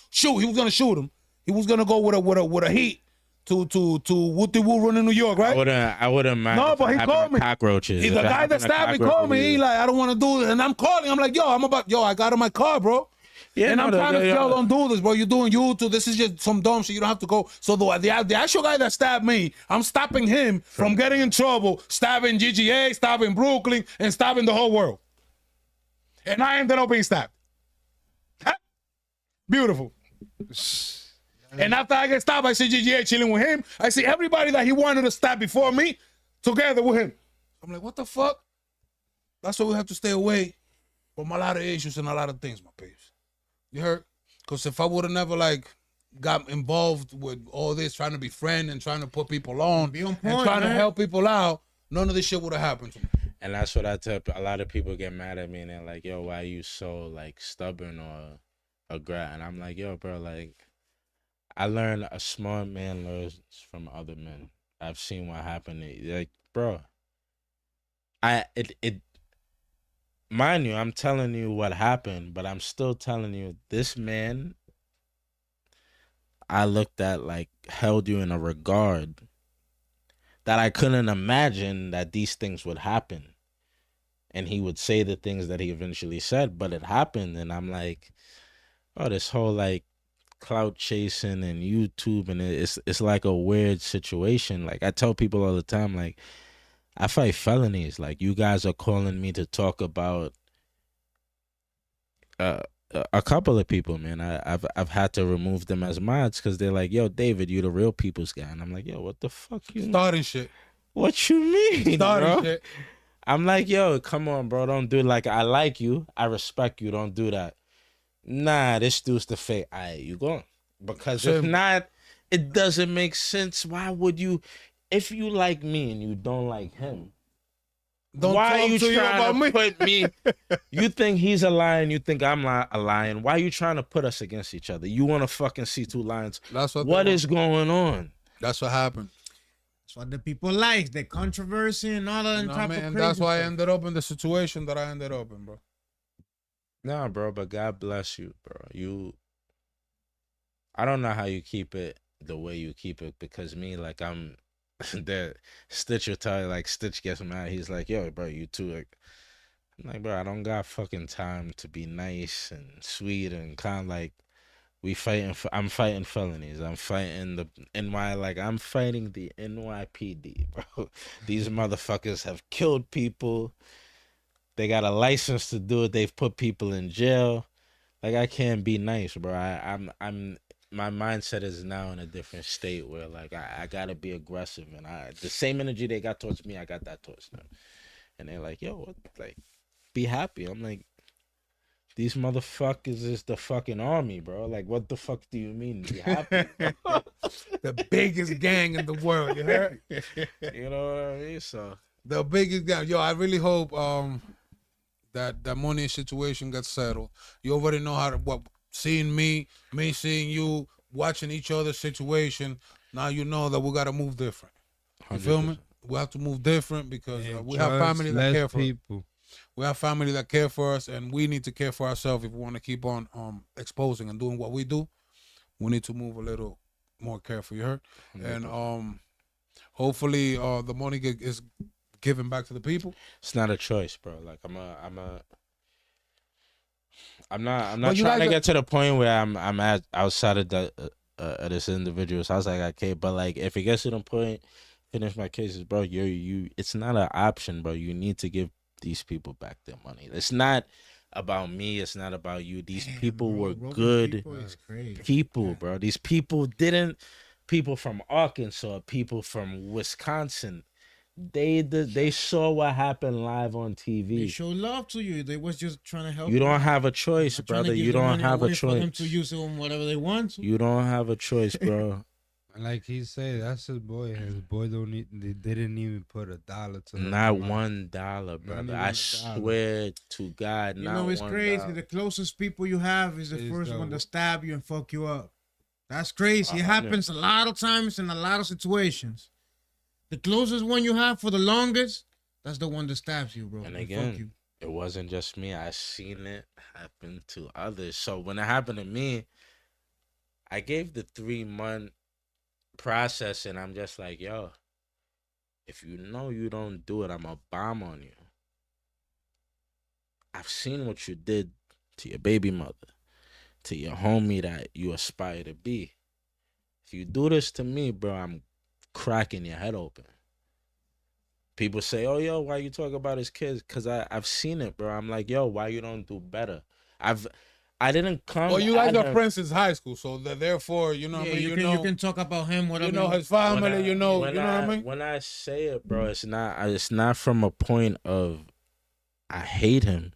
shoot. He was gonna shoot him. He was gonna go with a heat to Whoop-de-Whoop running New York, right? I wouldn't mind. No, if but it he happened called to me. Cockroaches. The If it guy happened that to stabbed me cockroaches, called me. Eli, I don't want to do this, and I'm calling. I'm like, I got in my car, bro. Yeah, And I'm no, trying to yeah. tell, don't do this, bro. You're doing YouTube. This is just some dumb shit. You don't have to go. So the actual guy that stabbed me, I'm stopping him from getting in trouble, stabbing GGA, stabbing Brooklyn, and stabbing the whole world. And I ended up being stabbed. Beautiful. And after I get stabbed, I see GGA chilling with him. I see everybody that he wanted to stab before me together with him. I'm like, what the fuck? That's why we have to stay away from a lot of issues and a lot of things, my peeps. You heard? Because if I would have never got involved with all this, trying to be friend and trying to put people on, Be on and point, trying to man. help people out, none of this shit would have happened to me. And that's what I tell a lot of people get mad at me and they're like, yo, why you so like stubborn or aggressive? And I'm like, yo, bro, like I learned a smart man learns from other men. I've seen what happened. Like, bro, mind you, I'm telling you what happened, but I'm still telling you this man I looked at like held you in a regard that I couldn't imagine that these things would happen. and he would say the things that he eventually said, but it happened. And I'm like, oh, this whole like clout chasing and YouTube, and it's like a weird situation. Like I tell people all the time, like I fight felonies. Like you guys are calling me to talk about a couple of people, man. I've had to remove them as mods because they're like, yo, David, you the real people's guy, and I'm like, yo, what the fuck you Starting shit. What you mean, Starting bro? shit. I'm like, yo, come on, bro. Don't do it. Like, I like you. I respect you. Don't do that. Nah, this dude's the fake. You going. Because if not, it doesn't make sense. Why would you, if you like me and you don't like him, why are you trying to put me, you think he's a lion, you think I'm a lion. Why are you trying to put us against each other? You want to fucking see two lions. That's what is going on? That's what happened. That's what the people like, the controversy and all that. And that's why I ended up in the situation that I ended up in, bro. Nah, bro, but God bless you, bro. I don't know how you keep it the way you keep it, because me, like, I'm that Stitch will tell you, like, Stitch gets mad. He's like, yo, bro, you too. Like, I'm like, bro, I don't got fucking time to be nice and sweet and kind of like, I'm fighting felonies. I'm fighting the I'm fighting the NYPD, bro. These motherfuckers have killed people. They got a license to do it. They've put people in jail. Like, I can't be nice, bro. I'm my mindset is now in a different state where like I gotta be aggressive, and the same energy they got towards me, I got that towards them. And they're like, yo, what, like, be happy. I'm like, these motherfuckers is the fucking army, bro. Like, what the fuck do you mean be happy? The biggest gang in the world, you heard? You know what I mean? So the biggest gang. Yo, I really hope that money situation gets settled. You already know how to seeing me seeing you, watching each other's situation. Now you know that we gotta move different. You 100%. feel me? We have to move different because we have family that care for us. We have family that care for us, and we need to care for ourselves if we want to keep on exposing and doing what we do. We need to move a little more careful. You heard? 100%. And hopefully the money is given back to the people. It's not a choice, bro. Like I'm not trying to get to the point where I'm at outside of this individual. So I was like, okay, but like if it gets to the point, finish my cases, bro. You it's not an option, bro. You need to give these people back their money. It's not about me. It's not about you. These people were good people, bro. These people people from Arkansas, people from Wisconsin. They saw what happened live on TV. They show love to you. They was just trying to help you. Don't have a choice, brother. You don't have a choice. For them to use it on whatever they want to. You don't have a choice, bro. Like he said, that's his boy. His boy they didn't even put $1 to not $1, brother. I swear to God, you not know, it's $1. crazy. The closest people you have is the first one to stab you and fuck you up. That's crazy. It happens a lot of times in a lot of situations. The closest one you have for the longest, that's the one that stabs you, bro. And again, it wasn't just me. I seen it happen to others. So when it happened to me, I gave the 3-month process, and I'm just like, yo, if you know you don't do it, I'm a bomb on you. I've seen what you did to your baby mother, to your homie that you aspire to be. If you do this to me, bro, I'm cracking your head open. People say, oh, yo, why you talk about his kids? Because I've seen it, bro. I'm like, yo, why you don't do better? I didn't come. Well, you guys are friends since high school, so therefore, you know what I mean? You can talk about him, whatever. You know his family, you know what I mean? When I say it, bro, it's not from a point of I hate him.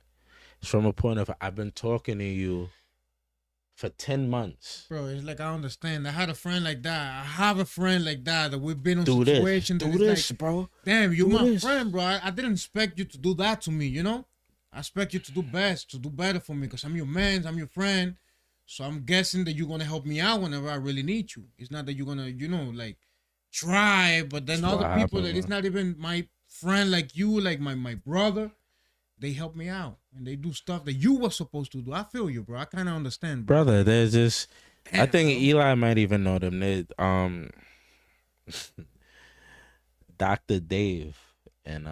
It's from a point of I've been talking to you for 10 months. Bro, it's like I understand. I had a friend like that. I have a friend like that we've been in situations. Do this, like, bro. Damn, you my friend, bro. I didn't expect you to do that to me, you know? I expect you to do best, to do better for me, because I'm your man, I'm your friend. So I'm guessing that you're going to help me out whenever I really need you. It's not that you're going to, you know, like, try, but then other people that it's not even my friend like you, like my brother, they help me out. And they do stuff that you were supposed to do. I feel you, bro. I kind of understand, bro. Brother, there's just... Damn, I think Eli might even know them. They, Dr. Dave and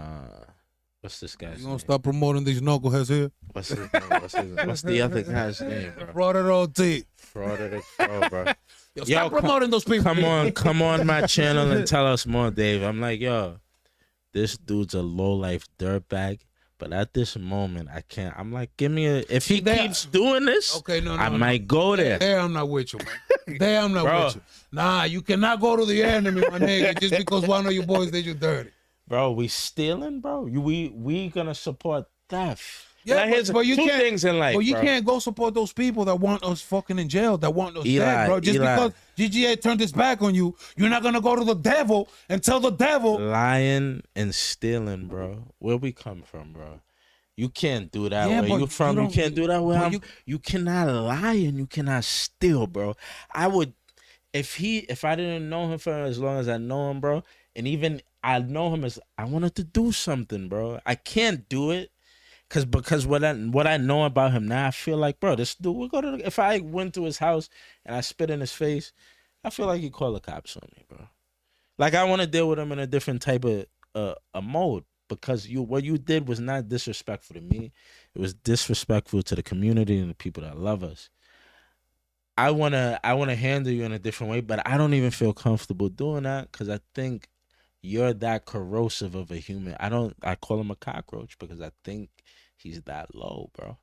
What's this guy's You name? gonna start promoting these knuckleheads here? What's his name? What's the other guy's name, bro? Fraud it all, T. Fraud of the Crow, bro. Yo, stop promoting those people. Come on my channel and tell us more, Dave. I'm like, yo, this dude's a low life dirtbag. But at this moment, I can't. I'm like, give me a. If he keeps doing this, Okay, no, I might go there. There I'm not with you, man. There I'm not Bro. with you. Nah, you cannot go to the enemy, my nigga, just because one of your boys did you dirty. Bro, we stealing, bro. We gonna support theft. Yeah, now, here's but you two can't, things in life. But you bro. can't go support those people that want us fucking in jail, that want us Eli, dead, bro. Just Eli. because GGA turned his back on you, you're not gonna go to the devil and tell the devil. Lying and stealing, bro. Where we come from, bro. You can't do that Yeah, where but you from. You don't- can't do that where but I'm. You cannot lie and you cannot steal, bro. I would, if I didn't know him for as long as I know him, bro, and even I know him as I wanted to do something, bro. I can't do it. Because what I know about him now, I feel like, bro, this dude will go to if I went to his house and I spit in his face, I feel like he'd call the cops on me, bro. Like I want to deal with him in a different type of a mode because what you did was not disrespectful to me. It was disrespectful to the community and the people that love us. I wanna handle you in a different way, but I don't even feel comfortable doing that because I think you're that corrosive of a human. I call him a cockroach because I think he's that low, bro.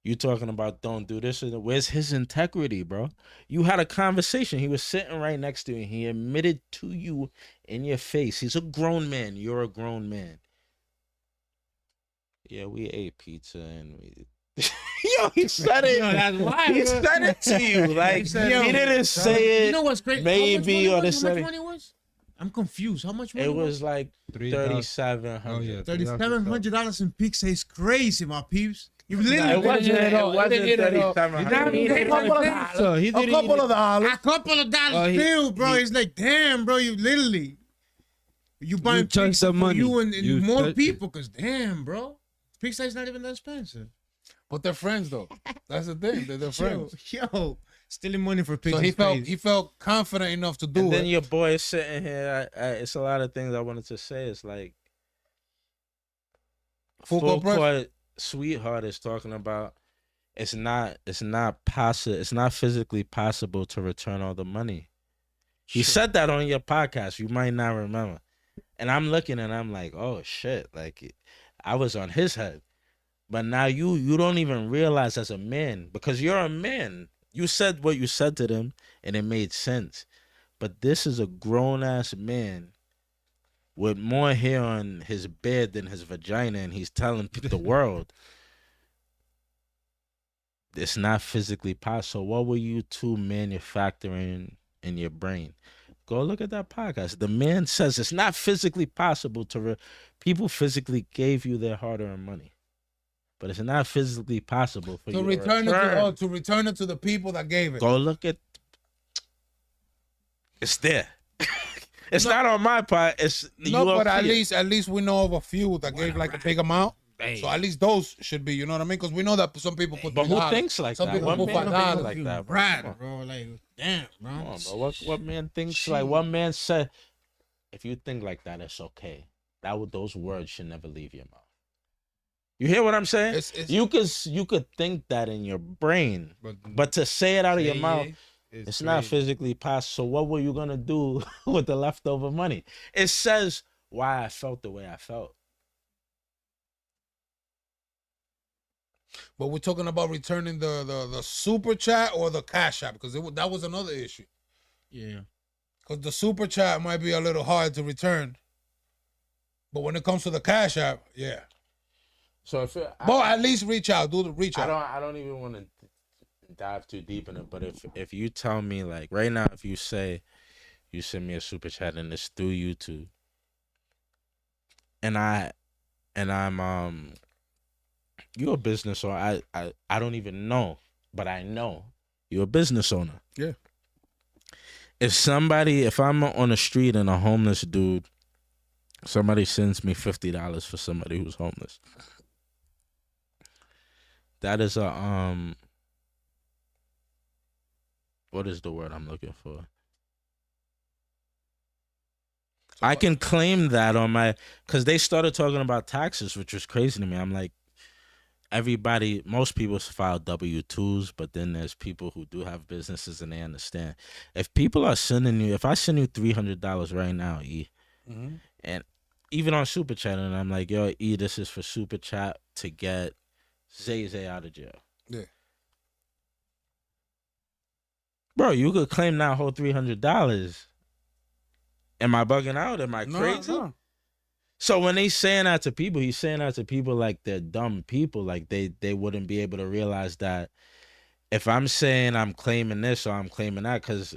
You talking about don't do this? Where's his integrity, bro? You had a conversation. He was sitting right next to you, and he admitted to you in your face. He's a grown man. You're a grown man. Yeah, we ate pizza and we. Yo, he said it. Yo, that's wild. He said it to you. Like he didn't say it. You know what's great? Maybe or How this. much money was? I'm confused. How much money It was like 3,700. $3,700. Oh yeah, $3,700 in pizza is crazy, my peeps. You literally It wasn't $3,700. A couple of dollars. a couple of dollars bill, bro. It's like, damn, bro. You literally you buying touched pizza the for money. you and You more touched people, cause damn, bro, pizza is not even that expensive. But they're friends though. That's the thing. They're friends. Yo, stealing money for pizza. So is crazy. he felt confident enough to do And then it. your boy is sitting here. It's a lot of things I wanted to say. It's like Full full court press? court sweetheart is talking about. It's not possible. It's not physically possible to return all the money. He said that on your podcast. You might not remember. And I'm looking and I'm like, oh shit! Like I was on his head. But now you don't even realize as a man, because you're a man. You said what you said to them and it made sense. But this is a grown ass man with more hair on his beard than his vagina, and he's telling the world it's not physically possible. What were you two manufacturing in your brain? Go look at that podcast. The man says it's not physically possible to people physically gave you their hard-earned money. But it's not physically possible for you to return it to the people that gave it. Go look at. It's there. It's not on my part. It's No, you but up at here. least we know of a few that gave like a big amount. So at least those should be, you know what I mean? Because we know that some people put. But who $3. thinks like Some that? people What put man $5. thinks like that, bro? Come on. bro. Like, damn, bro. Come on, bro. What man thinks like? What man said? If you think like that, it's okay. Those words should never leave your mouth. You hear what I'm saying? You could think that in your brain, but to say it out of your mouth, it's not physically possible. So what were you gonna do with the leftover money? It says why I felt the way I felt. But we're talking about returning the super chat or the cash app, because that was another issue. Yeah. Because the super chat might be a little hard to return. But when it comes to the cash app, yeah. So if at least reach out. Do the reach out. I don't even want to dive too deep in it. But if you tell me like right now, if you say you send me a super chat and it's through YouTube, and I'm you're a business owner. I don't even know, but I know you're a business owner. Yeah. If I'm on the street and a homeless dude, somebody sends me $50 for somebody who's homeless. That is a what is the word I'm looking for? I can claim that on my, because they started talking about taxes, which was crazy to me. I'm like, most people file W-2s, but then there's people who do have businesses and they understand. If people are sending you, if I send you $300 right now, E, and even on Super Chat, and I'm like, yo, E, this is for Super Chat to get Zay out of jail. Yeah. Bro, you could claim that whole $300. Am I bugging out? Am I crazy? No. So when he's saying that to people, he's saying that to people like they're dumb people. Like they wouldn't be able to realize that if I'm saying I'm claiming this or I'm claiming that, because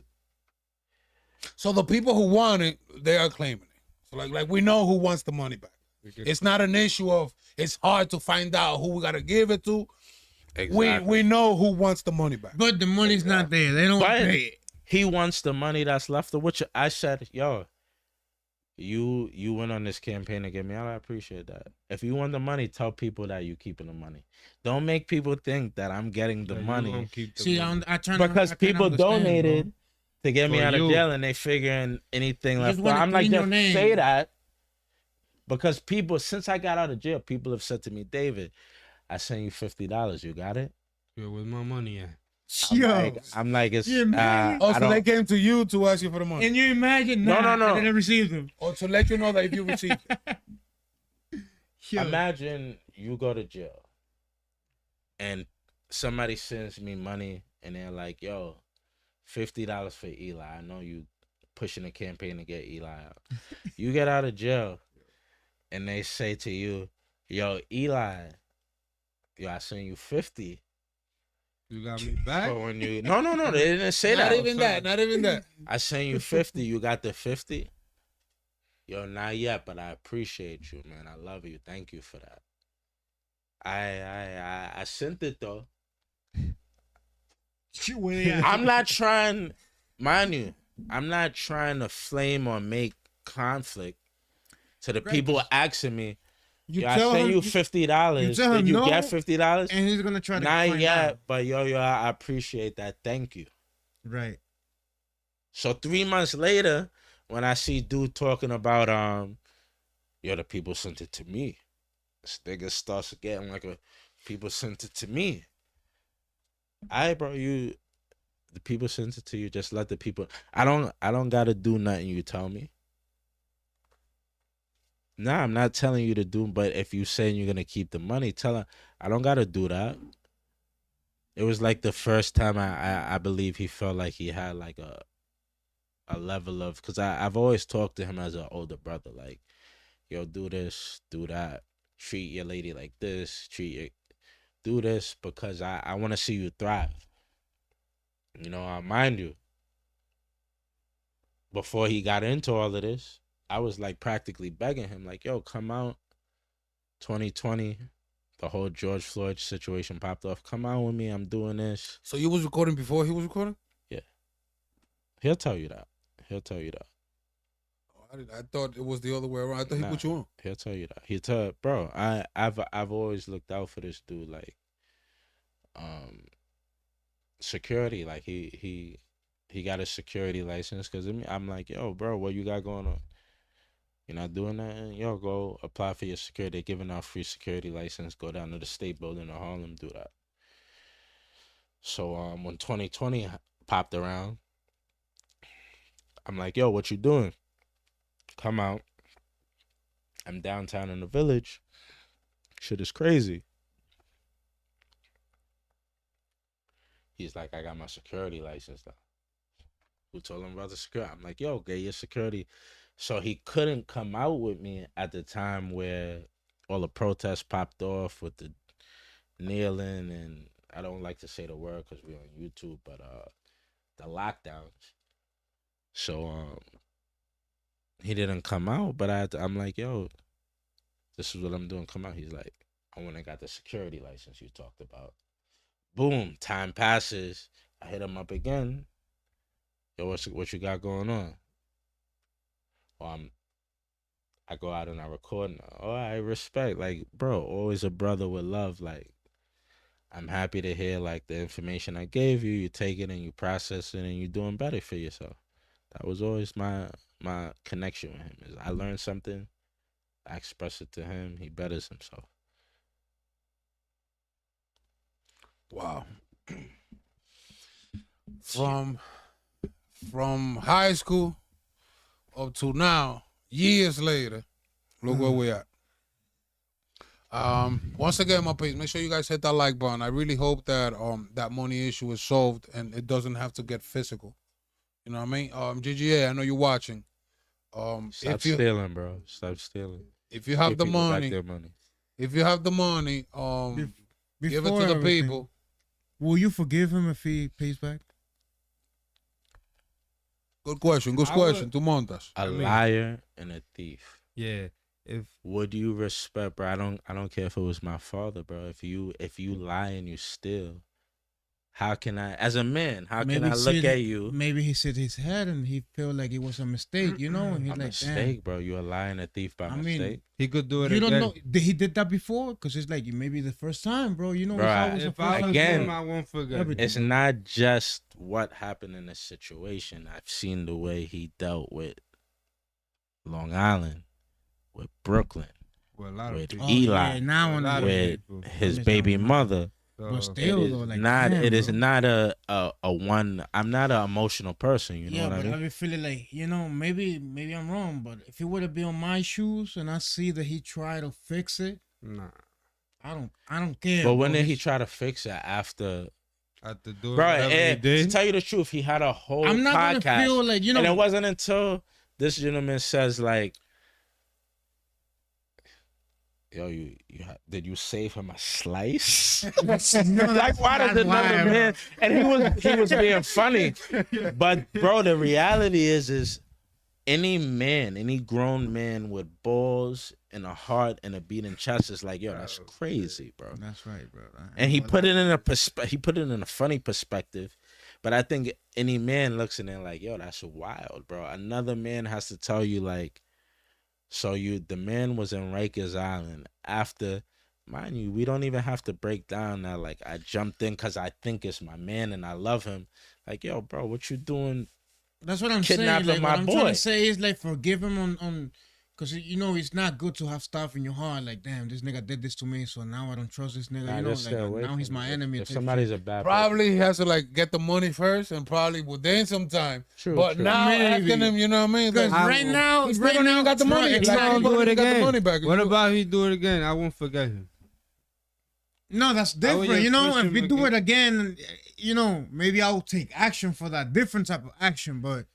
So the people who want it, they are claiming it. So like we know who wants the money back. It's not an issue of it's hard to find out who we gotta give it to. exactly. We know who wants the money back. But the money's not there. They don't But pay it. he wants the money that's left of which I said, yo, you went on this campaign to get me out. I appreciate that. If you want the money, tell people that you keeping the money. Don't make people think that I'm getting the money See, I try because to people understand, donated to get me For out of you. jail and they figuring anything You left. just But wanna I'm like, clean your just name. say that because people, since I got out of jail, people have said to me, David, I sent you $50. You got it? Yeah, where's my money at? I'm like, it's. You imagine? Oh, I so don't- they came to you to ask you for the money. And you imagine? No, Nah, no, no. I didn't receive them. Or to let you know that if you received it. Imagine you go to jail and somebody sends me money and they're like, yo, $50 for Eli. I know you pushing a campaign to get Eli out. You get out of jail and they say to you, yo, Eli, yo, I sent you 50. You got me back? But when you no, they didn't say Not that. even that. Not even that. I sent you 50. You got the 50? Yo, not yet, but I appreciate you, man. I love you. Thank you for that. I sent it though. I'm not trying, mind you, I'm not trying to flame or make conflict to the people asking me. You I tell sent him you $50. you tell him Did you no, get $50? and he's gonna try to Not find yet, out. but yo, I appreciate that. Thank you. Right. So 3 months later, when I see dude talking about yo, the people sent it to me. This nigga starts getting like people sent it to me. Alright, bro, the people sent it to you. Just let the people. I don't gotta do nothing you tell me. Nah, I'm not telling you to do, but if you saying you're gonna keep the money, tell her I don't gotta do that. It was like the first time I believe he felt like he had like a level of, because I've always talked to him as an older brother, like, yo, do this, do that, treat your lady like this, do this because I want to see you thrive. You know, mind you, before he got into all of this, I was like practically begging him, like, yo, come out. 2020, the whole George Floyd situation popped off. Come out with me. I'm doing this. So you was recording before he was recording? He'll tell you that. He'll tell you that. I thought it was the other way around. I thought he Nah. put you on. He'll tell you that. He'll tell, bro. I've always looked out for this dude. Like, security. Like he got a security license. Cause I'm like, yo, bro, what you got going on? You're not doing that? Yo, go apply for your security. They're giving out free security license. Go down to the State Building in Harlem. Do that. So when 2020 popped around, I'm like, yo, what you doing? Come out. I'm downtown in the Village. Shit is crazy. He's like, I got my security license now. Who told him about the security? I'm like, yo, get your security. So he couldn't come out with me at the time where all the protests popped off with the kneeling, and I don't like to say the word because we're on YouTube, but the lockdowns. So he didn't come out, but I'm like, yo, this is what I'm doing. Come out. He's like, I went and got the security license you talked about. Boom. Time passes. I hit him up again. Yo, what you got going on? Well, I go out and I record. And, I respect. Like, bro, always a brother with love. Like, I'm happy to hear like the information I gave you. You take it and you process it and you're doing better for yourself. That was always my my connection with him is. I learn something, I express it to him, he betters himself. Wow. From high school up to now, years later, look where we at. Once again, my peeps, make sure you guys hit that like button. I really hope that that money issue is solved and it doesn't have to get physical. You know what I mean? GGA, I know you're watching. Stop stealing, bro. Stop stealing. If you have Give the people back money, their money. if you have the money, give it to the people. Will you forgive him if he pays back? Good question. Good question. Tu montas. A liar and a thief. Yeah. If Would you respect, bro? I don't care if it was my father, bro. If you lie and you steal, how can I, as a man, how can I look at you? Maybe he said his head and he felt like it was a mistake, you know? And he's A like, mistake, damn. bro. You a liar and a thief by I mean, mistake. he could do it You again. don't know. He did that before? Because it's like maybe the first time, bro. You know, Bro, it's always the If first I time. was Again, him, I won't forget. everything. It's not just what happened in this situation. I've seen the way he dealt with Long Island, with Brooklyn, Well, a lot of with people. Eli, Yeah, now A on lot of with people. his Miss baby Allen. mother. But So, still, It is though, like, not. damn, It is bro. not a one. I'm not an emotional person. You know Yeah, what I but mean? I be feeling like, you know, maybe I'm wrong, but if it would have been on my shoes and I see that he tried to fix it, nah. I don't care. But when bro. did he try to fix it after? At the door, Bro, whatever he to did. tell you the truth, he had a whole I'm not podcast. gonna feel like, you know, and it wasn't until this gentleman says like, "Yo, did you save him a slice?" Like, why does another man? And he was being funny, but bro, the reality is any man, any grown man with balls and a heart and a beating chest is like, yo, that's crazy, bro. That's right, bro. And he put it in a funny perspective, but I think any man looks in it like, yo, that's wild, bro. Another man has to tell you like, so the man was in Rikers Island after, mind you, we don't even have to break down that like I jumped in because I think it's my man and I love him. Like, yo, bro, what you doing? That's what I'm saying. Kidnapping Like, my what I'm trying boy. to say is like forgive him on because you know it's not good to have stuff in your heart. Like, damn, this nigga did this to me, so now I don't trust this nigga. Nah, You know, just stay away like now from he's my it. enemy. If type somebody's shit. a bad Probably he has to like get the money first and probably within some time. True, But true. now Maybe. asking him, you know what I mean? Because Like, right now, he still don't even got the money. Right, He Like, gonna he do it got the again. money back. What about he do it again? I won't forget him. No, that's would different. just You know, push if him we do again. it again, you know, maybe I'll take action for that different type of action. But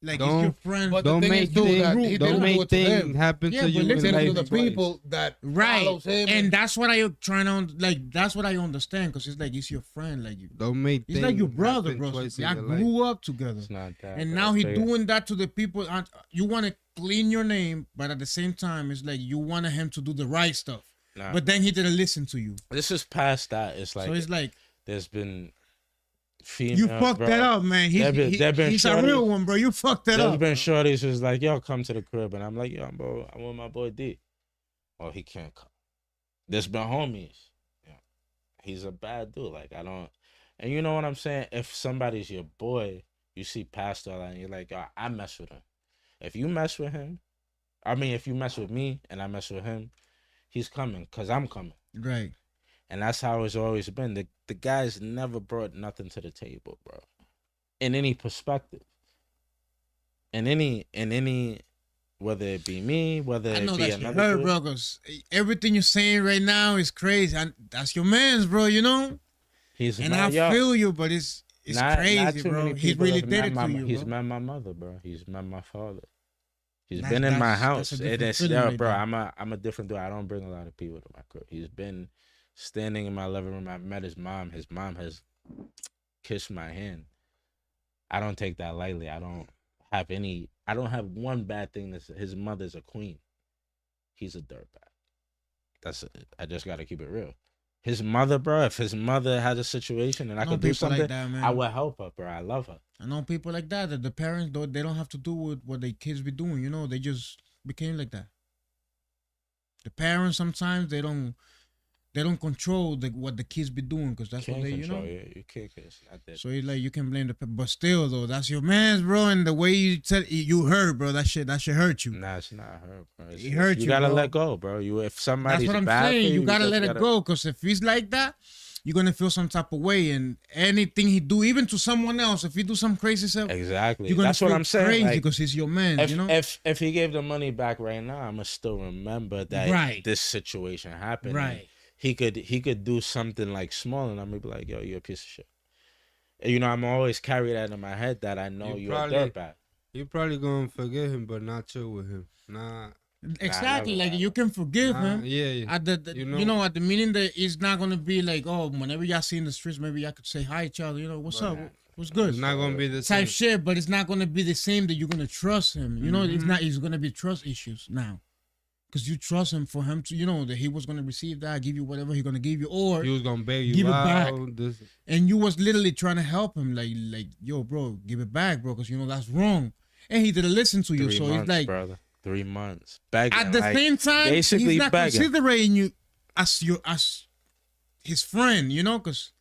like, it's your Don't- friend. But the Don't thing make is, dude, that he things, don't didn't do make it to things him. happen Yeah, to but you in Listen life to the twice. people that Right, follows him. and that's what I trying to like. That's what I understand because it's like it's your friend. Like, Don't make it's things like your brother, happen bro. twice in Y'all your life. grew up together. It's not that. And bro. now he It's doing that to the people. You want to clean your name, but at the same time, it's like you wanted him to do the right stuff. Nah. But then he didn't listen to you. This is past that. It's like So it's like there's been females. you fucked bro. that up, man. There been He's a shorties- real one, bro. You fucked that There's up. been shorties who's like, yo, come to the crib. And I'm like, yo, bro, I want my boy D. Oh, he can't come. There's been homies. Yeah. He's a bad dude. Like, I don't. And you know what I'm saying? If somebody's your boy, you see past all that and you're like, yo, I mess with him. If you mess with him, if you mess with me and I mess with him, he's coming because I'm coming. Right. And that's how it's always been. The guys never brought nothing to the table, bro. In any perspective. In any whether it be me, whether I it know be that's your another hurt, dude. bro. Because everything you're saying right now is crazy. And that's your man's, bro. You know. He's And my, I yo, feel you, but it's not crazy, too bro. many He people really have did met it my, to you, He's bro. met my mother, bro. He's met my father. He's That's- been in my that's house. a It different is, feeling yo, right bro. there. I'm a different dude. I don't bring a lot of people to my crib. He's been standing in my living room. I met his mom. His mom has kissed my hand. I don't take that lightly. I don't have one bad thing. His mother's a queen. He's a dirtbag. That's it. I just gotta keep it real. His mother, bro. If his mother had a situation and I know could do people like something, that, man. I would help her, bro. I love her. I know people like that. That the parents they don't have to do with what their kids be doing. You know, they just became like that. The parents sometimes they don't they don't control what the kids be doing, because that's Can't what they, control, you know. yeah, you can't. It's not that. So it's like you can blame the, but still though, that's your man's, bro. And the way you tell you hurt, bro, that shit hurt you. Nah, it's not her, bro. It hurt you, You gotta bro. let go, bro. If somebody's That's what I'm bad saying. for You gotta just let it go, because if he's like that, you're gonna feel some type of way, and anything he do, even to someone else, if he do some crazy stuff, Exactly. you're gonna That's feel what I'm saying. crazy Like, because he's your man. if, You know. if he gave the money back right now, I'ma still remember that Right. this situation happened. and Right. He could do something like small, and I'm gonna be like, yo, you're a piece of shit. And, you know, I'm always carry that in my head that I know You you're a probably- dirtbag. You probably gonna forgive him, but not chill with him. Nah. Exactly. never, like you can forgive Nah, him. yeah. At the you know at the meaning that it's not gonna be like, oh, whenever y'all see in the streets, maybe y'all could say hi each other. You know, what's up? What's good? It's not gonna be the Type same. shit, but it's not gonna be the same that you're gonna trust him. You know, it's not. It's gonna be trust issues now, because you trust him for him to, you know, that he was gonna receive that, give you whatever he's gonna give you, or He was gonna bail you give it out. back. This, and you was literally trying to help him, like yo, bro, give it back, bro, because you know that's wrong, and he didn't listen to you. 3 So months, it's like, brother. 3 months. Begging. at the like, same time, basically he's not begging. considering you as his friend, you know, because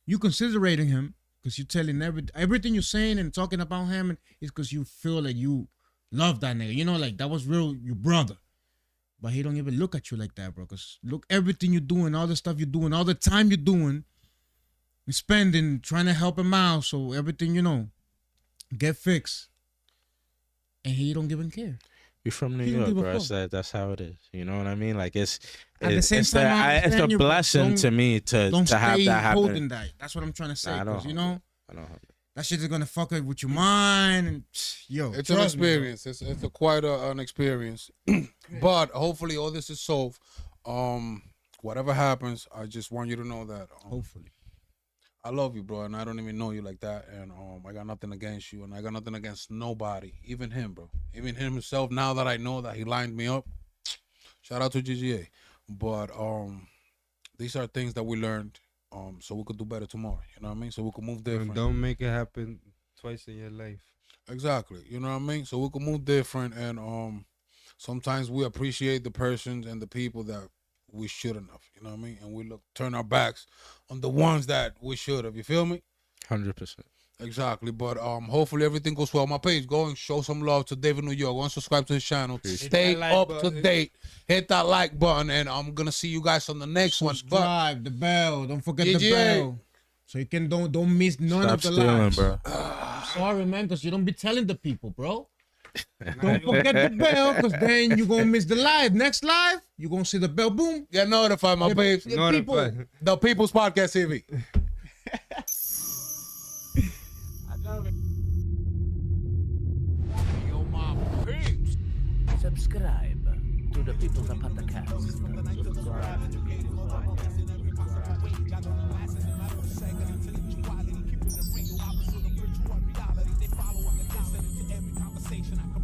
you considering him, because you're telling everything you're saying and talking about him is because you feel like you love that nigga, you know, like that was real your brother. But he don't even look at you like that, bro, because look, everything you're doing, all the stuff you're doing, all the time you're doing, you're spending trying to help him out, so everything, you know, get fixed, and he don't even care. You're from New He don't York, give a bro. fuck. That's how it is. You know what I mean? Like At the same it's time, I it's a understand you, but blessing don't- to me to Don't have stay that holding happen. that. That's what I'm trying to say. Nah, I don't 'cause, you hold know, it. I don't hold it. that shit is gonna fuck up with your mind. And yo, It's an trust me, bro. experience. It's a quite an experience. But hopefully all this is solved. Whatever happens, I just want you to know that Hopefully, I love you, bro, and I don't even know you like that, and I got nothing against you, and I got nothing against nobody, even him, bro, even him himself. Now that I know that he lined me up, shout out to GGA. But these are things that we learned, so we could do better tomorrow. You know what I mean? So we could move different. and don't make it happen twice in your life. Exactly. You know what I mean? So we can move different, and sometimes we appreciate the persons and the people that we shouldn't have. You know what I mean? And we turn our backs on the ones that we should have. You feel me? 100%. Exactly. But hopefully everything goes well. My page, go and show some love to David New York. Go and subscribe to his channel. Stay that like up to button. date. Hit that like button, and I'm gonna see you guys on the next one. But subscribe, the bell. Don't forget the GGA. bell, so you can don't miss none Stop of the stealing, lives. bro. Sorry, man, because you don't be telling the people, bro. Don't forget the bell, because then you gonna miss the live. Next live, you gonna see the bell. Boom. get notified, my babes. The Notify. people. The People's Podcast TV. Subscribe to the People's Podcast. Conversation I can